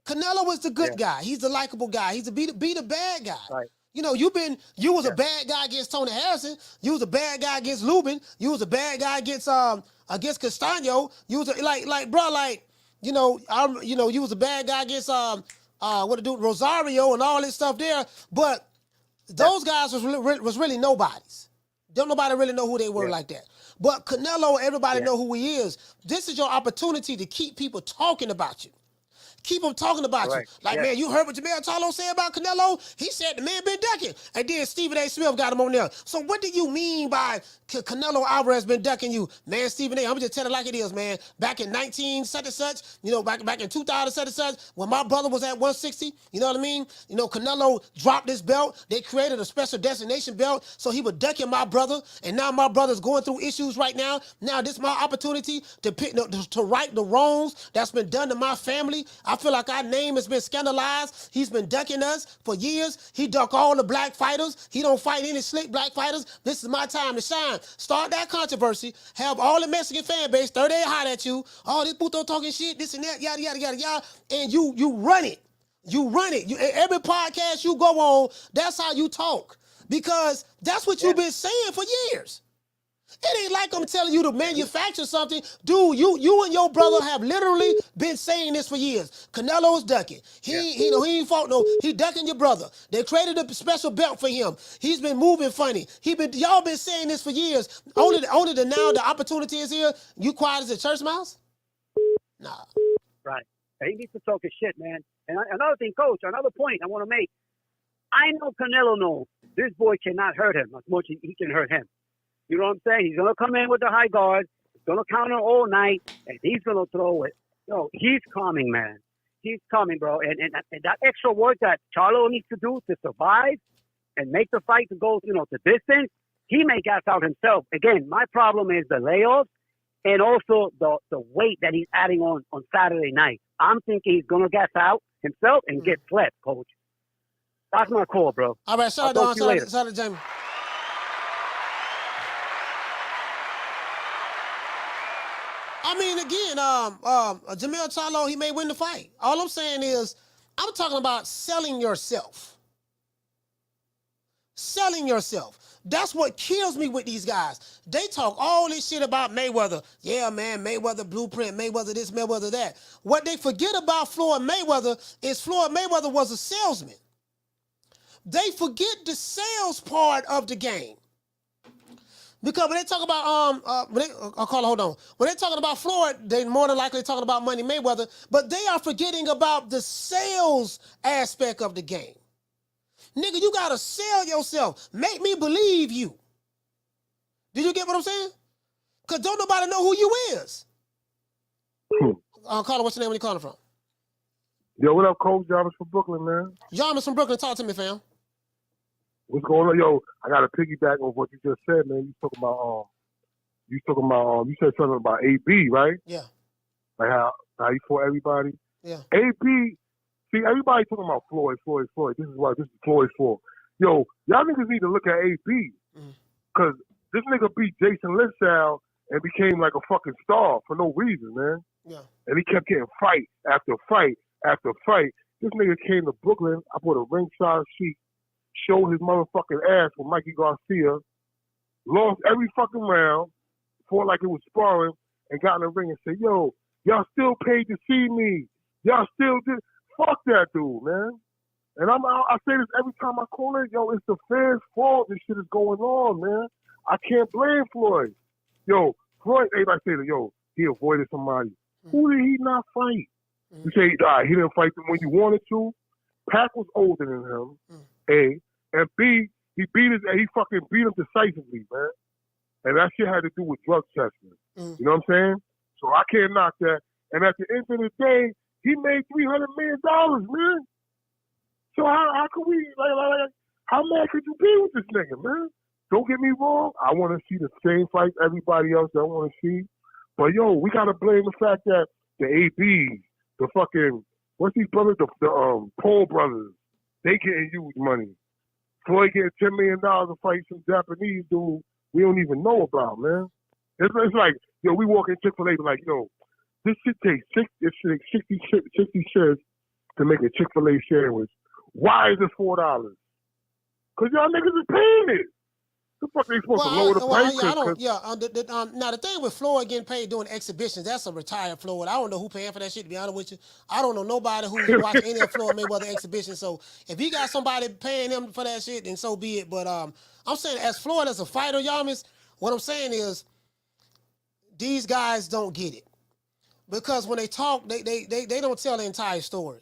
Canelo was the good guy. He's the likable guy. He's be the bad guy. Right. You was a bad guy against Tony Harrison. You was a bad guy against Lubin. You was a bad guy against Castano. You was you was a bad guy against Rosario and all this stuff there. But those guys was really nobodies. Don't nobody really know who they were like that. But Canelo, everybody know who he is. This is your opportunity to keep people talking about you. Keep them talking about you. Like, man, you heard what Jermell Charlo said about Canelo? He said the man been ducking. And then Stephen A. Smith got him on there. So what do you mean by Canelo Alvarez been ducking you? Man, Stephen A., I'm just telling it like it is, man. Back in 19 such and such, back in 2000 such and such, when my brother was at 160, you know what I mean? Canelo dropped this belt. They created a special destination belt, so he was ducking my brother. And now my brother's going through issues right now. Now this is my opportunity to right the wrongs that's been done to my family. I feel like our name has been scandalized. He's been ducking us for years. He ducked all the black fighters. He don't fight any slick black fighters. This is my time to shine. Start that controversy. Have all the Mexican fan base 30 hot at you. Oh, this Puto talking shit, this and that, yada, yada, yada, yada. And you run it. You run it. Every podcast you go on, that's how you talk. Because that's what you've been saying for years. It ain't like I'm telling you to manufacture something. Dude, you and your brother have literally been saying this for years. Canelo's ducking. He ain't fought he ducking your brother. They created a special belt for him. He's been moving funny. Y'all been saying this for years. Only now the opportunity is here. You quiet as a church mouse? Nah. Right. He needs to talk his shit, man. And another thing, Coach, another point I want to make. I know Canelo knows this boy cannot hurt him as much as he can hurt him. You know what I'm saying? He's going to come in with the high guard. He's going to counter all night, and he's going to throw it. He's coming, man. He's coming, bro. And that extra work that Charlo needs to do to survive and make the fight to go, to distance, he may gas out himself. Again, my problem is the layoffs and also the weight that he's adding on Saturday night. I'm thinking he's going to gas out himself and get slept, Coach. That's my call, bro. All right, shout out to Jamie. I mean, again, Jermell Charlo, he may win the fight. All I'm saying is I'm talking about selling yourself. Selling yourself. That's what kills me with these guys. They talk all this shit about Mayweather. Yeah, man, Mayweather blueprint, Mayweather this, Mayweather that. What they forget about Floyd Mayweather is Floyd Mayweather was a salesman. They forget the sales part of the game. Because when they talk about hold on. When they're talking about Floyd, they more than likely talking about Money Mayweather, but they are forgetting about the sales aspect of the game. Nigga, you gotta sell yourself. Make me believe you. Did you get what I'm saying? Cause don't nobody know who you is. Carter, what's your name? Where you calling from? Yo, what up, Coach? Jarvis from Brooklyn, man. Jarvis from Brooklyn, talk to me, fam. What's going on? Yo, I got to piggyback on what you just said, man. You said something about AB, right? Yeah. Like how he fought everybody. Yeah. AB, see, everybody talking about Floyd. This is Floyd's fault. Yo, y'all niggas need to look at AB. Because this nigga beat Jason Lissow and became like a fucking star for no reason, man. Yeah. And he kept getting fight after fight after fight. This nigga came to Brooklyn. I bought a ringside seat. Showed his motherfucking ass with Mikey Garcia, lost every fucking round, fought like it was sparring, and got in the ring and said, yo, y'all still paid to see me. Y'all still did. Fuck that dude, man. And I say this every time I call it, yo, it's the fans' fault this shit is going on, man. I can't blame Floyd. Yo, Floyd, everybody say that, yo, he avoided somebody. Who did he not fight? You say, he didn't fight them when you wanted to. Pac was older than him. A, and B, he fucking beat him decisively, man. And that shit had to do with drug testing. You know what I'm saying? So I can't knock that. And at the end of the day, he made $300 million, man. So how can we, how mad could you be with this nigga, man? Don't get me wrong. I want to see the same fights everybody else don't want to see. But, yo, we got to blame the fact that the ABs, the fucking, what's these brothers, the Paul brothers, they getting huge money. Floyd getting $10 million to fight some Japanese dude we don't even know about, man. It's like, yo, we walk in Chick-fil-A like, yo, this shit takes 60 cents to make a Chick-fil-A sandwich. Why is it $4? Because y'all niggas is paying it. The fuck they supposed to lower the price? Now the thing with Floyd getting paid doing exhibitions, that's a retired Floyd. I don't know who paying for that shit, to be honest with you. I don't know nobody who's watching any of Floyd Mayweather exhibitions. So if he got somebody paying him for that shit, then so be it. But I'm saying as Floyd as a fighter, Yamis, what I'm saying is these guys don't get it. Because when they talk, they don't tell the entire story.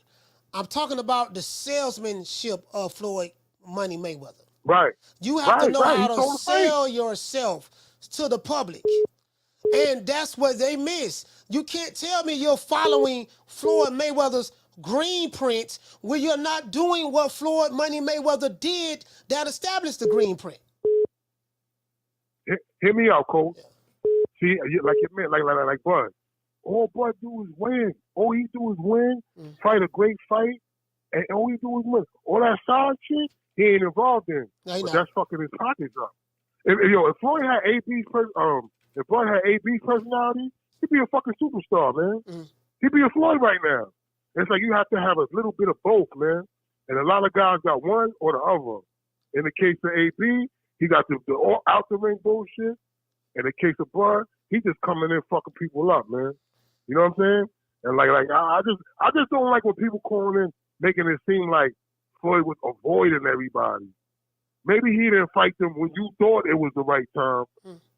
I'm talking about the salesmanship of Floyd Money Mayweather. Right. You have to know how to sell yourself to the public. And that's what they miss. You can't tell me you're following Floyd Mayweather's green print when you're not doing what Floyd Money Mayweather did that established the green print. Hear me out, Cole. See, like you meant, like Bud. All Bud do is win. All he do is win, fight a great fight, and all he do is win. All that side shit, he ain't involved in. But that's fucking his pockets up. If Floyd had AB's personality, he'd be a fucking superstar, man. He'd be a Floyd right now. It's like you have to have a little bit of both, man. And a lot of guys got one or the other. In the case of AB, he got the out the ring bullshit. In the case of Bud, he just coming in fucking people up, man. You know what I'm saying? And I just don't like when people calling in making it seem like Floyd was avoiding everybody. Maybe he didn't fight them when you thought it was the right time,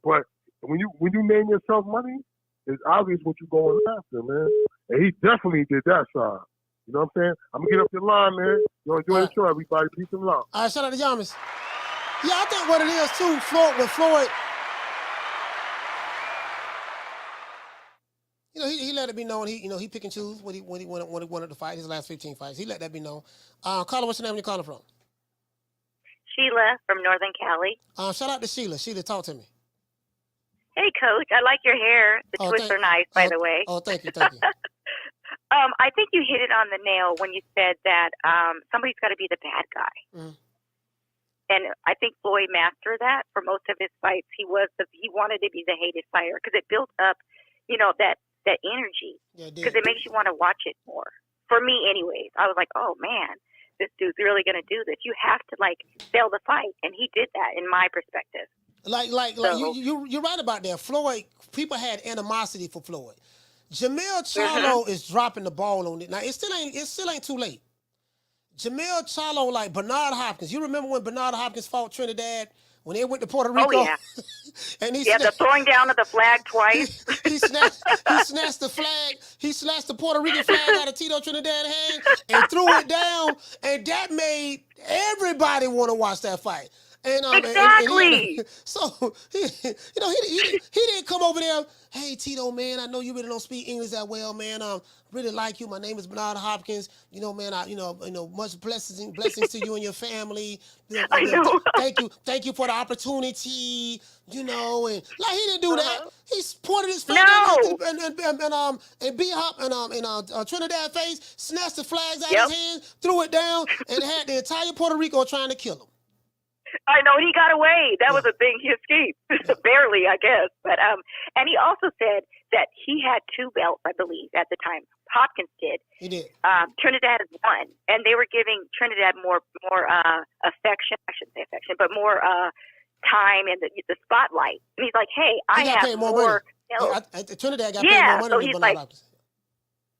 but when you name yourself Money, it's obvious what you're going after, man. And he definitely did that side. You know what I'm saying? I'm gonna get up your line, man. You enjoy the show, everybody. Peace and love. All right, shout out to Yamis. Yeah, I think what it is too, Floyd. You know, he let it be known. He pick and choose when he wanted to fight his last 15 fights. He let that be known. Carla, what's your name? Where you calling from? Sheila from Northern Cali. Shout out to Sheila. Sheila, talk to me. Hey, Coach. I like your hair. The twists are nice, by the way. Oh, thank you. I think you hit it on the nail when you said that somebody's got to be the bad guy. And I think Floyd mastered that for most of his fights. He wanted to be the hated fighter because it built up, that energy. Because it makes you want to watch it more. for me, anyways. I was like, oh man, this dude's really gonna do this. You have to like sell the fight, and he did that in my perspective. Like you're right about that. Floyd, people had animosity for Floyd. Jamil Charlo is dropping the ball on it. Now it still ain't too late. Jamil Charlo, like Bernard Hopkins. You remember when Bernard Hopkins fought Trinidad when they went to Puerto Rico? Oh yeah. And the throwing down of the flag twice. He snatched the flag. He snatched the Puerto Rican flag out of Tito Trinidad's hand and threw it down, and that made everybody want to watch that fight. And, exactly. So he didn't come over there. Hey Tito, man, I know you really don't speak English that well, man. Really like you. My name is Bernard Hopkins. You know, man, much blessings to you and your family. I know. Thank you for the opportunity. You know, and like he didn't do that. He pointed his finger and B-Hop and Trinidad face, snatched the flags out of his hand, threw it down, and had the entire Puerto Rico trying to kill him. I know, he got away. That was a thing. He escaped. Barely, I guess. But and he also said that he had 2 belts, I believe, at the time. Hopkins did. He did. Trinidad has won, and they were giving Trinidad more affection. I shouldn't say affection, but more time and the spotlight. And he's like, "Hey, I have more." Trinidad got paid more money than Bernard Hopkins.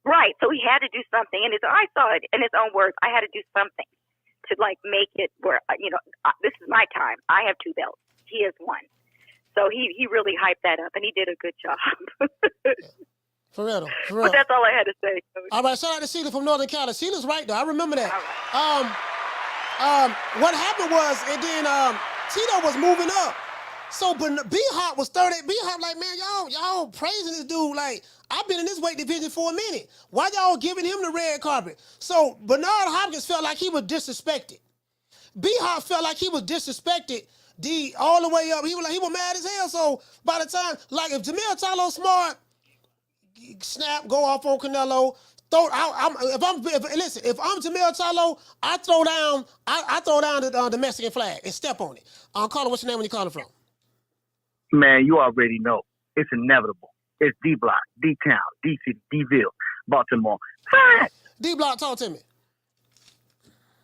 Right. So he had to do something, and I saw it in his own words. I had to do something to like make it where this is my time. I have 2 belts. He has 1. So he really hyped that up, and he did a good job. For real. But that's all I had to say. All right, shout out to Sheila from Northern Cali. Sheila's right though. I remember that. What happened was, and then Tito was moving up. So B-Hop was 30. B-Hop like, man, y'all praising this dude. Like, I've been in this weight division for a minute. Why y'all giving him the red carpet? So Bernard Hopkins felt like he was disrespected. B-Hop felt like he was disrespected all the way up. He was mad as hell. So by the time, like if Jamil Charlo smart, snap, go off on Canelo. If I'm Jamil Charlo, I throw down the Mexican flag and step on it. Carlo, what's your name when you calling from? Man, you already know. It's inevitable. It's D-Block, D-Town, D-City, D-Ville, Baltimore. Fact! D-Block, talk to me.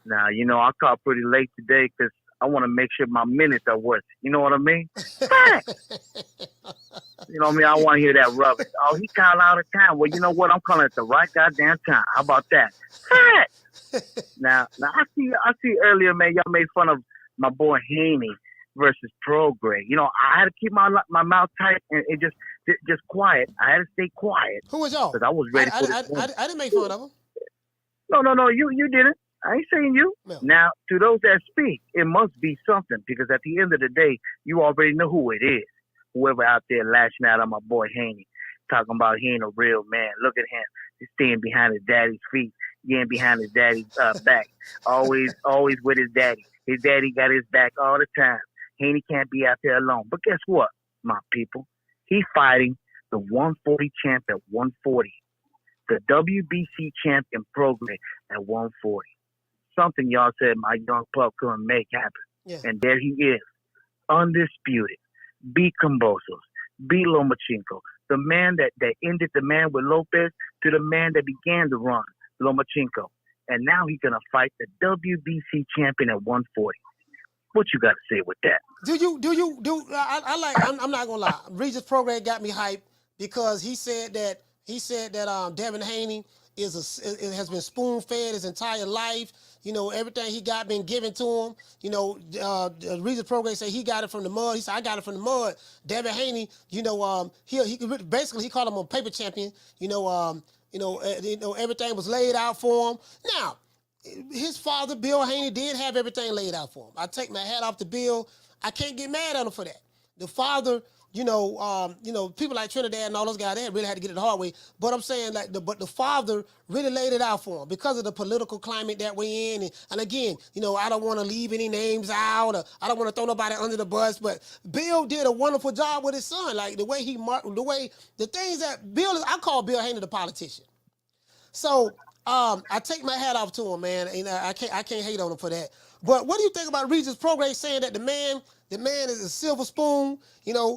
Now, I called pretty late today because I want to make sure my minutes are worth it. You know what I mean? Fact! You know what I mean? I want to hear that rubbish. Oh, he called out of time. Well, you know what? I'm calling at the right goddamn time. How about that? Fact! Now I see earlier, man, y'all made fun of my boy Haney versus Prograis. I had to keep my mouth tight and just quiet. I had to stay quiet. Who was y'all? Because I was ready for this. I didn't make fun of him. No, you didn't. I ain't saying you. No. Now, to those that speak, it must be something because at the end of the day, you already know who it is. Whoever out there lashing out on my boy Haney, talking about he ain't a real man. Look at him. He's staying behind his daddy's feet, getting behind his daddy's back. Always with his daddy. His daddy got his back all the time. Haney can't be out there alone. But guess what, my people? He's fighting the 140 champ at 140. The WBC champ in Prograis at 140. Something y'all said my young pup couldn't make happen. Yeah. And there he is. Undisputed. Beat Cambosos. Beat Lomachenko. The man that ended the man with Lopez to the man that began the run, Lomachenko. And now he's going to fight the WBC champion at 140. What you got to say with that? I'm not going to lie. Regis Prograis got me hyped because he said that Devin Haney has been spoon-fed his entire life. Everything he got been given to him. Regis Prograis said he got it from the mud. He said, I got it from the mud. Devin Haney, he basically he called him a paper champion. Everything was laid out for him. Now, his father, Bill Haney, did have everything laid out for him. I take my hat off to Bill. I can't get mad at him for that. The father, people like Trinidad and all those guys, they really had to get it the hard way. But I'm saying, but the father really laid it out for him because of the political climate that we're in. And again, I don't want to leave any names out. Or I don't want to throw nobody under the bus. But Bill did a wonderful job with his son. Like the things that Bill is, I call Bill Haney the politician. So I take my hat off to him, man. And I can't hate on him for that. But what do you think about Regis Prograis saying that the man is a silver spoon? He had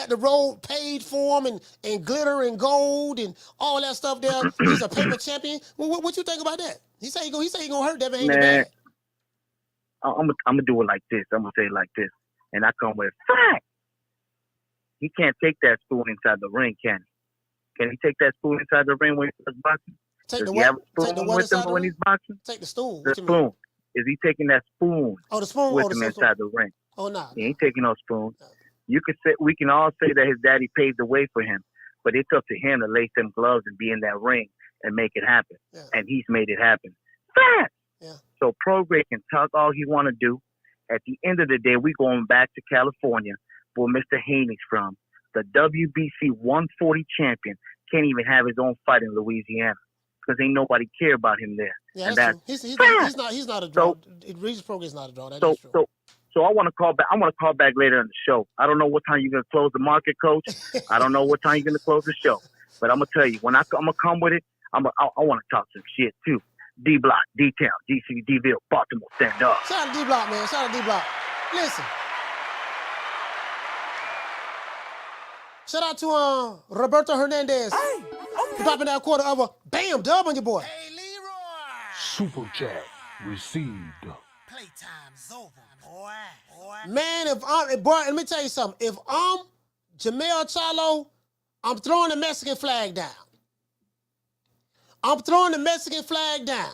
the road paid for him and glitter and gold and all that stuff there. He's a paper champion. What you think about that? He say he gonna hurt Devin Haney bad. I'm gonna do it like this. I'm gonna say it like this, and I come with fact. He can't take that spoon inside the ring, can he? Can he take that spoon inside the ring when he's boxing? Take Does he have a spoon with him when he's boxing? Take the stool. The spoon. Is he taking that spoon? Oh, the spoon with him inside the ring? Oh, no. He ain't taking no spoon. You could say we can all say that his daddy paved the way for him, but it's up to him to lace them gloves and be in that ring and make it happen. Yeah. And he's made it happen. Fact. Yeah. So Prograis can talk all he want to do. At the end of the day, we going back to California, where Mr. Haney's from. The WBC 140 champion can't even have his own fight in Louisiana because ain't nobody care about him there. Yeah, and that's true. He's not a draw. Regis Prograis is not a draw. That is true. So I want to call back. I want to call back later in the show. I don't know what time you're gonna close the market, Coach. I don't know what time you're gonna close the show. But I'm gonna tell you when I'm gonna come with it. I want to talk some shit too. D Block, D Town, GC, Deville, Baltimore, stand up. Shout out to D Block, man. Shout out to D Block. Listen. Shout out to Roberto Hernandez. Dropping that quarter of a bam dub on your boy. Super chat received. Playtime's over, boy. Man, let me tell you something. If I'm Jermell Charlo, I'm throwing the Mexican flag down. I'm throwing the Mexican flag down.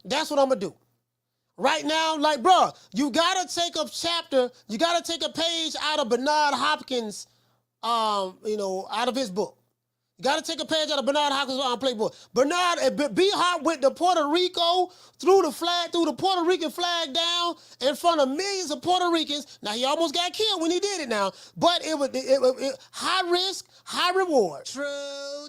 That's what I'm gonna do. Right now, like, bro, you gotta take a chapter, you gotta take a page out of Bernard Hopkins, out of his book. You got to take a page out of Bernard Hopkins' playbook. Bernard, B-Hop went to Puerto Rico, threw the Puerto Rican flag down in front of millions of Puerto Ricans. Now, he almost got killed when he did it now, but it was high risk, high reward. True.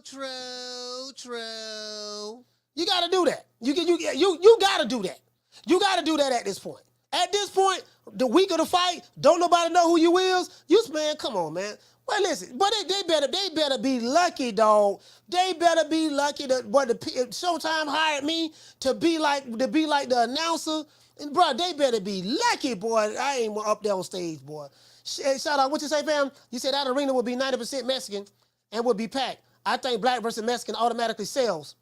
You got to do that. You got to do that. You got to do that at this point. At this point, the week of the fight, don't nobody know who you is. Man, come on, man. Well, listen, but they better be lucky, dog. They better be lucky that Showtime hired me to be like the announcer. And bro, they better be lucky, boy. I ain't up there on stage, boy. Shout out, what you say, fam? You said that arena would be 90% Mexican and would be packed. I think black versus Mexican automatically sells.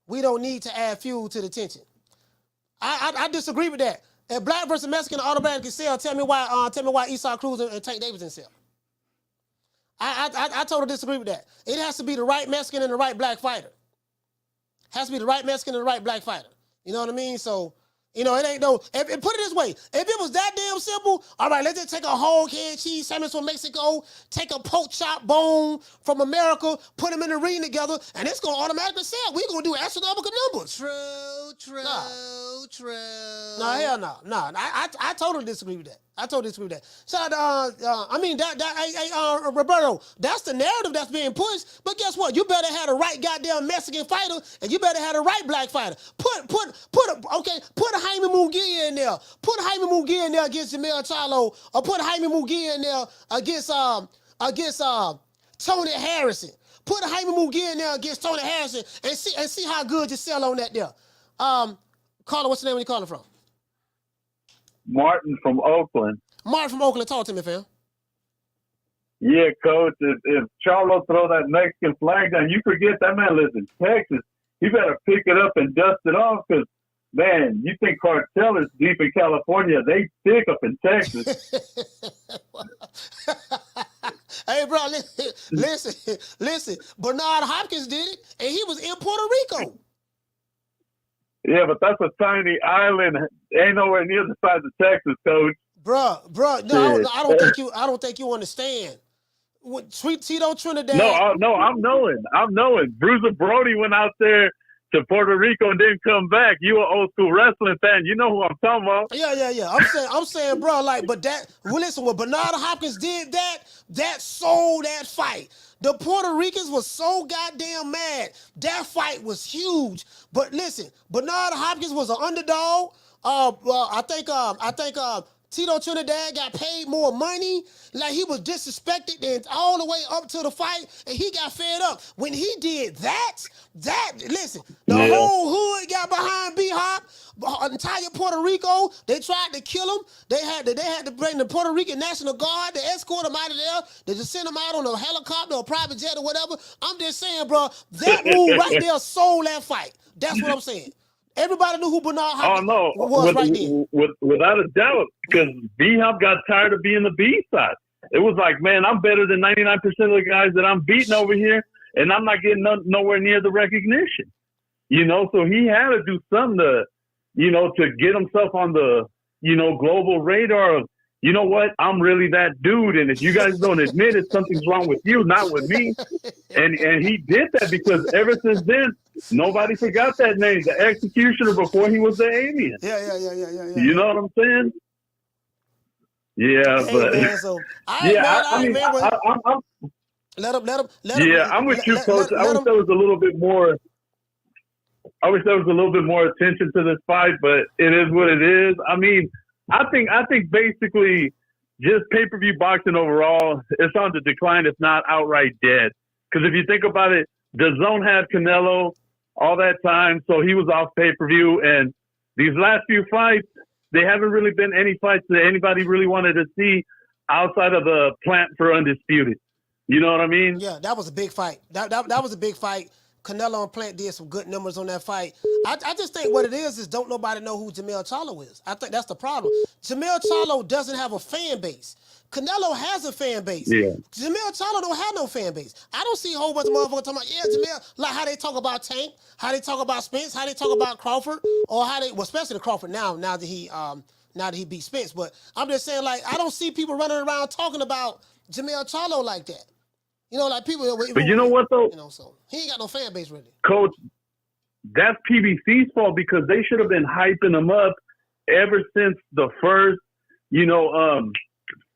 We don't need to add fuel to the tension. I disagree with that. If black versus Mexican automatically sell, tell me why Esau Cruz and Tank Davidson sell. I totally disagree with that. It has to be the right Mexican and the right black fighter. Has to be the right Mexican and the right black fighter. You know what I mean? So, it ain't no. Put it this way: if it was that damn simple, all right, let's just take a whole head cheese sandwich from Mexico, take a pork chop bone from America, put them in the ring together, and it's gonna automatically sell. We're gonna do astronomical numbers. True. No, hell no. I totally disagree with that. Shout out to, Roberto, that's the narrative that's being pushed. But guess what? You better have the right goddamn Mexican fighter, and you better have the right black fighter. Put Jaime Munguia in there. Put Jaime Munguia in there against Jermell Charlo, or put Jaime Munguia in there against Tony Harrison. Put Jaime Munguia in there against Tony Harrison, and see how good you sell on that there. Caller, what's the name where you calling from? Martin from Oakland. Martin from Oakland, talk to me, fam. Yeah, Coach, if Charlo throw that Mexican flag down, you forget that man lives in Texas. He better pick it up and dust it off because, man, you think cartel is deep in California. They thick up in Texas. Hey, bro, listen. Bernard Hopkins did it, and he was in Puerto Rico. Yeah, but that's a tiny island. Ain't nowhere near the size of Texas, Coach. Bruh, no, I don't think you understand. Sweet Tito Trinidad. No, I'm knowing. Bruiser Brody went out there to Puerto Rico and didn't come back. You an old school wrestling fan. You know who I'm talking about. Yeah. I'm saying, bro, listen, when Bernard Hopkins did that sold that fight. The Puerto Ricans was so goddamn mad. That fight was huge. But listen, Bernard Hopkins was an underdog. I think Tito Trinidad got paid more money. Like he was disrespected and all the way up to the fight, and he got fed up. When he did that, listen, the whole hood got behind B-Hop. Entire Puerto Rico, they tried to kill him. They had to bring the Puerto Rican National Guard to escort him out of there. They just send him out on a helicopter or private jet or whatever. I'm just saying, bro, that move right there sold that fight. That's what I'm saying. Everybody knew who Bernard Hopkins was right then. Without a doubt, because B-Hop got tired of being the B-side. It was like, man, I'm better than 99% of the guys that I'm beating over here, and I'm not getting nowhere near the recognition. You know, so he had to do something to, you know, to get himself on the, you know, global radar of, you know what, I'm really that dude, and if you guys don't admit it, something's wrong with you, not with me. And he did that because ever since then, nobody forgot that name, the executioner before he was the alien. Yeah. You know what I'm saying? Yeah, but let him. Yeah, I'm with you, Coach. I wish there was a little bit more. I wish there was a little bit more attention to this fight, but it is what it is. I mean, I think basically just pay-per-view boxing overall, it's on the decline, if not outright dead. Because if you think about it, the Zone had Canelo all that time, so he was off pay-per-view. And these last few fights, they haven't really been any fights that anybody really wanted to see outside of the Plant for Undisputed. You know what I mean? Yeah, that was a big fight. That was a big fight. Canelo and Plant did some good numbers on that fight. I just think what it is don't nobody know who Jermell Charlo is. I think that's the problem. Jermell Charlo doesn't have a fan base. Canelo has a fan base. Yeah. Jermell Charlo don't have no fan base. I don't see a whole bunch of motherfuckers talking about, Jermell, like how they talk about Tank, how they talk about Spence, how they talk about Crawford, or how they, well, especially Crawford now that he beat Spence. But I'm just saying, like, I don't see people running around talking about Jermell Charlo like that. You know, like people. But you know what though? You know, so he ain't got no fan base really. Coach, that's PBC's fault because they should have been hyping him up ever since the first,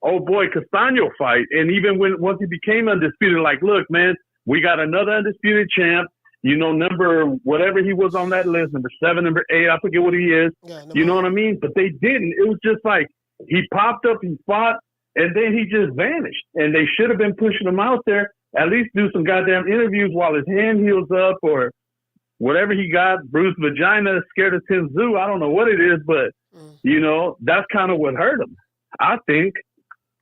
old boy Castano fight, and even once he became undisputed. Like, look, man, we got another undisputed champ. You know, number whatever he was on that list, number 7, number 8, I forget what he is. Yeah, you know what I mean? But they didn't. It was just like he popped up, he fought. And then he just vanished. And they should have been pushing him out there, at least do some goddamn interviews while his hand heals up or whatever he got, bruised vagina, scared of Tinzu. I don't know what it is, but, that's kind of what hurt him, I think.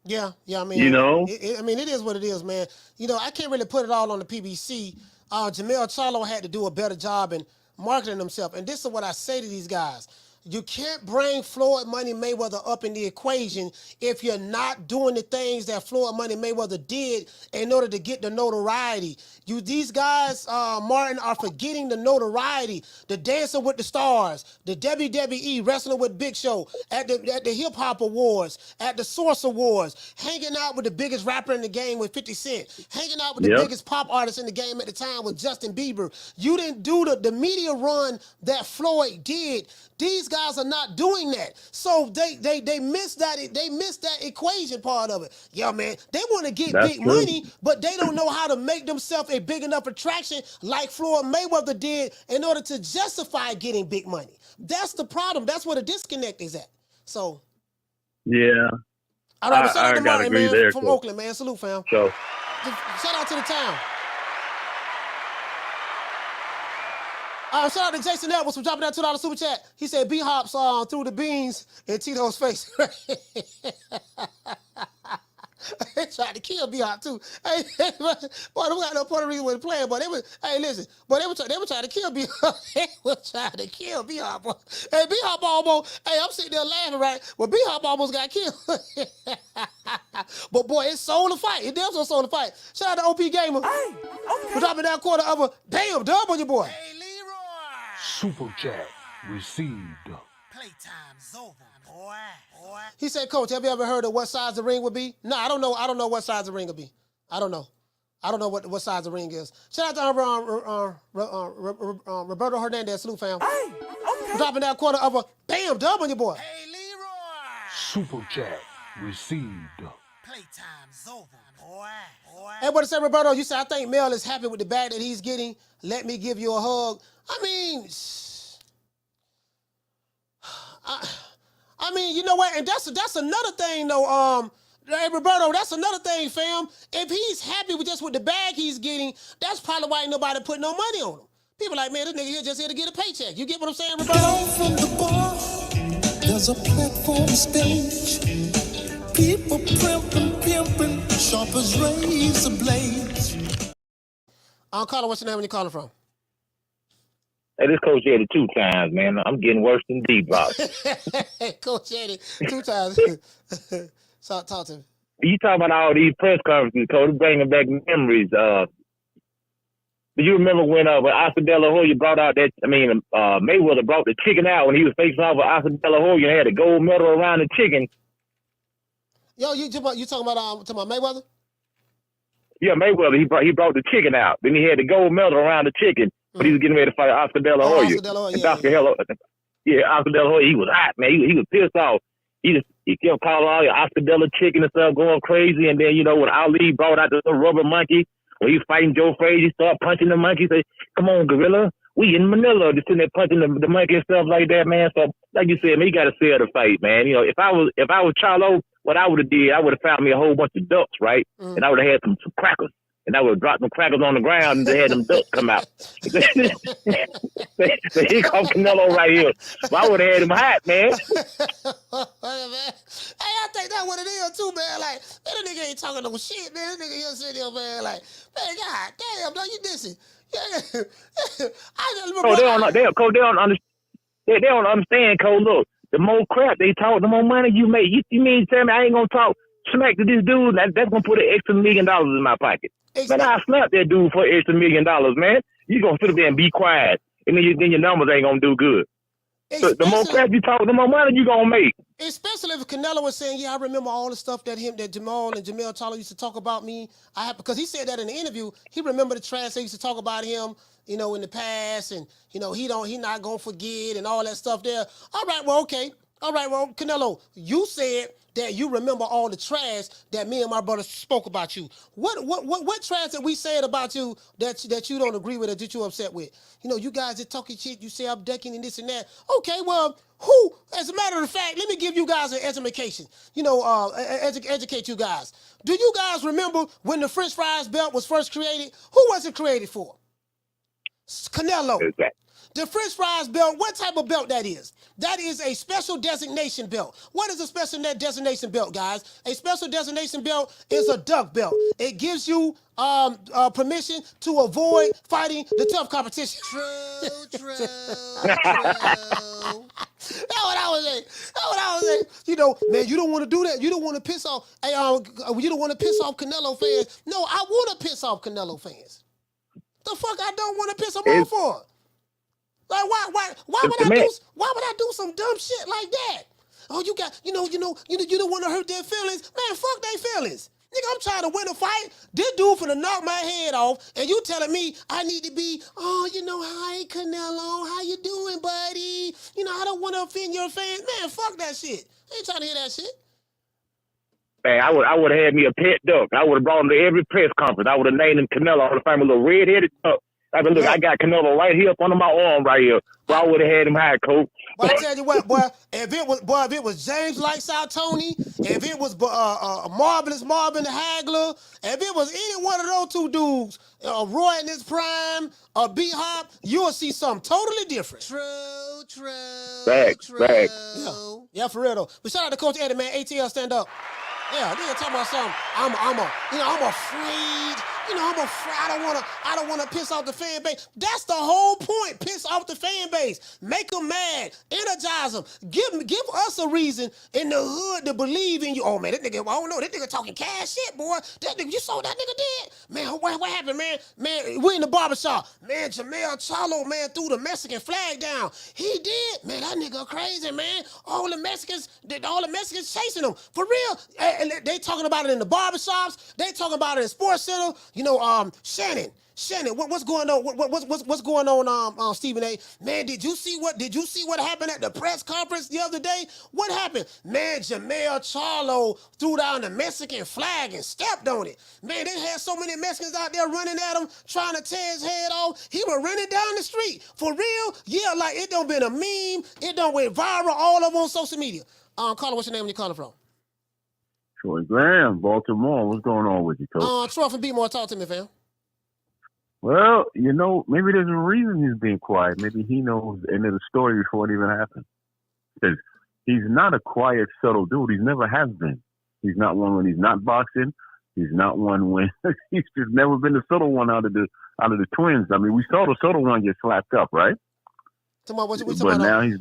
Yeah, I mean, it is what it is, man. I can't really put it all on the PBC. Jermell Charlo had to do a better job in marketing himself. And this is what I say to these guys. You can't bring Floyd Money Mayweather up in the equation if you're not doing the things that Floyd Money Mayweather did in order to get the notoriety. These guys, Martin, are forgetting the notoriety. The Dancing with the Stars, the WWE Wrestling with Big Show, at the Hip Hop Awards, at the Source Awards, hanging out with the biggest rapper in the game with 50 Cent, hanging out with the biggest pop artist in the game at the time with Justin Bieber. You didn't do the media run that Floyd did. These guys are not doing that. So they missed that. They missed that equation part of it. Yeah, man. They want to get big money, but they don't know how to make themselves a big enough attraction like Floyd Mayweather did in order to justify getting big money. That's the problem. That's where the disconnect is at. So. Yeah. All right, shout out to Martin, man, there, from Oakland, man. Salute, fam. So. Shout out to the town. Shout out to Jason Edwards for dropping that $2 super chat. He said B-Hops threw the beans in Tito's face. They tried to kill B-Hop too. Hey, boy, we got no Puerto Rican way to play, but they were trying to kill B-Hop. They were trying to kill B-Hop. Hey, B-Hop almost, I'm sitting there laughing, right? Well, B-Hop almost got killed. But boy, it sold the fight. It definitely sold the fight. Shout out to OP Gamer. Hey, okay. For dropping that quarter of a damn dub on your boy. Hey, Super chat received. Playtime's over, boy. He said, Coach, have you ever heard of what size the ring would be? No, I don't know. I don't know what size the ring would be. I don't know. I don't know what size the ring is. Shout out to Roberto Hernandez, salute fam. Hey, okay. Dropping that quarter of a damn dub on your boy. Hey, Leroy. Super chat received. Playtime's over, boy. Hey, what to say, Roberto? You said, I think Mel is happy with the bag that he's getting. Let me give you a hug. I mean, I mean, you know what? And that's another thing, though. Hey, Roberto, that's another thing, fam. If he's happy with just with the bag he's getting, that's probably why ain't nobody put no money on him. People like, man, this nigga here just here to get a paycheck. You get what I'm saying, Roberto? Down from the bar, there's a platform stage. People pimping, sharp as razor blades. Carlo, what's your name when you calling from? Hey, this Coach Eddie 2 times, man. I'm getting worse than D-Block. Coach Eddie, 2 times. So, talk to me. You talk about all these press conferences, Coach, bringing back memories. Do you remember when Oscar De La Hoya brought out that? I mean, Mayweather brought the chicken out when he was facing off with Oscar De La Hoya and had a gold medal around the chicken. Yo, you talking about Mayweather? Yeah, Mayweather. He brought the chicken out. Then he had the gold medal around the chicken, but he was getting ready to fight Oscar De La Hoya. Oscar De La Hoya, Oscar De La Hoya. He was hot, man. He was pissed off. He kept calling all your Oscar De La chicken and stuff, going crazy. And then when Ali brought out the rubber monkey, when he was fighting Joe Frazier, he started punching the monkey. Say, "Come on, gorilla, we in Manila." Just sitting there punching the monkey and stuff like that, man. So, like you said, man, you got to sell the fight, man. If I was Charlo, what I would have did, I would have found me a whole bunch of ducks, right? And I would have had some crackers. And I would have dropped them crackers on the ground and they had them ducks come out. So here comes Canelo right here. But I would have had him hot, man. Hey, I think that's what it is too, man. Like, man, that nigga ain't talking no shit, man. That nigga here sitting here, man, like, man, god damn, no, you dissing. They don't understand, Cole. Look, the more crap they talk, the more money you make. You mean tell me I ain't gonna talk smack to this dude? That's gonna put an extra $1 million in my pocket. Exactly. Man, I slap that dude for an extra $1 million, man. You gonna sit there and be quiet, and then your numbers ain't gonna do good. So the more crap you talk, the more money you gonna make. Especially if Canelo was saying, "Yeah, I remember all the stuff that Jermell and Jamil Charlo used to talk about me." Because he said that in the interview. He remembered the trash they used to talk about him, in the past, and he not gonna forget and all that stuff there. All right, well, okay. All right, well, Canelo, you said that you remember all the trash that me and my brother spoke about you. What trash that we said about you that you don't agree with or that you upset with? You guys are talking shit, you say I'm ducking and this and that. Okay, well, who, as a matter of fact, let me give you guys an education. Educate you guys. Do you guys remember when the French fries belt was first created? Who was it created for? Canelo. Exactly. The French fries belt, what type of belt that is? That is a special designation belt. What is a special designation belt, guys? A special designation belt is a duck belt. It gives you permission to avoid fighting the tough competition. True. That's what I was saying. Man, you don't want to do that. You don't want to piss off. You don't want to piss off Canelo fans. No, I want to piss off Canelo fans. The fuck I don't want to piss them off for? Like why would I do some dumb shit like that? Oh, you don't want to hurt their feelings. Man, fuck their feelings. Nigga, I'm trying to win a fight. This dude finna knock my head off, and you telling me I need to be, hi Canelo, how you doing, buddy? I don't want to offend your fans. Man, fuck that shit. I ain't trying to hear that shit. Man, I would have had me a pet duck. I would have brought him to every press conference. I would have named him Canelo. I would have found a little red-headed duck. I mean, look, I got Canelo right here up under my arm right here. But I would have had him high, Coach. Well, I tell you what, boy, if it was James Lights Out Toney, if it was Marvelous Marvin the Hagler, if it was any one of those two dudes, Roy in his prime, or B-Hop, you'll see something totally different. True. Facts. Yeah, for real though. But shout out to Coach Eddie, man. ATL, stand up. Yeah, they talking about something. I'm afraid. I'm afraid. I don't want to piss off the fan base. That's the whole point. Piss off the fan base. Make them mad. Energize them. Give us a reason in the hood to believe in you. Oh man, that nigga. I don't know. That nigga talking cash shit, boy. That nigga. You saw what that nigga did, man. What happened, man? Man, we in the barbershop. Man, Jermell Charlo, man, threw the Mexican flag down. He did. Man, that nigga crazy, man. All the Mexicans chasing him for real. And they talking about it in the barbershops. They talking about it in Sports Center. Shannon, what's going on? What's going on, Stephen A? Man, did you see what happened at the press conference the other day? What happened? Man, Jermell Charlo threw down the Mexican flag and stepped on it. Man, they had so many Mexicans out there running at him, trying to tear his head off. He was running down the street. For real? Yeah, like it done been a meme. It done went viral all over on social media. Caller, what's your name and you calling from? Troy Graham, Baltimore. What's going on with you, Coach? Troy from Beatmore, talk to me, fam. Well, maybe there's a reason he's being quiet. Maybe he knows the end of the story before it even happened. Because he's not a quiet, subtle dude. He never has been. He's not one when he's not boxing. He's not one when he's just never been the subtle one out of the twins. I mean, we saw the subtle one get slapped up, right? But now he's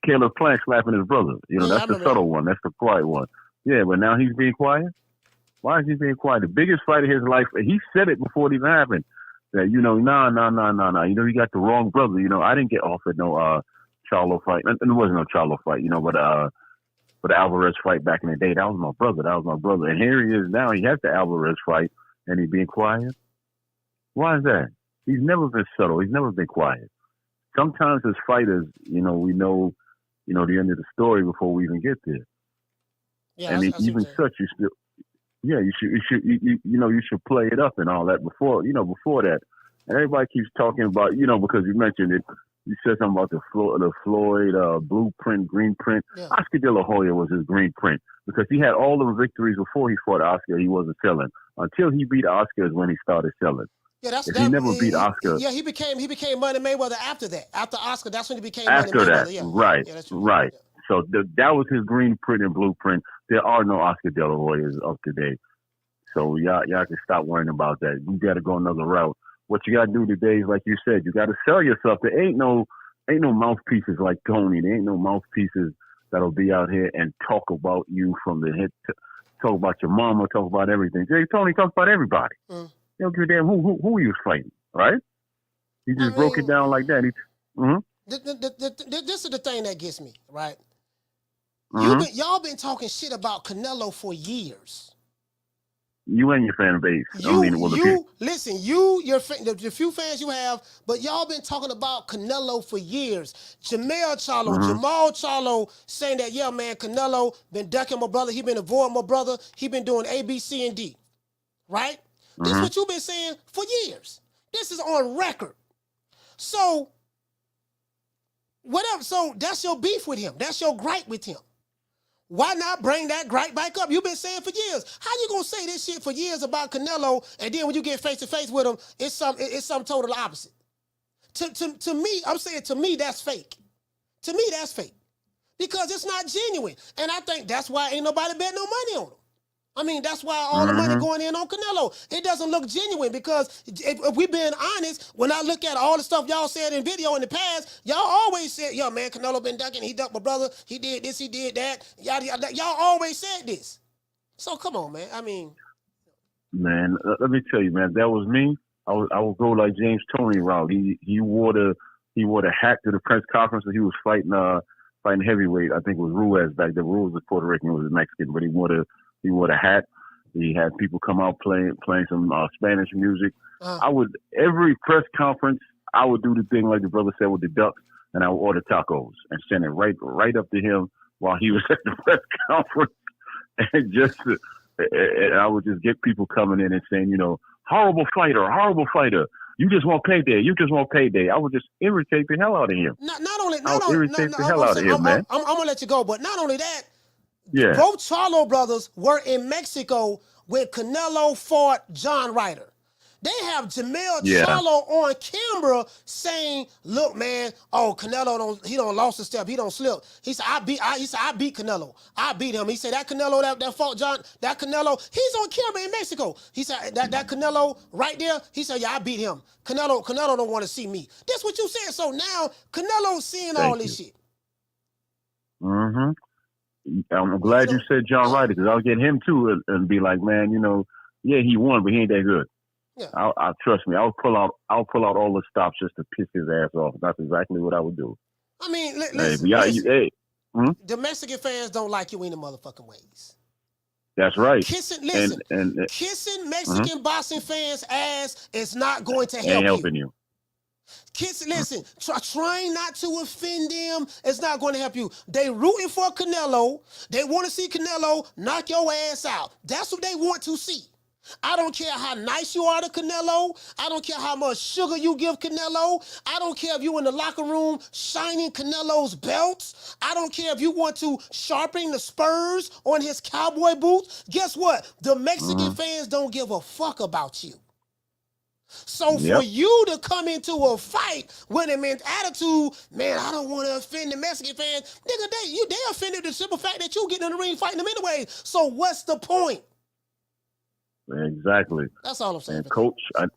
Caleb Plant slapping his brother. That's the subtle one. That's the quiet one. Yeah, but now he's being quiet. Why is he being quiet? The biggest fight of his life, he said it before it even happened, that, nah. He got the wrong brother. I didn't get offered no Charlo fight. And there wasn't no Charlo fight, but the Alvarez fight back in the day, that was my brother. And here he is now. He has the Alvarez fight, and he's being quiet. Why is that? He's never been subtle. He's never been quiet. Sometimes as fighters, we know, the end of the story before we even get there. Yeah, and even such, you still, you should play it up and all that before that. And everybody keeps talking about, because you mentioned it. You said something about the Floyd blueprint, green print. Yeah. Oscar De La Hoya was his green print because he had all the victories before he fought Oscar. He wasn't selling until he beat Oscar is when he started selling. Yeah, he never beat Oscar. Yeah, he became Money Mayweather after that. After Oscar, that's when he became Money Mayweather. After that, yeah. Right, yeah, right. Yeah. So that was his green print and blueprint. There are no Oscar De La Hoyas of today. So y'all can stop worrying about that. You got to go another route. What you got to do today is, like you said, you got to sell yourself. There ain't no mouthpieces like Toney. There ain't no mouthpieces that'll be out here and talk about you from the head, talk about your mama, talk about everything. Jay Toney talks about everybody. You don't give a damn who he was fighting, right? He just broke it down like that. This is the thing that gets me, right? Y'all been talking shit about Canelo for years. You and your fan base. Listen, the few fans you have, but y'all been talking about Canelo for years. Jermell Charlo, Jermell Charlo saying that, yeah, man, Canelo been ducking my brother. He been avoiding my brother. He been doing A, B, C, and D. Right? This is what you've been saying for years. This is on record. So, whatever. So, that's your beef with him. That's your gripe with him. Why not bring that gripe back up? You've been saying for years. How you gonna say this shit for years about Canelo, and then when you get face to face with him, it's some total opposite? To me, I'm saying to me that's fake. To me that's fake because it's not genuine, and I think that's why ain't nobody bet no money on him. I mean, that's why all the money going in on Canelo. It doesn't look genuine because if we're being honest, when I look at all the stuff y'all said in video in the past, y'all always said, yo, man, Canelo been ducking. He ducked my brother. He did this. He did that. Yada, yada. Y'all always said this. So come on, man. I mean. Man, let me tell you, man, that was me. I would go like James Toney route. He wore the hat to the press conference and he was fighting heavyweight. I think it was Ruiz back then. Ruiz was Puerto Rican, was Mexican, but he wore the hat. He had people come out playing some Spanish music. Every press conference, I would do the thing like the brother said with the ducks, and I would order tacos and send it right up to him while he was at the press conference. And I would just get people coming in and saying, horrible fighter. You just want payday. I would just irritate the hell out of him. Not only man. I'm gonna let you go, but not only that. Yeah. Both Charlo brothers were in Mexico when Canelo fought John Ryder. They have Jamil Charlo on camera saying, "Look, man, Canelo he don't lost a step, he don't slip." He said, "I beat Canelo. I beat him." He said that Canelo that fought John, that Canelo, he's on camera in Mexico. He said that Canelo right there. He said, "Yeah, I beat him." Canelo don't want to see me. That's what you said. So now Canelo's seeing all this shit. I'm glad you said John Ryder because I'll get him too and be like, man, he won, but he ain't that good. Yeah. I'll trust me. I'll pull out all the stops just to piss his ass off. That's exactly what I would do. I mean, listen, the Mexican fans don't like you in the motherfucking ways. That's right. Kissing Mexican boxing fans' ass is not going to help you. Ain't helping you. Listen, trying not to offend them is not going to help you. They rooting for Canelo. They want to see Canelo knock your ass out. That's what they want to see. I don't care how nice you are to Canelo. I don't care how much sugar you give Canelo. I don't care if you in the locker room shining Canelo's belts. I don't care if you want to sharpen the spurs on his cowboy boots. Guess what? The Mexican fans don't give a fuck about you. So for you to come into a fight with an attitude, man, I don't want to offend the Mexican fans. Nigga, they offended the simple fact that you getting in the ring fighting them anyway. So what's the point? Exactly. That's all I'm saying. And Coach, I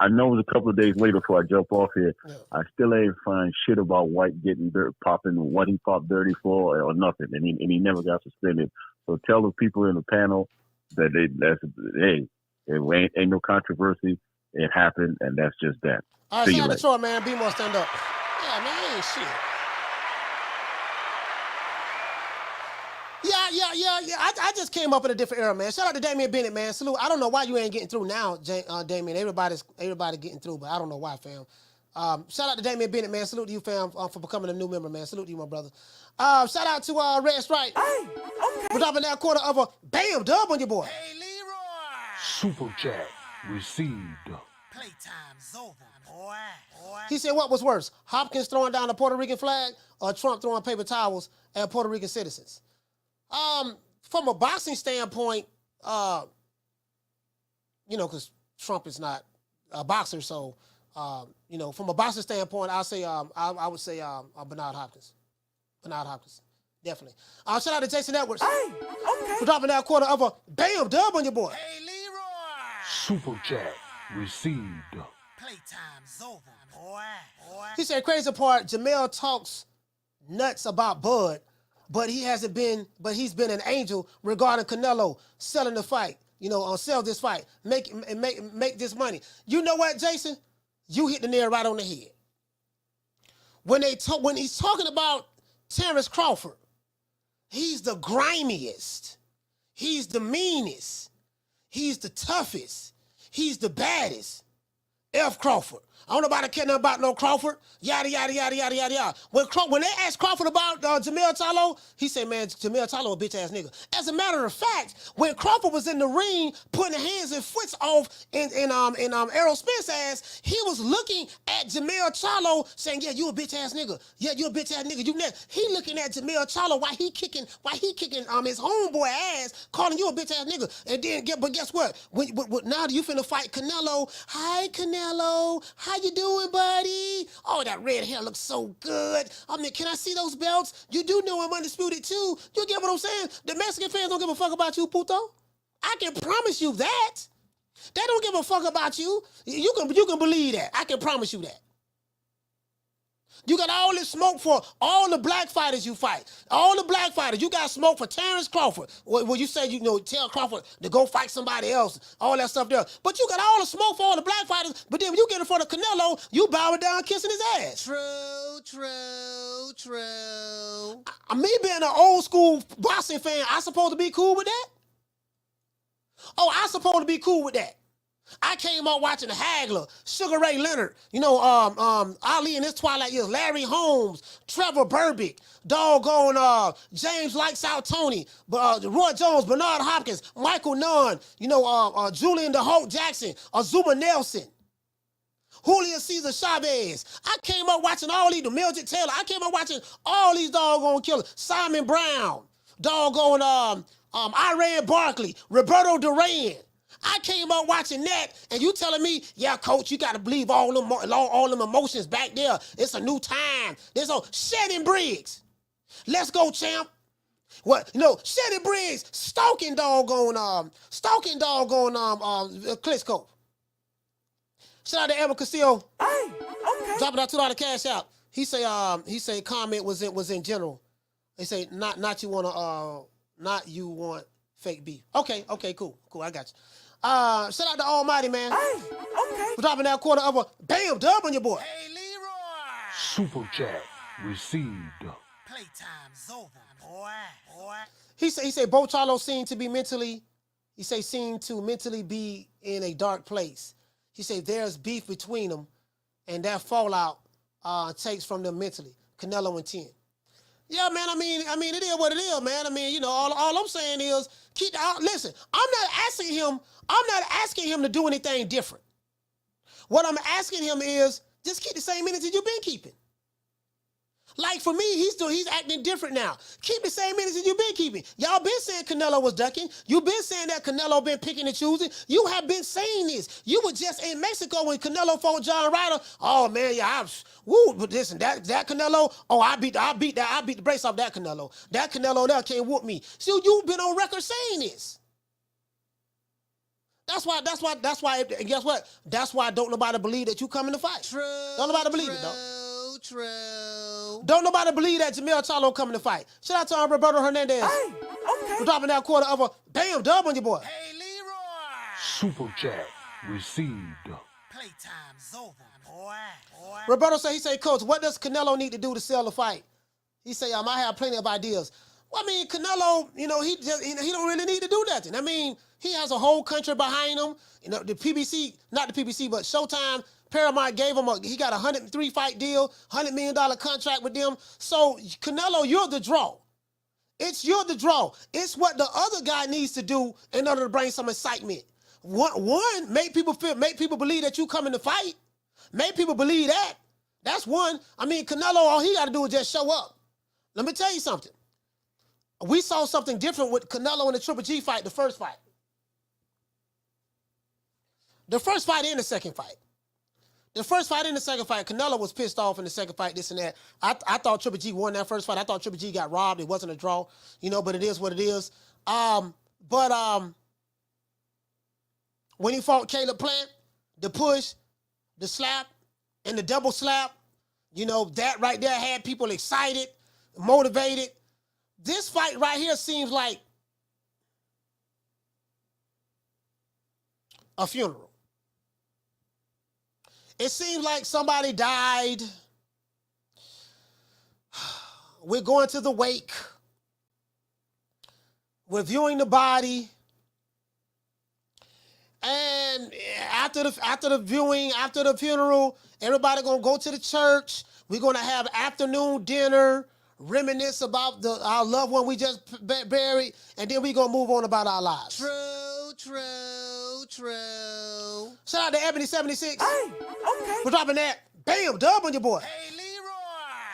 know it was a couple of days later before I jump off here. Yeah. I still ain't find shit about White getting dirt, popping what he popped dirty for or nothing, and he never got suspended. So tell the people in the panel that it ain't no controversy. It happened, and that's just that. All right, shout out to Troy, man. Be more stand up. Yeah, man, ain't shit. Yeah. I just came up in a different era, man. Shout out to Damian Bennett, man. Salute. I don't know why you ain't getting through now, Damian. Everybody getting through, but I don't know why, fam. Shout out to Damian Bennett, man. Salute to you, fam, for becoming a new member, man. Salute to you, my brother. Shout out to Red Stripe. Hey, okay. We're dropping that quarter of a bam dub on your boy. Hey, Leroy. Super chat received. Playtime's over, boy. He said, what was worse, Hopkins throwing down the Puerto Rican flag or Trump throwing paper towels at Puerto Rican citizens? From a boxing standpoint, because Trump is not a boxer, so from a boxing standpoint, I would say Bernard Hopkins. Bernard Hopkins, definitely. Shout out to Jason Edwards. Hey, okay. For dropping that quarter of a bam dub on your boy. Hey, Leroy. Super chat received. Playtime's over, boy. He said, crazy part, Jermell talks nuts about Bud, but he's been an angel regarding Canelo selling the fight, sell this fight, make this money. You know what, Jason? You hit the nail right on the head. When he's talking about Terrence Crawford, he's the grimiest, he's the meanest, he's the toughest, he's the baddest. F. Crawford. I don't know about care nothing about no Crawford. Yada, yada, yada, yada, yada, yada. When they asked Crawford about Jermell Charlo, he said, man, Jermell Charlo a bitch-ass nigga. As a matter of fact, when Crawford was in the ring putting hands and foots off in Errol Spence ass, he was looking at Jermell Charlo saying, yeah, you a bitch-ass nigga. Yeah, you a bitch-ass nigga. He looking at Jermell Charlo while he kicking his homeboy ass, calling you a bitch-ass nigga. And then, but guess what? Now you finna fight Canelo. Hi, Canelo. How you doing, buddy? Oh, that red hair looks so good. I mean, can I see those belts? You do know I'm undisputed too. You get what I'm saying? The Mexican fans don't give a fuck about you, puto. I can promise you that. They don't give a fuck about you. You can believe that. I can promise you that. You got all this smoke for all the black fighters you fight. All the black fighters. You got smoke for Terrence Crawford. Well, you say, tell Crawford to go fight somebody else. All that stuff there. But you got all the smoke for all the black fighters. But then when you get in front of Canelo, you bowing down kissing his ass. True. Me being an old school boxing fan, I supposed to be cool with that? Oh, I supposed to be cool with that. I came out watching the Hagler, Sugar Ray Leonard, Ali in his twilight years, Larry Holmes, Trevor Burbick, doggone James Lights Out Toney, Roy Jones, Bernard Hopkins, Michael Nunn, Julian the Hulk Jackson, Azuma Nelson, Julio Cesar Chavez. I came out watching all these, the Mildred Taylor. I came out watching all these doggone killers, Simon Brown, doggone Iran Barkley, Roberto Duran. I came up watching that, and you telling me, yeah, coach, you got to believe all them emotions back there. It's a new time. There's Shannon Briggs. Let's go, champ. What? Shannon Briggs stalking doggone Klitschko. Shout out to Evan Castillo. Hey, okay. Dropping that $2 cash out. He say comment was in general. They say not you want fake beef. Okay, cool. I got you. Shout out to Almighty, man. Hey, okay. For dropping that quarter of a bam dub on your boy. Hey, Leroy. Super chat received. Playtime's over, boy. He said both Charlo seem to mentally be in a dark place. He said there's beef between them, and that fallout takes from them mentally. Canelo and 10. Yeah, man. I mean, it is what it is, man. I mean, all I'm saying is listen. I'm not asking him to do anything different. What I'm asking him is just keep the same energy you've been keeping. Like for me, he's acting different now. Keep the same energy you've been keeping. Y'all been saying Canelo was ducking. You've been saying that Canelo been picking and choosing. You have been saying this. You were just in Mexico when Canelo fought John Ryder. Oh man, yeah, but listen, that Canelo. Oh, I beat the brakes off that Canelo. That Canelo there can't whoop me. So you've been on record saying this. That's why. And guess what? That's why don't nobody believe that you coming to fight. True. Don't nobody believe it, though. True. Don't nobody believe that Jamil Charlo coming to fight. Shout out to Roberto Hernandez. Hey, okay. For dropping that quarter of a bam dub on your boy. Hey, Leroy. Super chat received. Playtime's over, boy. Roberto said, Coach, what does Canelo need to do to sell the fight? He said, I might have plenty of ideas. Well, I mean, Canelo, he don't really need to do nothing. I mean, he has a whole country behind him. The PBC, not the PBC, but Showtime, Paramount gave him he got a 103-fight deal, $100 million contract with them. So, Canelo, you're the draw. You're the draw. It's what the other guy needs to do in order to bring some excitement. One, make people believe that you coming to fight. Make people believe that. That's one. I mean, Canelo, all he got to do is just show up. Let me tell you something. We saw something different with Canelo in the Triple G fight, the first fight. The first fight and the second fight. The first fight and the second fight, Canelo was pissed off in the second fight, this and that. I thought Triple G won that first fight. I thought Triple G got robbed. It wasn't a draw, but it is what it is. When he fought Caleb Plant, the push, the slap, and the double slap, that right there had people excited, motivated. This fight right here seems like a funeral. It seems like somebody died. We're going to the wake. We're viewing the body. And after the viewing, after the funeral, everybody gonna go to the church. We're gonna have afternoon dinner, reminisce about our loved one we just buried, and then we're gonna move on about our lives. True. Shout out to Ebony76. Hey, okay. For dropping that bam dub on your boy. Hey, Leroy.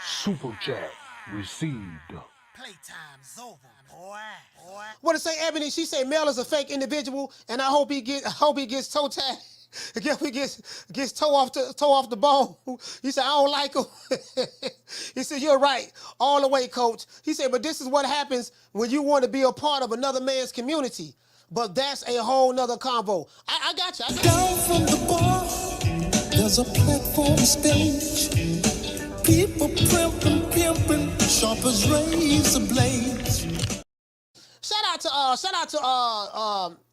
Super chat received. Playtime's over, boy. What to say, Ebony? She say Mel is a fake individual, and I hope he gets toe tagged. Again, he gets toe off the bone. He said, I don't like him. He said, you're right, all the way, Coach. He said, but this is what happens when you want to be a part of another man's community. But that's a whole nother convo. I got you. Down from the bar, there's a platform stage. People pimping, sharp as razor blades. Shout out to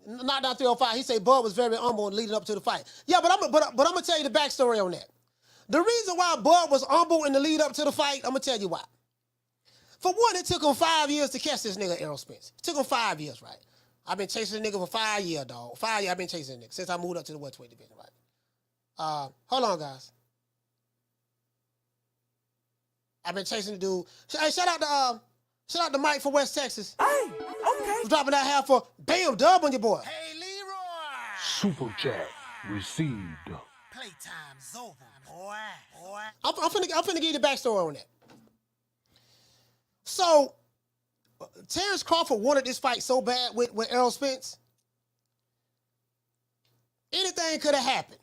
Knockdown 305. He said Bud was very humble leading up to the fight. Yeah, but I'm gonna tell you the backstory on that. The reason why Bud was humble in the lead up to the fight, I'm gonna tell you why. For one, it took him 5 years to catch this nigga Errol Spence. It took him 5 years, right? I've been chasing this nigga for 5 years, dog. 5 years I've been chasing this nigga since I moved up to the welterweight division, right? Hold on, guys. I've been chasing the dude. Hey, shout out to Mike from West Texas. Hey, okay. For dropping that half for bam dub on your boy. Hey, Leroy. Super chat received. Playtime's over, boy. I'm finna give you the backstory on that. So, Terrence Crawford wanted this fight so bad with Errol Spence. Anything could have happened.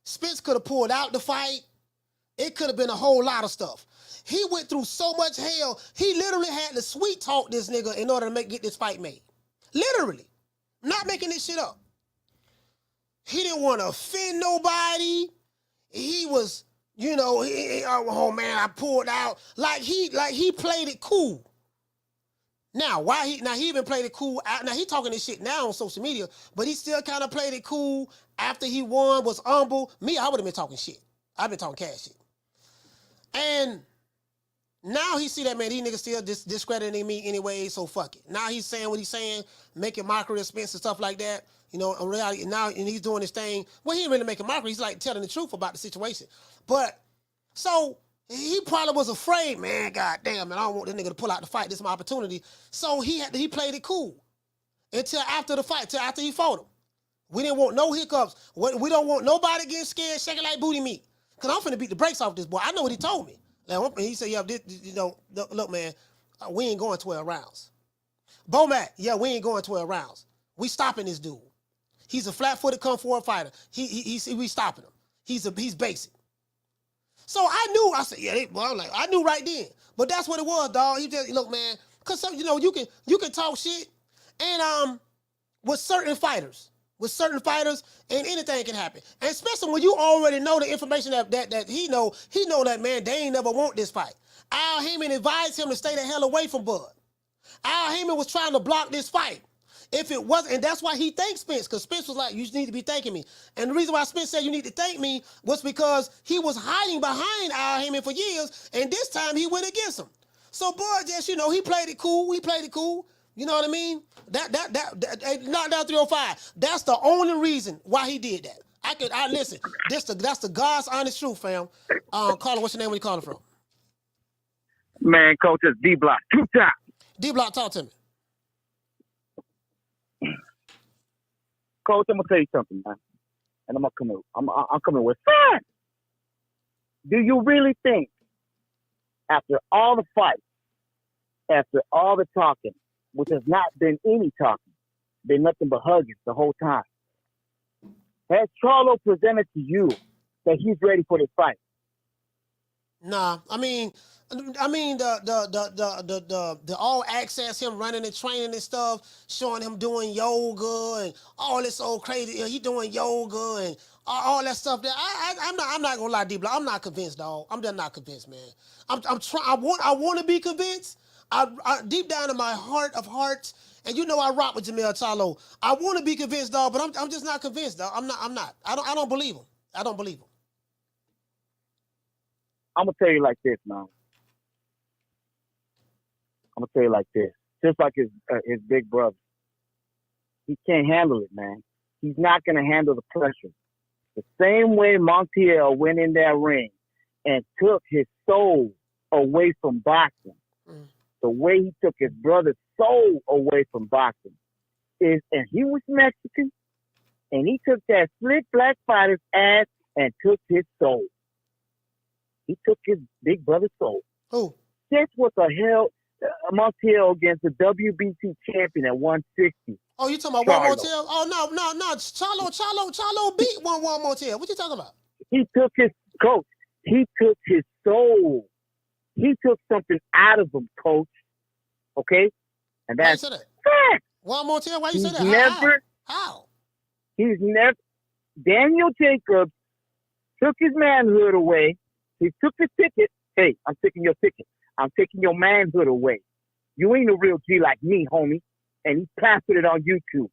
Spence could have pulled out the fight. It could have been a whole lot of stuff. He went through so much hell, he literally had to sweet talk this nigga in order to get this fight made. Literally. Not making this shit up. He didn't want to offend nobody. He was, oh man, I pulled out. Like he played it cool. Now, he even played it cool. Now, he talking this shit now on social media, but he still kind of played it cool after he won, was humble. Me, I would have been talking shit. I've been talking cash shit. And now he see that, man, these niggas still discrediting me anyway, so fuck it. Now he's saying what he's saying, making mockery of Spence and stuff like that. In reality, now and he's doing this thing. Well, he ain't really making mockery. He's like telling the truth about the situation. But, so, He probably was afraid, man. God damn, man, I don't want this nigga to pull out the fight. This is my opportunity. So he played it cool until after the fight, till after he fought him. We didn't want no hiccups. We don't want nobody getting scared, shaking like booty meat. Cause I'm finna beat the brakes off this boy. I know what he told me. Like, he said, "Yeah, look, man, we ain't going 12 rounds." Bomac, yeah, we ain't going 12 rounds. We stopping this dude. He's a flat-footed come forward fighter. We stopping him. He's basic. So I knew. I said, yeah. I knew right then. But that's what it was, dog. He just look, man. Cause you can talk shit, and with certain fighters, and anything can happen. And especially when you already know the information that he know that, man, they ain't never want this fight. Al Heyman advised him to stay the hell away from Bud. Al Heyman was trying to block this fight. If it wasn't, and that's why he thanked Spence, because Spence was like, you need to be thanking me. And the reason why Spence said you need to thank me was because he was hiding behind Al Heyman for years, and this time he went against him. So Bud just, he played it cool. You know what I mean? That knocked down 305. That's the only reason why he did that. I listen. That's the God's honest truth, fam. Carla, what's your name? Where you calling from? Man, Coach, it's D-Block. 2 times. D-Block, talk to me. Coach, I'm gonna tell you something, man, and I'm coming with fun. Do you really think, after all the fights, after all the talking, which has not been any talking, been nothing but hugging the whole time, has Charlo presented to you that he's ready for this fight? Nah, I mean the all access, him running and training and stuff, showing him doing yoga and all this old crazy. He doing yoga and all that stuff. That I'm not gonna lie, D-Block. I'm not convinced, dog. I'm just not convinced, man. I'm trying. I want to be convinced. I deep down in my heart of hearts, and I rock with Jermell Charlo. I want to be convinced, dog, but I'm just not convinced, dog. I'm not. I don't believe him. I don't believe him. I'm gonna tell you like this, man. I'm gonna tell you like this. Just like his big brother, he can't handle it, man. He's not gonna handle the pressure. The same way Montiel went in that ring and took his soul away from boxing, the way he took his brother's soul away from boxing and he was Mexican, and he took that slick black fighter's ass and took his soul. He took his big brother's soul. Who? Guess what the hell? Montiel against the WBC champion at 160. Oh, you talking about Juan Montiel? Oh, no. Charlo beat Juan Montiel. What you talking about? He took his coach. He took his soul. He took something out of him, coach. Okay? And that's why you say that? Fact. Juan Montiel, why you say that? How? He's never. Daniel Jacobs took his manhood away. He took his ticket. Hey, I'm taking your ticket. I'm taking your manhood away. You ain't a real G like me, homie. And he plastered it on YouTube.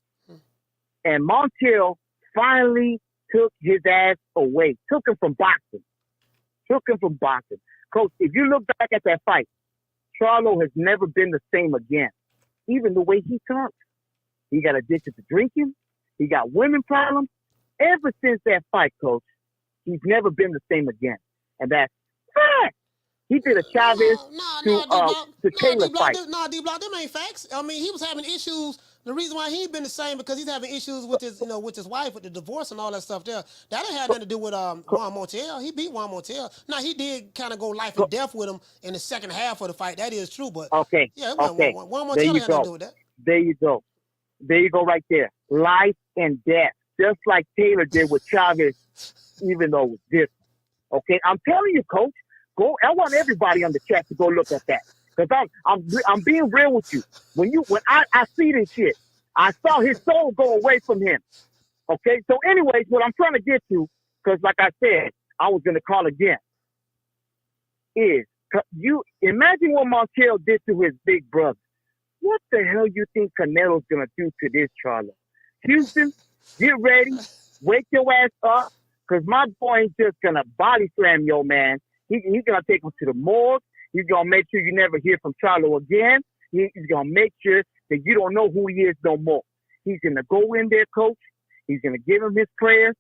And Montiel finally took his ass away. Took him from boxing. Coach, if you look back at that fight, Charlo has never been the same again. Even the way he talks. He got addicted to drinking. He got women problems. Ever since that fight, Coach, he's never been the same again. And that's fact. He did a Chavez to Taylor fight. D-Block, them ain't facts. I mean, he was having issues. The reason why he ain't been the same because he's having issues with his, with his wife, with the divorce and all that stuff there. That didn't have nothing to do with Juan Montiel. He beat Juan Montiel. Now, he did kind of go life and death with him in the second half of the fight. That is true, but Juan Montiel had nothing to do with that. There you go. There you go right there. Life and death. Just like Taylor did with Chavez, even though it was different. Okay? I'm telling you, Coach. I want everybody on the chat to go look at that. Because I'm being real with you. When I see this shit, I saw his soul go away from him. Okay? So anyways, what I'm trying to get to, because like I said, I was going to call again, is you imagine what Montiel did to his big brother. What the hell you think Canelo's going to do to this, Charlo? Houston, get ready. Wake your ass up. Because my boy ain't just going to body slam your man. He's going to take him to the morgue. He's going to make sure you never hear from Charlo again. He's going to make sure that you don't know who he is no more. He's going to go in there, Coach. He's going to give him his prayers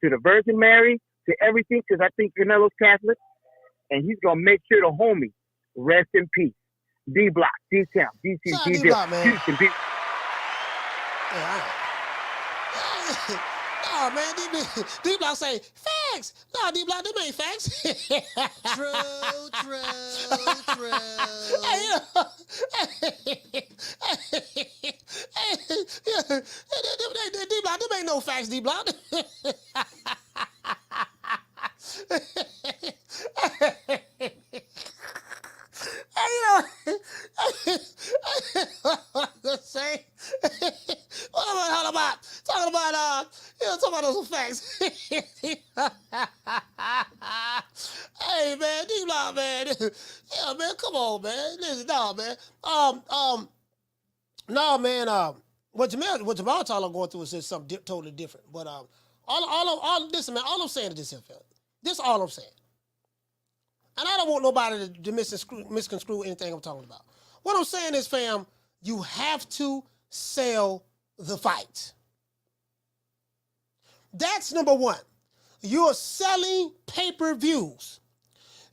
to the Virgin Mary, to everything, because I think Canelo's Catholic. and he's gonna make sure the homie rest in peace. D Block, D Town, DC, D D-Block, man. Houston, D. Oh man, D Block say facts. No, D Block, them ain't facts. True. D Block, them ain't no facts, D Block. Say, what am I talking about? Talking about those facts. Hey man, D-Block, man. Yeah, man, come on, man. Listen, no, man. No, man. What Jermell Charlo going through is just something totally different. But listen, man. All I'm saying is this here, fella. This all I'm saying. And I don't want nobody to misconstrue anything I'm talking about. What I'm saying is, fam, you have to sell the fight. That's number one. You're selling pay-per-views.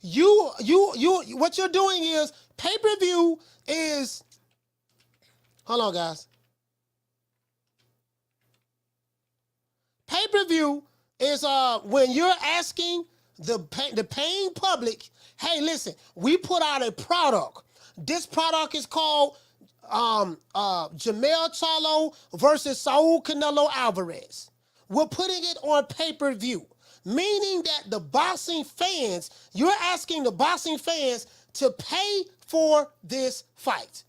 What you're doing is pay-per-view is. Hold on, guys. Pay-per-view is when you're asking the paying public, hey, listen, we put out a product. This product is called Jermell Charlo versus Saul Canelo Alvarez. We're putting it on pay-per-view, meaning that the boxing fans, you're asking the boxing fans to pay for this fight.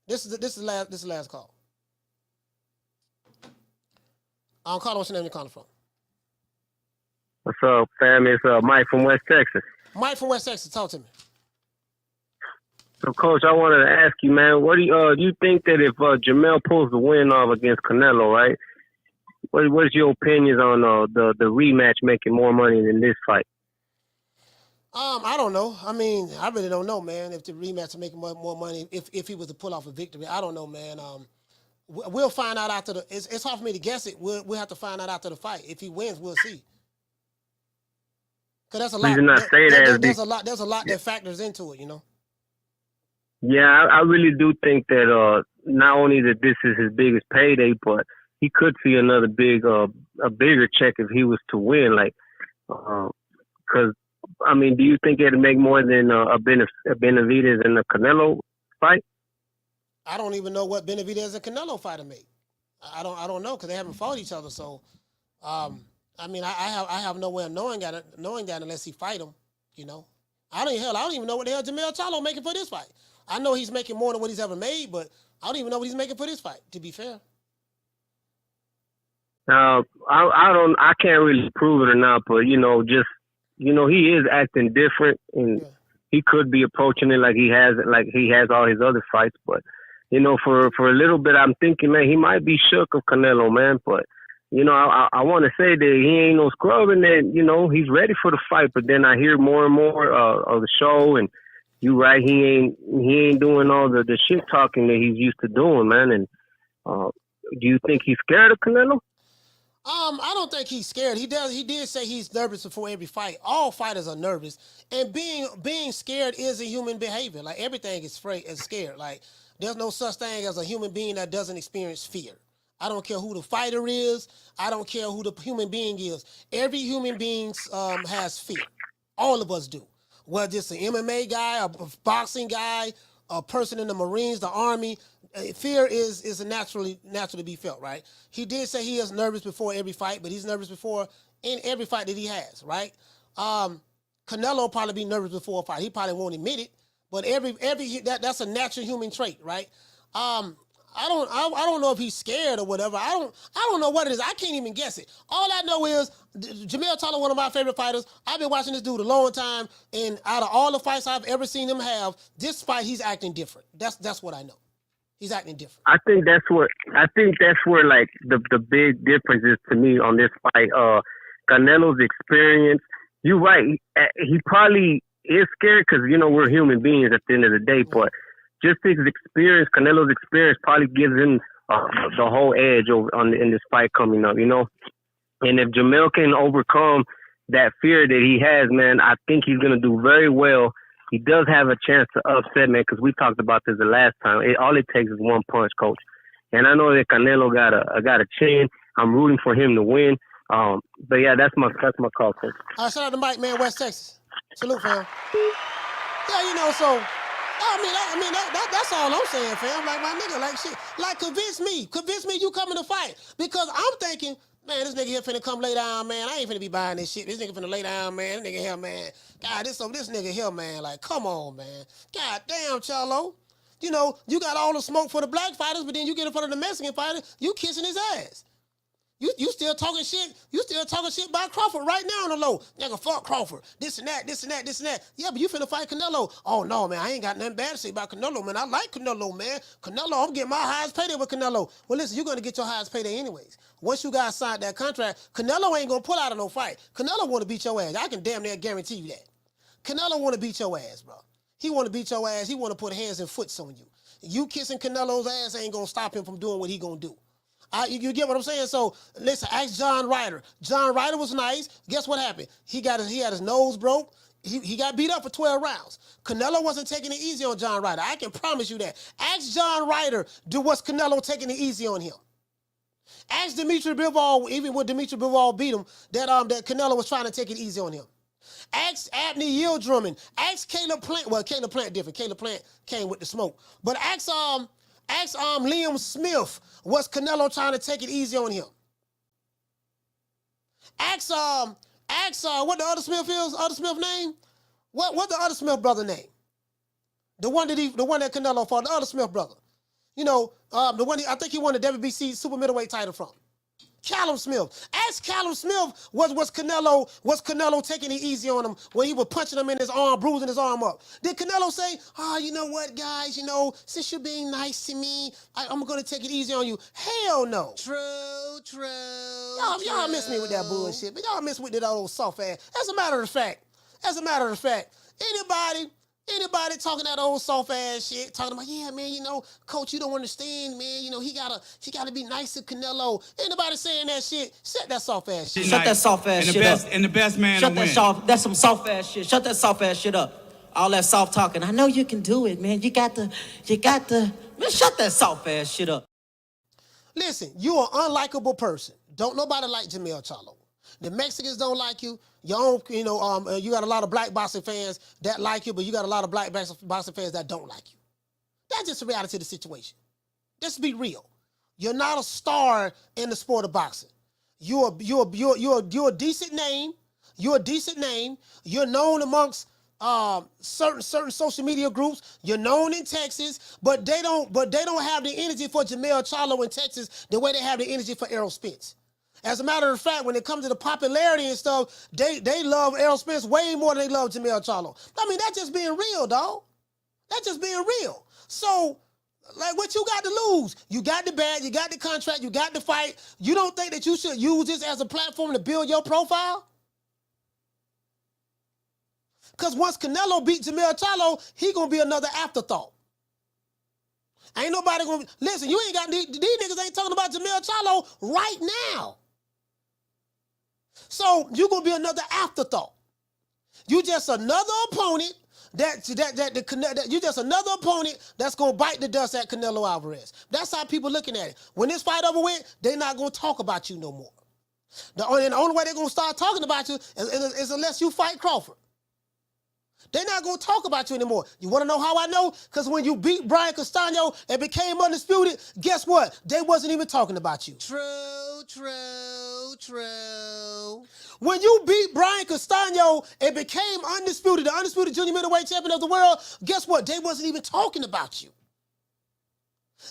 This is the last call. Carlo, what's your name? You're calling from? What's up, fam? It's Mike from West Texas. Mike from West Texas, talk to me. So, Coach, I wanted to ask you, man, what do you think that if Jermell pulls the win off against Canelo, right? What's your opinions on the rematch making more money than this fight? I don't know. I mean, I really don't know, man. If the rematch is making more money, if he was to pull off a victory, I don't know, man. We'll find out after the. It's hard for me to guess it. We'll have to find out after the fight. If he wins, we'll see. Cause that's a lot. There's a lot that factors into it, you know. Yeah, I really do think that not only that this is his biggest payday, but he could see another a bigger check if he was to win. Like, because I mean, do you think it'd make more than a Benavidez and a Canelo fight? I don't even know what Benavidez and Canelo fight to make. I don't know because they haven't fought each other. So, I mean, I have no way of knowing that unless he fight him. You know, I don't even know what the hell Jermell Charlo making for this fight. I know he's making more than what he's ever made, but I don't even know what he's making for this fight. To be fair. I can't really prove it or not, but he is acting different, and he could be approaching it like he has all his other fights. But for a little bit, I'm thinking, man, he might be shook of Canelo, man. But I want to say that he ain't no scrub, and that he's ready for the fight. But then I hear more and more of the show, and you right, he ain't doing all the shit talking that he's used to doing, man. And do you think he's scared of Canelo? I don't think he's scared. He did say he's nervous before every fight. All fighters are nervous, and being scared is a human behavior. Like everything is scared. Like there's no such thing as a human being that doesn't experience fear. I don't care who the fighter is. I don't care who the human being is. Every human being has fear. All of us do. Whether it's an MMA guy, a boxing guy, a person in the Marines, the Army, fear is a naturally be felt, right? He did say he is nervous before every fight, but he's nervous before in every fight that he has, right? Canelo probably be nervous before a fight. He probably won't admit it, but that's a natural human trait, right? I don't know if he's scared or whatever. I don't know what it is. I can't even guess it. All I know is Jermell Charlo, one of my favorite fighters. I've been watching this dude a long time, and out of all the fights I've ever seen him have, this fight he's acting different. That's what I know. He's acting different. I think that's where like the big difference is to me on this fight. Canelo's experience. You're right. He probably is scared because we're human beings at the end of the day, but just his experience, Canelo's experience, probably gives him the whole edge in this fight coming up, And if Jermell can overcome that fear that he has, man, I think he's going to do very well. He does have a chance to upset, man, because we talked about this the last time. All it takes is one punch, Coach. And I know that Canelo got a chin. I'm rooting for him to win. But yeah, that's my call, Coach. All right, shout out to Mike, man, West Texas. Salute, fam. Yeah, you know, so that's all I'm saying, fam. Like, my nigga, like shit. Like, convince me you coming to fight. Because I'm thinking, man, this nigga here finna come lay down, man. I ain't finna be buying this shit. This nigga finna lay down, man. This nigga here, man. God, this nigga here, man. Like, come on, man. God damn, Charlo. You know, you got all the smoke for the black fighters, but then you get in front of the Mexican fighter, you kissing his ass. You still talking shit. You still talking shit about Crawford right now on the low. Nigga, fuck Crawford. This and that. Yeah, but you finna fight Canelo. Oh, no, man. I ain't got nothing bad to say about Canelo, man. I like Canelo, man. Canelo, I'm getting my highest payday with Canelo. Well, listen, you're going to get your highest payday anyways. Once you guys signed that contract, Canelo ain't going to pull out of no fight. Canelo want to beat your ass. I can damn near guarantee you that. Canelo want to beat your ass, bro. He want to beat your ass. He want to put hands and foots on you. You kissing Canelo's ass ain't going to stop him from doing what he going to do. You get what I'm saying? So, listen, ask John Ryder. John Ryder was nice. Guess what happened? He had his nose broke. He got beat up for 12 rounds. Canelo wasn't taking it easy on John Ryder. I can promise you that. Ask John Ryder, was Canelo taking it easy on him? Ask Dmitry Bivol, even when Dmitry Bivol beat him, that Canelo was trying to take it easy on him. Ask Abney Yildirim. Ask Caleb Plant. Well, Caleb Plant different. Caleb Plant came with the smoke. But ask Liam Smith, was Canelo trying to take it easy on him? Ask what the other Smith is, other Smith name? What the other Smith brother name? The one that Canelo fought, the other Smith brother. You know, the one I think he won the WBC super middleweight title from. Callum Smith. Ask Callum Smith, was Canelo taking it easy on him when he was punching him in his arm, bruising his arm up? Did Canelo say, you know what, guys, you know, since you're being nice to me, I'm going to take it easy on you? Hell no. True. Y'all miss me with that bullshit, but y'all miss with that old soft ass. As a matter of fact, anybody talking that old soft ass shit, talking about, yeah, man, you know, Coach, you don't understand, man. You know, he gotta be nice to Canelo. Anybody saying that shit, shut that soft ass shit. Shut that soft ass shit up. And the best man Shut to that win. soft. That's some soft ass shit. Shut that soft ass shit up. All that soft talking. I know you can do it, man. You got to. Man, shut that soft ass shit up. Listen, you are an unlikable person. Don't nobody like Jermell Charlo. The Mexicans don't like you. Your own, you know, you got a lot of black boxing fans that like you, but you got a lot of black boxing fans that don't like you. That's just the reality of the situation. Let's be real. You're not a star in the sport of boxing. You're a decent name. You're a decent name. You're known amongst certain social media groups. You're known in Texas, but they don't have the energy for Jermell Charlo in Texas the way they have the energy for Errol Spence. As a matter of fact, when it comes to the popularity and stuff, they love Errol Spence way more than they love Jamil Charlo. I mean, that's just being real, dog. That's just being real. So, like, what you got to lose? You got the bag, you got the contract, you got the fight. You don't think that you should use this as a platform to build your profile? Because once Canelo beat Jamil Charlo, he going to be another afterthought. Ain't nobody going to... Listen, you ain't got... These niggas ain't talking about Jamil Charlo right now. So you're gonna be another afterthought. You just another opponent you just another opponent that's gonna bite the dust at Canelo Alvarez. That's how people looking at it. When this fight over with, they're not gonna talk about you no more. The only way they're gonna start talking about you is unless you fight Crawford. They're not going to talk about you anymore. You want to know how I know? Because when you beat Brian Canstano and became undisputed, guess what? They wasn't even talking about you. True. When you beat Brian Canstano and became undisputed, the undisputed junior middleweight champion of the world, guess what? They wasn't even talking about you.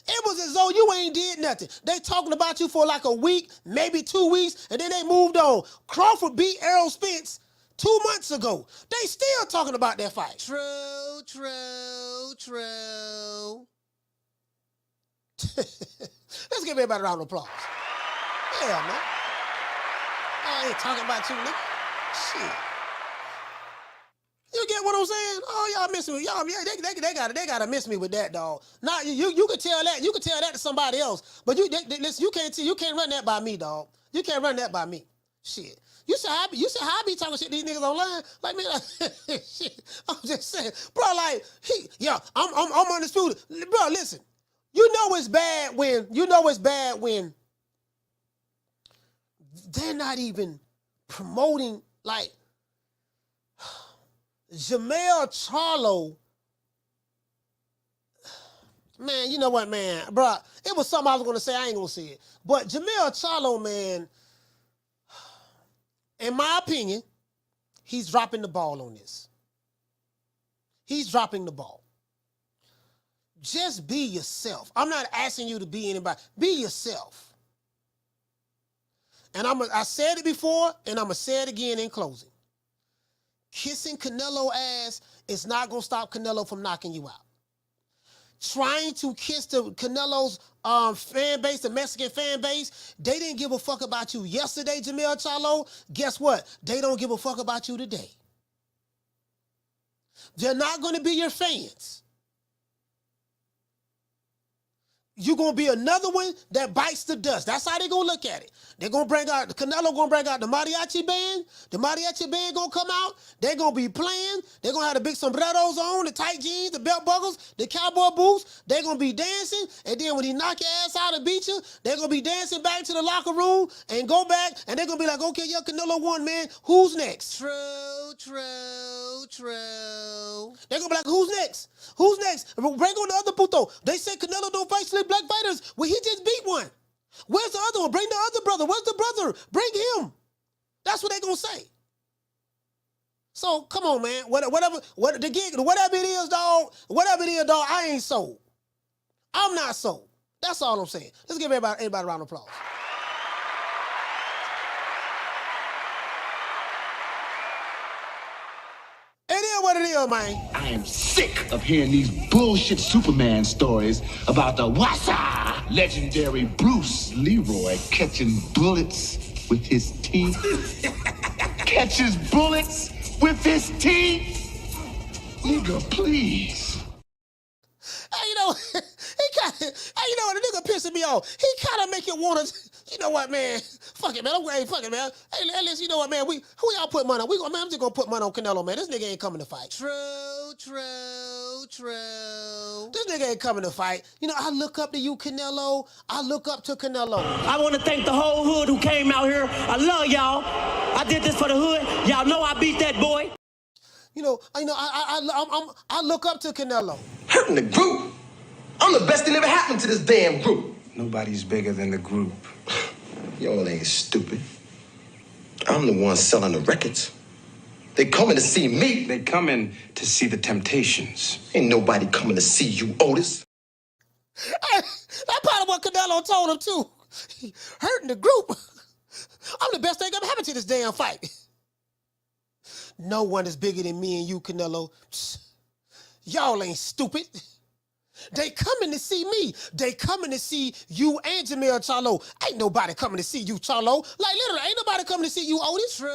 It was as though you ain't did nothing. They talking about you for like a week, maybe 2 weeks, and then they moved on. Crawford beat Errol Spence 2 months ago. They still talking about that fight. True. Let's give everybody a round of applause. Yeah, man. I ain't talking about you, nigga. Shit. You get what I'm saying? Oh, y'all miss me. Y'all, yeah, they gotta miss me with that, dog. Now you can tell that. You can tell that to somebody else. But listen, you can't run that by me, dog. You can't run that by me. Shit. You see how I be talking shit to these niggas online? Like, man, shit. I'm just saying, bro. Like, I'm undisputed, bro. Listen, you know it's bad when they're not even promoting. Like, Jermell Charlo. Man, you know what, man, bro? It was something I was gonna say. I ain't gonna say it, but Jermell Charlo, man. In my opinion, he's dropping the ball on this. He's dropping the ball. Just be yourself. I'm not asking you to be anybody. Be yourself. And I said it before, and I'm going to say it again in closing. Kissing Canelo ass is not going to stop Canelo from knocking you out. Trying to kiss the Canelo's fan base, the Mexican fan base, they didn't give a fuck about you yesterday, Jermell Charlo. Guess what? They don't give a fuck about you today. They're not going to be your fans. You're going to be another one that bites the dust. That's how they're going to look at it. They're going to bring out, Canelo going to bring out the mariachi band. The mariachi band going to come out. They're going to be playing. They're going to have the big sombreros on, the tight jeans, the belt buckles, the cowboy boots. They're going to be dancing. And then when he knock your ass out and beat you, they're going to be dancing back to the locker room and go back. And they're going to be like, okay, yeah, Canelo won, man. Who's next? True. They're going to be like, who's next? Who's next? Bring on the other puto. They said Canelo don't fight slick black fighters. Well, he just beat one. Where's the other one? Bring the other brother. Where's the brother? Bring him. That's what they're going to say. So, come on, man. Whatever it is, dog, I ain't sold. I'm not sold. That's all I'm saying. Let's give everybody a round of applause. It is what it is, man. I am sick of hearing these bullshit Superman stories about the Wassa legendary Bruce Leroy catching bullets with his teeth. Catches bullets with his teeth? Nigga, please. Hey, you know, the nigga pissing me off. He kind of make you want to, you know what, man? Fuck it, man. Fuck it, man. Hey, listen, you know what, man? Who y'all put money on? I'm just going to put money on Canelo, man. This nigga ain't coming to fight. True. This nigga ain't coming to fight. You know, I look up to you, Canelo. I look up to Canelo. I want to thank the whole hood who came out here. I love y'all. I did this for the hood. Y'all know I beat that boy. I look up to Canelo. Hurting the group. I'm the best thing ever happened to this damn group. Nobody's bigger than the group. Y'all ain't stupid. I'm the one selling the records. They coming to see me. They coming to see the Temptations. Ain't nobody coming to see you, Otis. Hey, that's part of what Canelo told him, too. Hurting the group. I'm the best thing ever happened to this damn fight. No one is bigger than me and you, Canelo. Y'all ain't stupid. They coming to see me. They coming to see you and Jamil Charlo. Ain't nobody coming to see you, Charlo. Like, literally, ain't nobody coming to see you, Otis. True.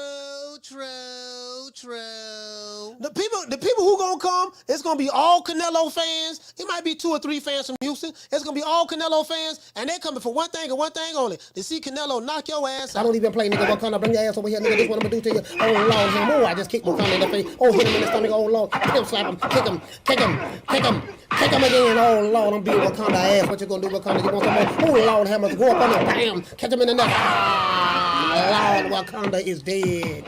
The people who gonna come, it's gonna be all Canelo fans. It might be 2 or 3 fans from Houston. It's gonna be all Canelo fans, and they coming for one thing and one thing only, to see Canelo knock your ass out. I don't even play, nigga. Wakanda, bring your ass over here, nigga. This what I'm gonna do to you. Oh, Lord, no more. I just kicked Wakanda in the face. Oh, hit him in the stomach. Oh, Lord. Him, slap him. Kick him again. Oh, Lord, I'm beating Wakanda ass. What you gonna do, Wakanda? You want some more? Oh, Lord, hammers. Go up on him. Bam. Catch him in the neck. Lord, Wakanda is dead.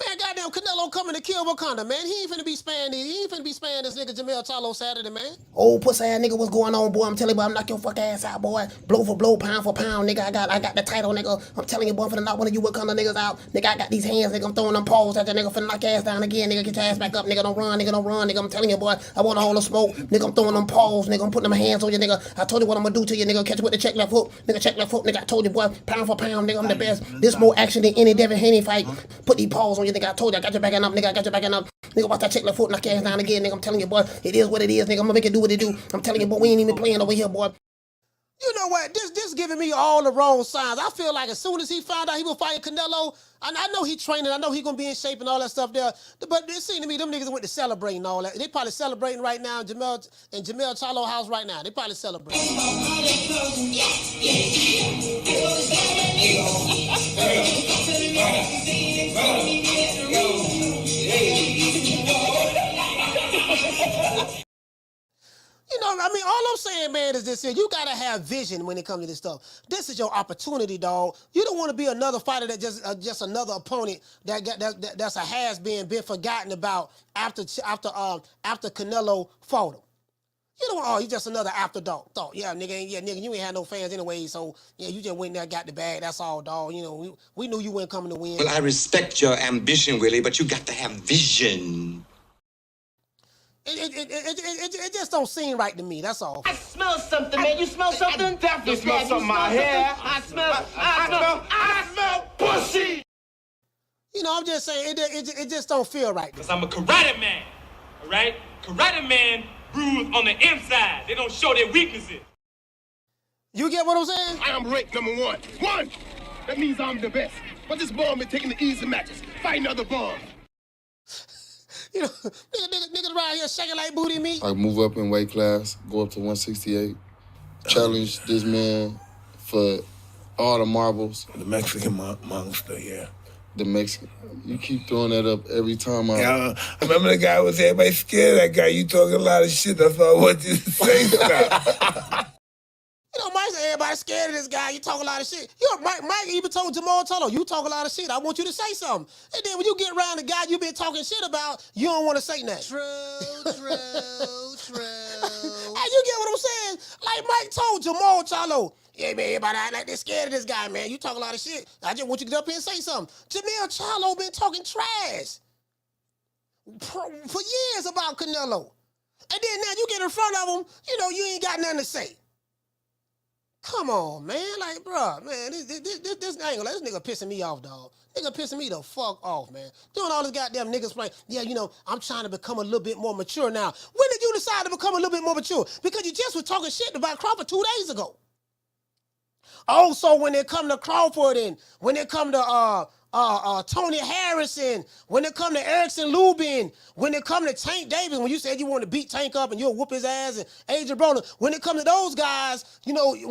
Man, goddamn Canelo coming to kill Wakanda, man. He ain't finna be sparing this nigga Jamil Charlo Saturday, man. Oh, pussy ass nigga, what's going on, boy? I'm telling you, boy, I'm knock your fuck ass out, boy. Blow for blow, pound for pound, nigga. I got the title, nigga. I'm telling you, boy, I'm finna knock one of you Wakanda niggas out. Nigga, I got these hands, nigga. I'm throwing them paws at that nigga, finna knock your ass down again, nigga. Get your ass back up, nigga. Don't run, nigga. I'm telling you, boy, I want all the smoke. Nigga, I'm throwing them paws, nigga. I'm putting them hands on you, nigga. I told you what I'm gonna do to you, nigga. Catch you with the check left hook. Nigga, check left hook, nigga. I told you, boy, pound for pound, nigga. I'm the best. This more action than any Devin Haney fight. Put these paws on you, nigga. I told you, I got your back up, nigga. I got your back up. Nigga, watch that check left foot, knock your ass down again, nigga. I'm telling you, boy, it is what it is, nigga. I'm gonna make it do what it do. I'm telling you, boy, we ain't even playing over here, boy. You know what? This giving me all the wrong signs. I feel like as soon as he found out he was fighting Canelo, I know he training, I know he gonna be in shape and all that stuff there. But it seemed to me them niggas went to celebrating and all that. They probably celebrating right now in Jermell Charlo house right now. They probably celebrating. You know, I mean, all I'm saying, man, is this here. You got to have vision when it comes to this stuff. This is your opportunity, dog. You don't want to be another fighter that just another opponent that's a has-been, been forgotten about after Canelo fought him. You don't, you just another afterthought. Yeah, nigga, you ain't had no fans anyway, so, yeah, you just went there, got the bag, that's all, dog. You know, we knew you weren't coming to win. Well, I respect your ambition, Willie, but you got to have vision. It just don't seem right to me. That's all. I smell something, man. You smell something? I definitely smell something out here. I smell pussy. You know, I'm just saying, it just don't feel right. Because I'm a karate man, all right? Karate man bruise on the inside. They don't show their weaknesses. You get what I'm saying? I am ranked number one. One! That means I'm the best. But this bum been taking the easy matches, fighting other bums. You know, niggas around here shaking like booty meat. I move up in weight class, go up to 168, challenge this man for all the marbles. The Mexican monster, yeah. The Mexican. You keep throwing that up every time I remember the guy was everybody scared of that guy. You talking a lot of shit. That's all I want you to say about. You know, Mike said everybody scared of this guy. You talk a lot of shit. Mike even told Jamil Charlo, you talk a lot of shit. I want you to say something. And then when you get around the guy you been talking shit about, you don't want to say nothing. True. Hey, you get what I'm saying? Like Mike told Jermell Charlo, yeah, man, everybody act like they're scared of this guy, man. You talk a lot of shit. I just want you to get up here and say something. Jamil Charlo been talking trash for years about Canelo. And then now you get in front of him, you know, you ain't got nothing to say. Come on, man. Like, bro, man, this angle, this nigga pissing me off, dog. Nigga pissing me the fuck off, man. Doing all this goddamn niggas playing, yeah, you know, I'm trying to become a little bit more mature now. When did you decide to become a little bit more mature? Because you just was talking shit about Crawford 2 days ago. Also, when it come to Crawford and when it come to Tony Harrison, when it come to Erickson Lubin, when it come to Tank Davis, when you said you want to beat Tank up and you'll whoop his ass, and Adrian Broner, when it come to those guys, you know, you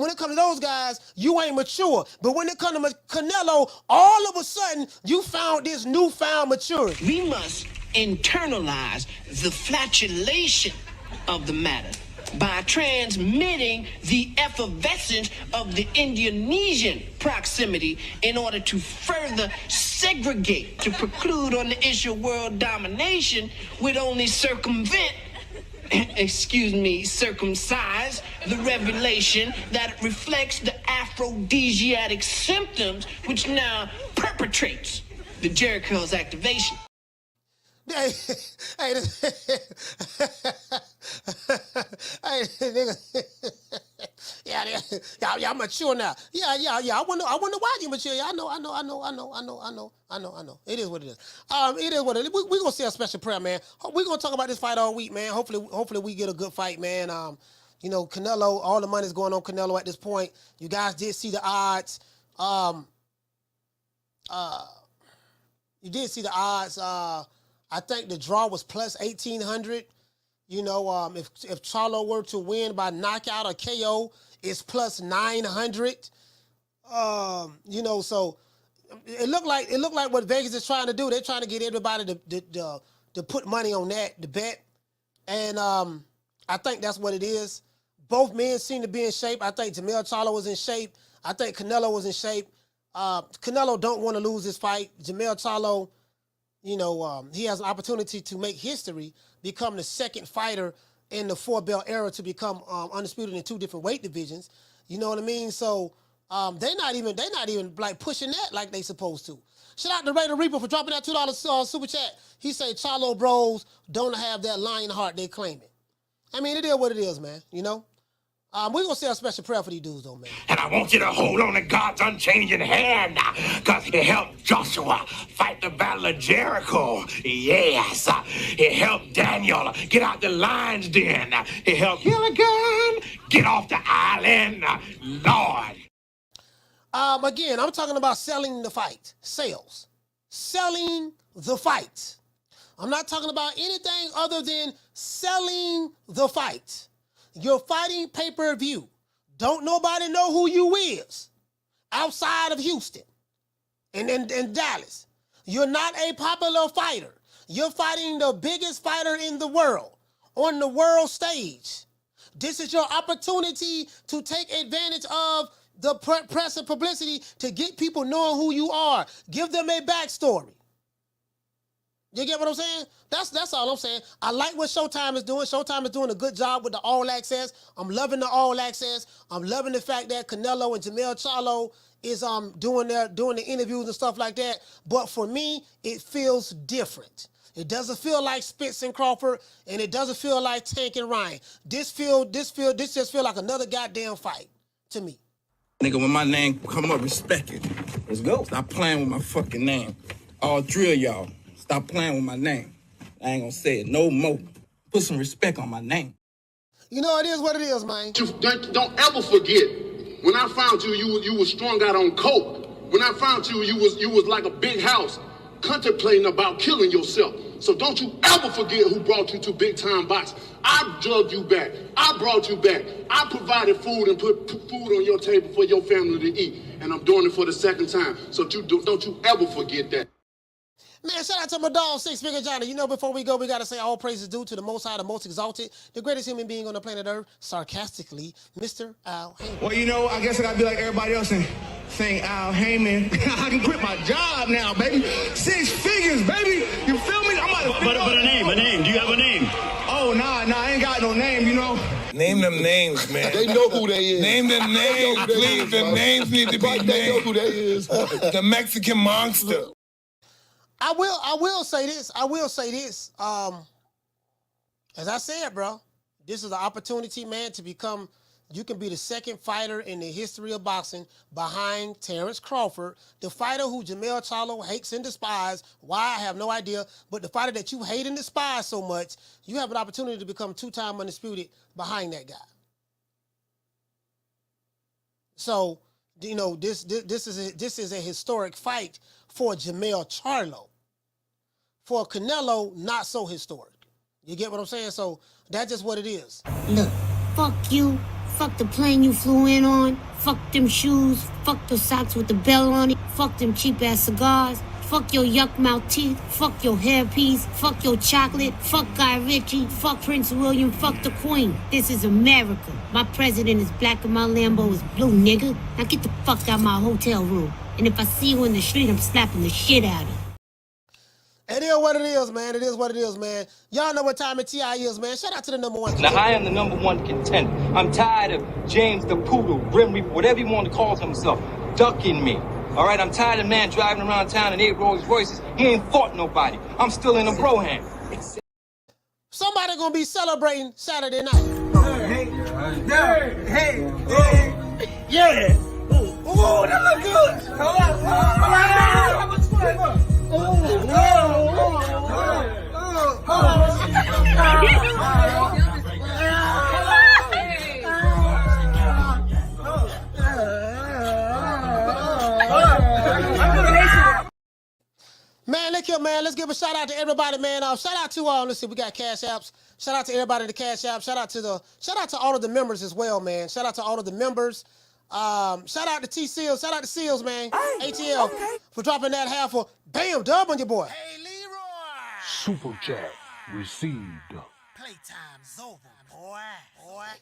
ain't mature. But when it come to Canelo, all of a sudden, you found this newfound maturity. We must internalize the flatulation of the matter by transmitting the effervescence of the Indonesian proximity in order to further segregate, to preclude on the issue of world domination would only circumcise the revelation that reflects the aphrodisiac symptoms which now perpetrates the Jericho's activation. Hey, nigga. Y'all mature now. Yeah. I wonder why you mature. I know. It is what it is. It is what it is. We gonna say a special prayer, man. We gonna talk about this fight all week, man. Hopefully we get a good fight, man. You know, Canelo. All the money's going on Canelo at this point. You guys did see the odds. You did see the odds. I think the draw was plus 1,800. You know, if Charlo were to win by knockout or KO, it's plus 900. You know, so it looked like what Vegas is trying to do. They're trying to get everybody to put money on that, to bet. And I think that's what it is. Both men seem to be in shape. I think Jermell Charlo was in shape. I think Canelo was in shape. Canelo don't want to lose this fight. Jermell Charlo, you know, he has an opportunity to make history, become the second fighter in the 4-belt era to become undisputed in 2 different weight divisions. You know what I mean? So they're not even like pushing that like they supposed to. Shout out to Raider Reaper for dropping that $2 super chat. He said Charlo bros don't have that lion heart they claiming. I mean, it is what it is, man. You know. We're going to say a special prayer for these dudes, though, man. And I want you to hold on to God's unchanging hand, because he helped Joshua fight the battle of Jericho. Yes. He helped Daniel get out the lion's den. He helped Gilligan get off the island. Lord. Again, I'm talking about selling the fight. Sales. Selling the fight. I'm not talking about anything other than selling the fight. You're fighting pay-per-view. Don't nobody know who you is outside of Houston and Dallas. You're not a popular fighter. You're fighting the biggest fighter in the world on the world stage. This is your opportunity to take advantage of the press and publicity to get people knowing who you are. Give them a backstory. You get what I'm saying? That's all I'm saying. I like what Showtime is doing. Showtime is doing a good job with the All Access. I'm loving the All Access. I'm loving the fact that Canelo and Jermell Charlo is doing the interviews and stuff like that. But for me, it feels different. It doesn't feel like Spence and Crawford, and it doesn't feel like Tank and Ryan. This just feel like another goddamn fight to me. Nigga, when my name come up, respect it. Let's go. Stop playing with my fucking name. All three of y'all, stop playing with my name. I ain't gonna say it no more. Put some respect on my name. You know, it is what it is, man. Don't ever forget, when I found you, you was strung out on coke. When I found you, you was like a big house, contemplating about killing yourself. So don't you ever forget who brought you to Big Time Box. I drugged you back. I brought you back. I provided food and put food on your table for your family to eat. And I'm doing it for the second time. So don't you ever forget that. Man, shout out to my dog, Six Figure Johnny. You know, before we go, we got to say all praises due to the Most High, the Most Exalted, the greatest human being on the planet Earth, sarcastically, Mr. Al Heyman. Well, you know, I guess I got to be like everybody else and sing Al Heyman. I can quit my job now, baby. 6 figures, baby. You feel me? I'm about to But a name. Do you have a name? Oh, nah, I ain't got no name, you know. Name them names, man. They know who they is. Name them names, please. The names need to be named. They know who they is. The Mexican monster. I will say this. As I said, bro, this is an opportunity, man, to become, you can be the second fighter in the history of boxing behind Terrence Crawford, the fighter who Jermell Charlo hates and despises. Why, I have no idea. But the fighter that you hate and despise so much, you have an opportunity to become 2-time undisputed behind that guy. So, you know, this is a historic fight for Jermell Charlo. For Canelo, not so historic. You get what I'm saying? So that's just what it is. Look, fuck you. Fuck the plane you flew in on. Fuck them shoes. Fuck the socks with the bell on it. Fuck them cheap ass cigars. Fuck your yuck mouth teeth. Fuck your hairpiece. Fuck your chocolate. Fuck Guy Ritchie. Fuck Prince William. Fuck the Queen. This is America. My president is black and my Lambo is blue, nigga. Now get the fuck out of my hotel room. And if I see you in the street, I'm slapping the shit out of you. It is what it is, man. It is what it is, man. Y'all know what time of TI is, man. Shout out to the number one. Now, I am the number one contender. I'm tired of James the Poodle, Grim Reaper, whatever he want to call himself, ducking me. All right, I'm tired of man driving around town in 8 Rolls Royces. He ain't fought nobody. I'm still in a Broham. Somebody gonna be celebrating Saturday night. Hey. Yeah. Oh, that look good. How much money? Man, look here, man. Let's give a shout out to everybody, man. Shout out to let's see, we got cash apps. Shout out to everybody in the cash app. Shout out to all of the members as well, man. Shout out to all of the members. Shout out to T Seals. Shout out to Seals, man. Hey, ATL for dropping that half for bam dub on your boy. Hey, Leroy. Super chat received. Playtime's over, boy.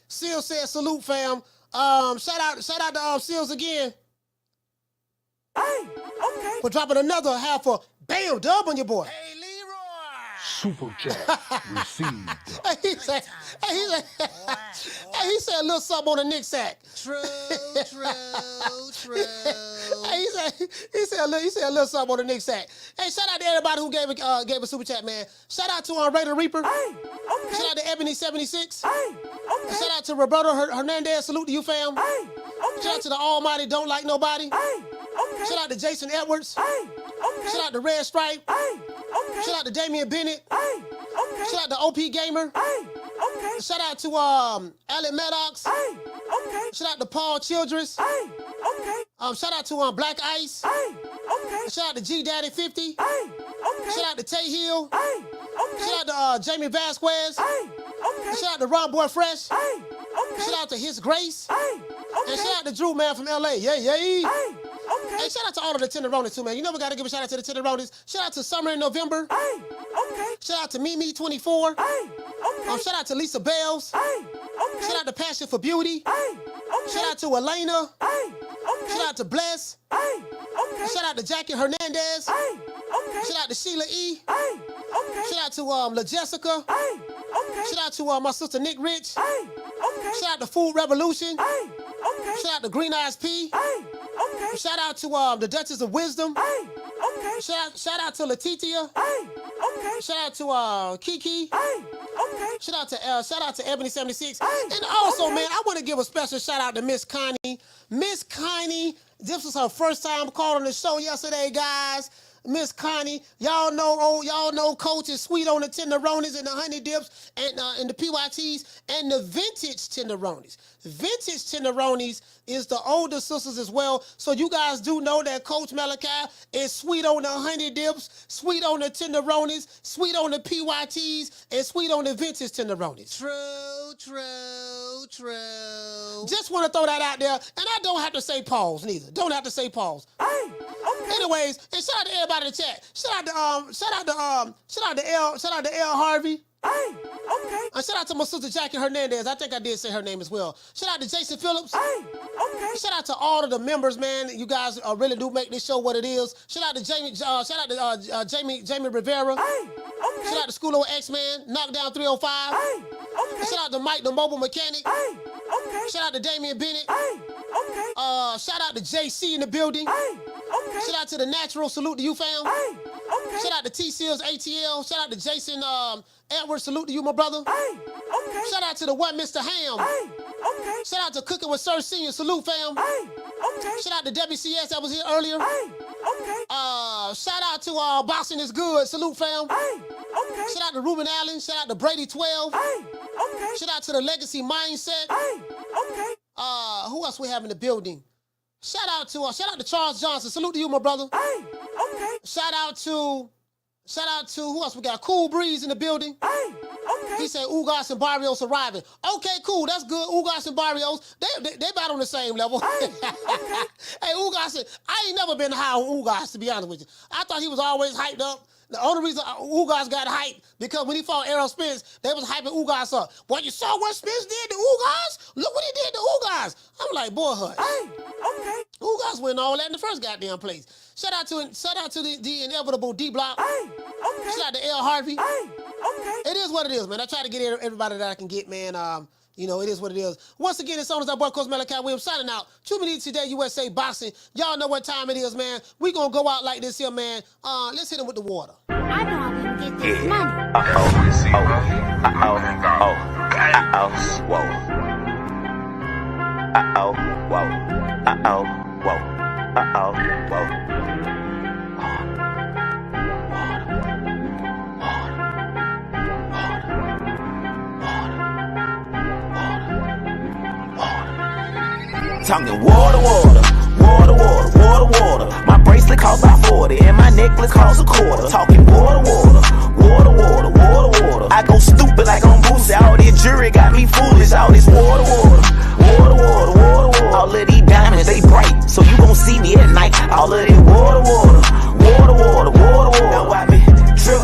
Seals said salute, fam. Shout out to Seals again. Hey, okay. For dropping another half for bam dub on your boy. Hey, Super chat received. He said a little something on the Nick sack. True. He said a little something on the Nick sack. Hey, shout out to everybody who gave a super chat, man. Shout out to Raider Reaper. Hey, okay. Shout out to Ebony76. Hey, okay. Shout out to Roberto Hernandez. Salute to you, fam. Hey, okay. Shout out to the Almighty Don't Like Nobody. Hey, Shout out to Jason Edwards. Shout out to Red Stripe. Shout out to Damian Bennett. Shout out to OP Gamer. Shout out to Alec Maddox. Shout out to Paul Childress. Shout out to Black Ice. Shout out to G Daddy 50. Shout out to Tay Hill. Shout out to Jamie Vasquez. Shout out to Ron Boy Fresh. Shout out to His Grace. And shout out to Drew, man, from LA. Yeah. Hey, shout out to all of the Tenderonis too, man. You know we gotta give a shout out to the Tenderonis. Shout out to Summer in November. Shout out to Mimi24. Shout out to Lisa Bells. Shout out to Passion for Beauty. Shout out to Elena. Shout out to Bless. Shout out to Jackie Hernandez. Shout out to Sheila E. Shout out to La Jessica. Shout out to my sister Nick Rich. Shout out to Food Revolution. Shout out to Green Eyes P. Shout out to the Duchess of Wisdom. Shout out to Letitia. Shout out to Kiki. Shout out to Ebony 76. And also, man, I want to give a special shout out to Miss Connie. Miss Connie, this was her first time calling the show yesterday, guys. Miss Connie, y'all know Coach is sweet on the tenderonis and the honey dips and the PYTs and the vintage tenderonis. Vintage tenderonis is the older sisters as well. So you guys do know that Coach Malachi is sweet on the honey dips, sweet on the tenderonis, sweet on the PYTs, and sweet on the vintage tenderonis. True. Just want to throw that out there, and I don't have to say pause neither. Don't have to say pause. Anyways, and shout out to everybody in the chat. Shout out to L Harvey. And shout out to my sister Jackie Hernandez. I think I did say her name as well. Shout out to Jason Phillips. Shout out to all of the members, man. You guys really do make this show what it is. Shout out to Jamie. Shout out to Jamie Rivera. Shout out to School of X-Man. Knockdown 305. Shout out to Mike the Mobile Mechanic. Shout out to Damian Bennett. Shout out to JC in the building. Shout out to the Natural. Salute to you, fam. Shout out to T Seals ATL. Shout out to Jason Edwards. Salute to you, my brother. Shout out to the one Mr. Ham. Shout out to Cooking with Sir Senior. Salute, fam. Shout out to WCS that was here earlier. Shout out to Boxing is Good. Salute, fam. Shout out to Ruben Allen. Shout out to Brady 12. Shout out to the Legacy Mindset. Who else we have in the building? Shout out to Charles Johnson. Salute to you, my brother. Shout out to who else we got? Cool Breeze in the building. He said Ugas and Barrios arriving. Okay, cool. That's good. Ugas and Barrios, they about on the same level. Hey, Ugas, I ain't never been high on Ugas, to be honest with you. I thought he was always hyped up. The only reason Ugas got hyped because when he fought Errol Spence, they was hyping Ugas up. Boy, you saw what Spence did to Ugas? Look what he did to Ugas. I'm like, boy, Ugas went all that in the first goddamn place. Shout out to the inevitable D Block. Shout out to L Harvey. It is what it is, man. I try to get everybody that I can get, man. You know, it is what it is. Once again, it's on as our boy, Coach Malachi Williams, signing out. 2 minutes today, USA Boxing. Y'all know what time it is, man. We gonna go out like this here, man. Let's hit him with the water. I know I'm gonna get this money. Talking water. My bracelet costs about 40 and my necklace costs a quarter. Talking water. I go stupid like on Boosie. All this jury got me foolish. All this water. All of these diamonds, they bright, so you gon' see me at night. All of this water. Now I be drip.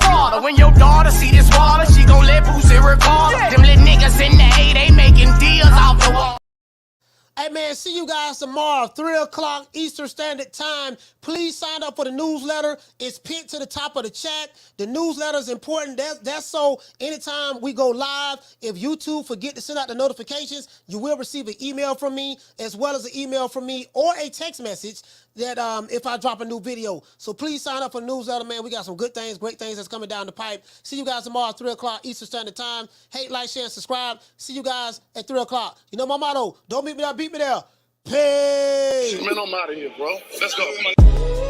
Water. When your daughter see this water, she gon' let Boosie record. Them little niggas in the A, they making deals off the wall. Hey, man, man. See you guys tomorrow, 3 o'clock Eastern Standard Time. Please sign up for the newsletter. It's pinned to the top of the chat. The newsletter is important. That's so anytime we go live, if YouTube forget to send out the notifications, you will receive an email from me, as well as an email from me or a text message that if I drop a new video. So please sign up for the newsletter, man. We got some good things, great things that's coming down the pipe. See you guys tomorrow, 3 o'clock Eastern Standard Time. Hate, like, share, and subscribe. See you guys at 3 o'clock. You know my motto, don't meet me there, beat me there. Peace. Man, I'm out of here, bro. Let's go.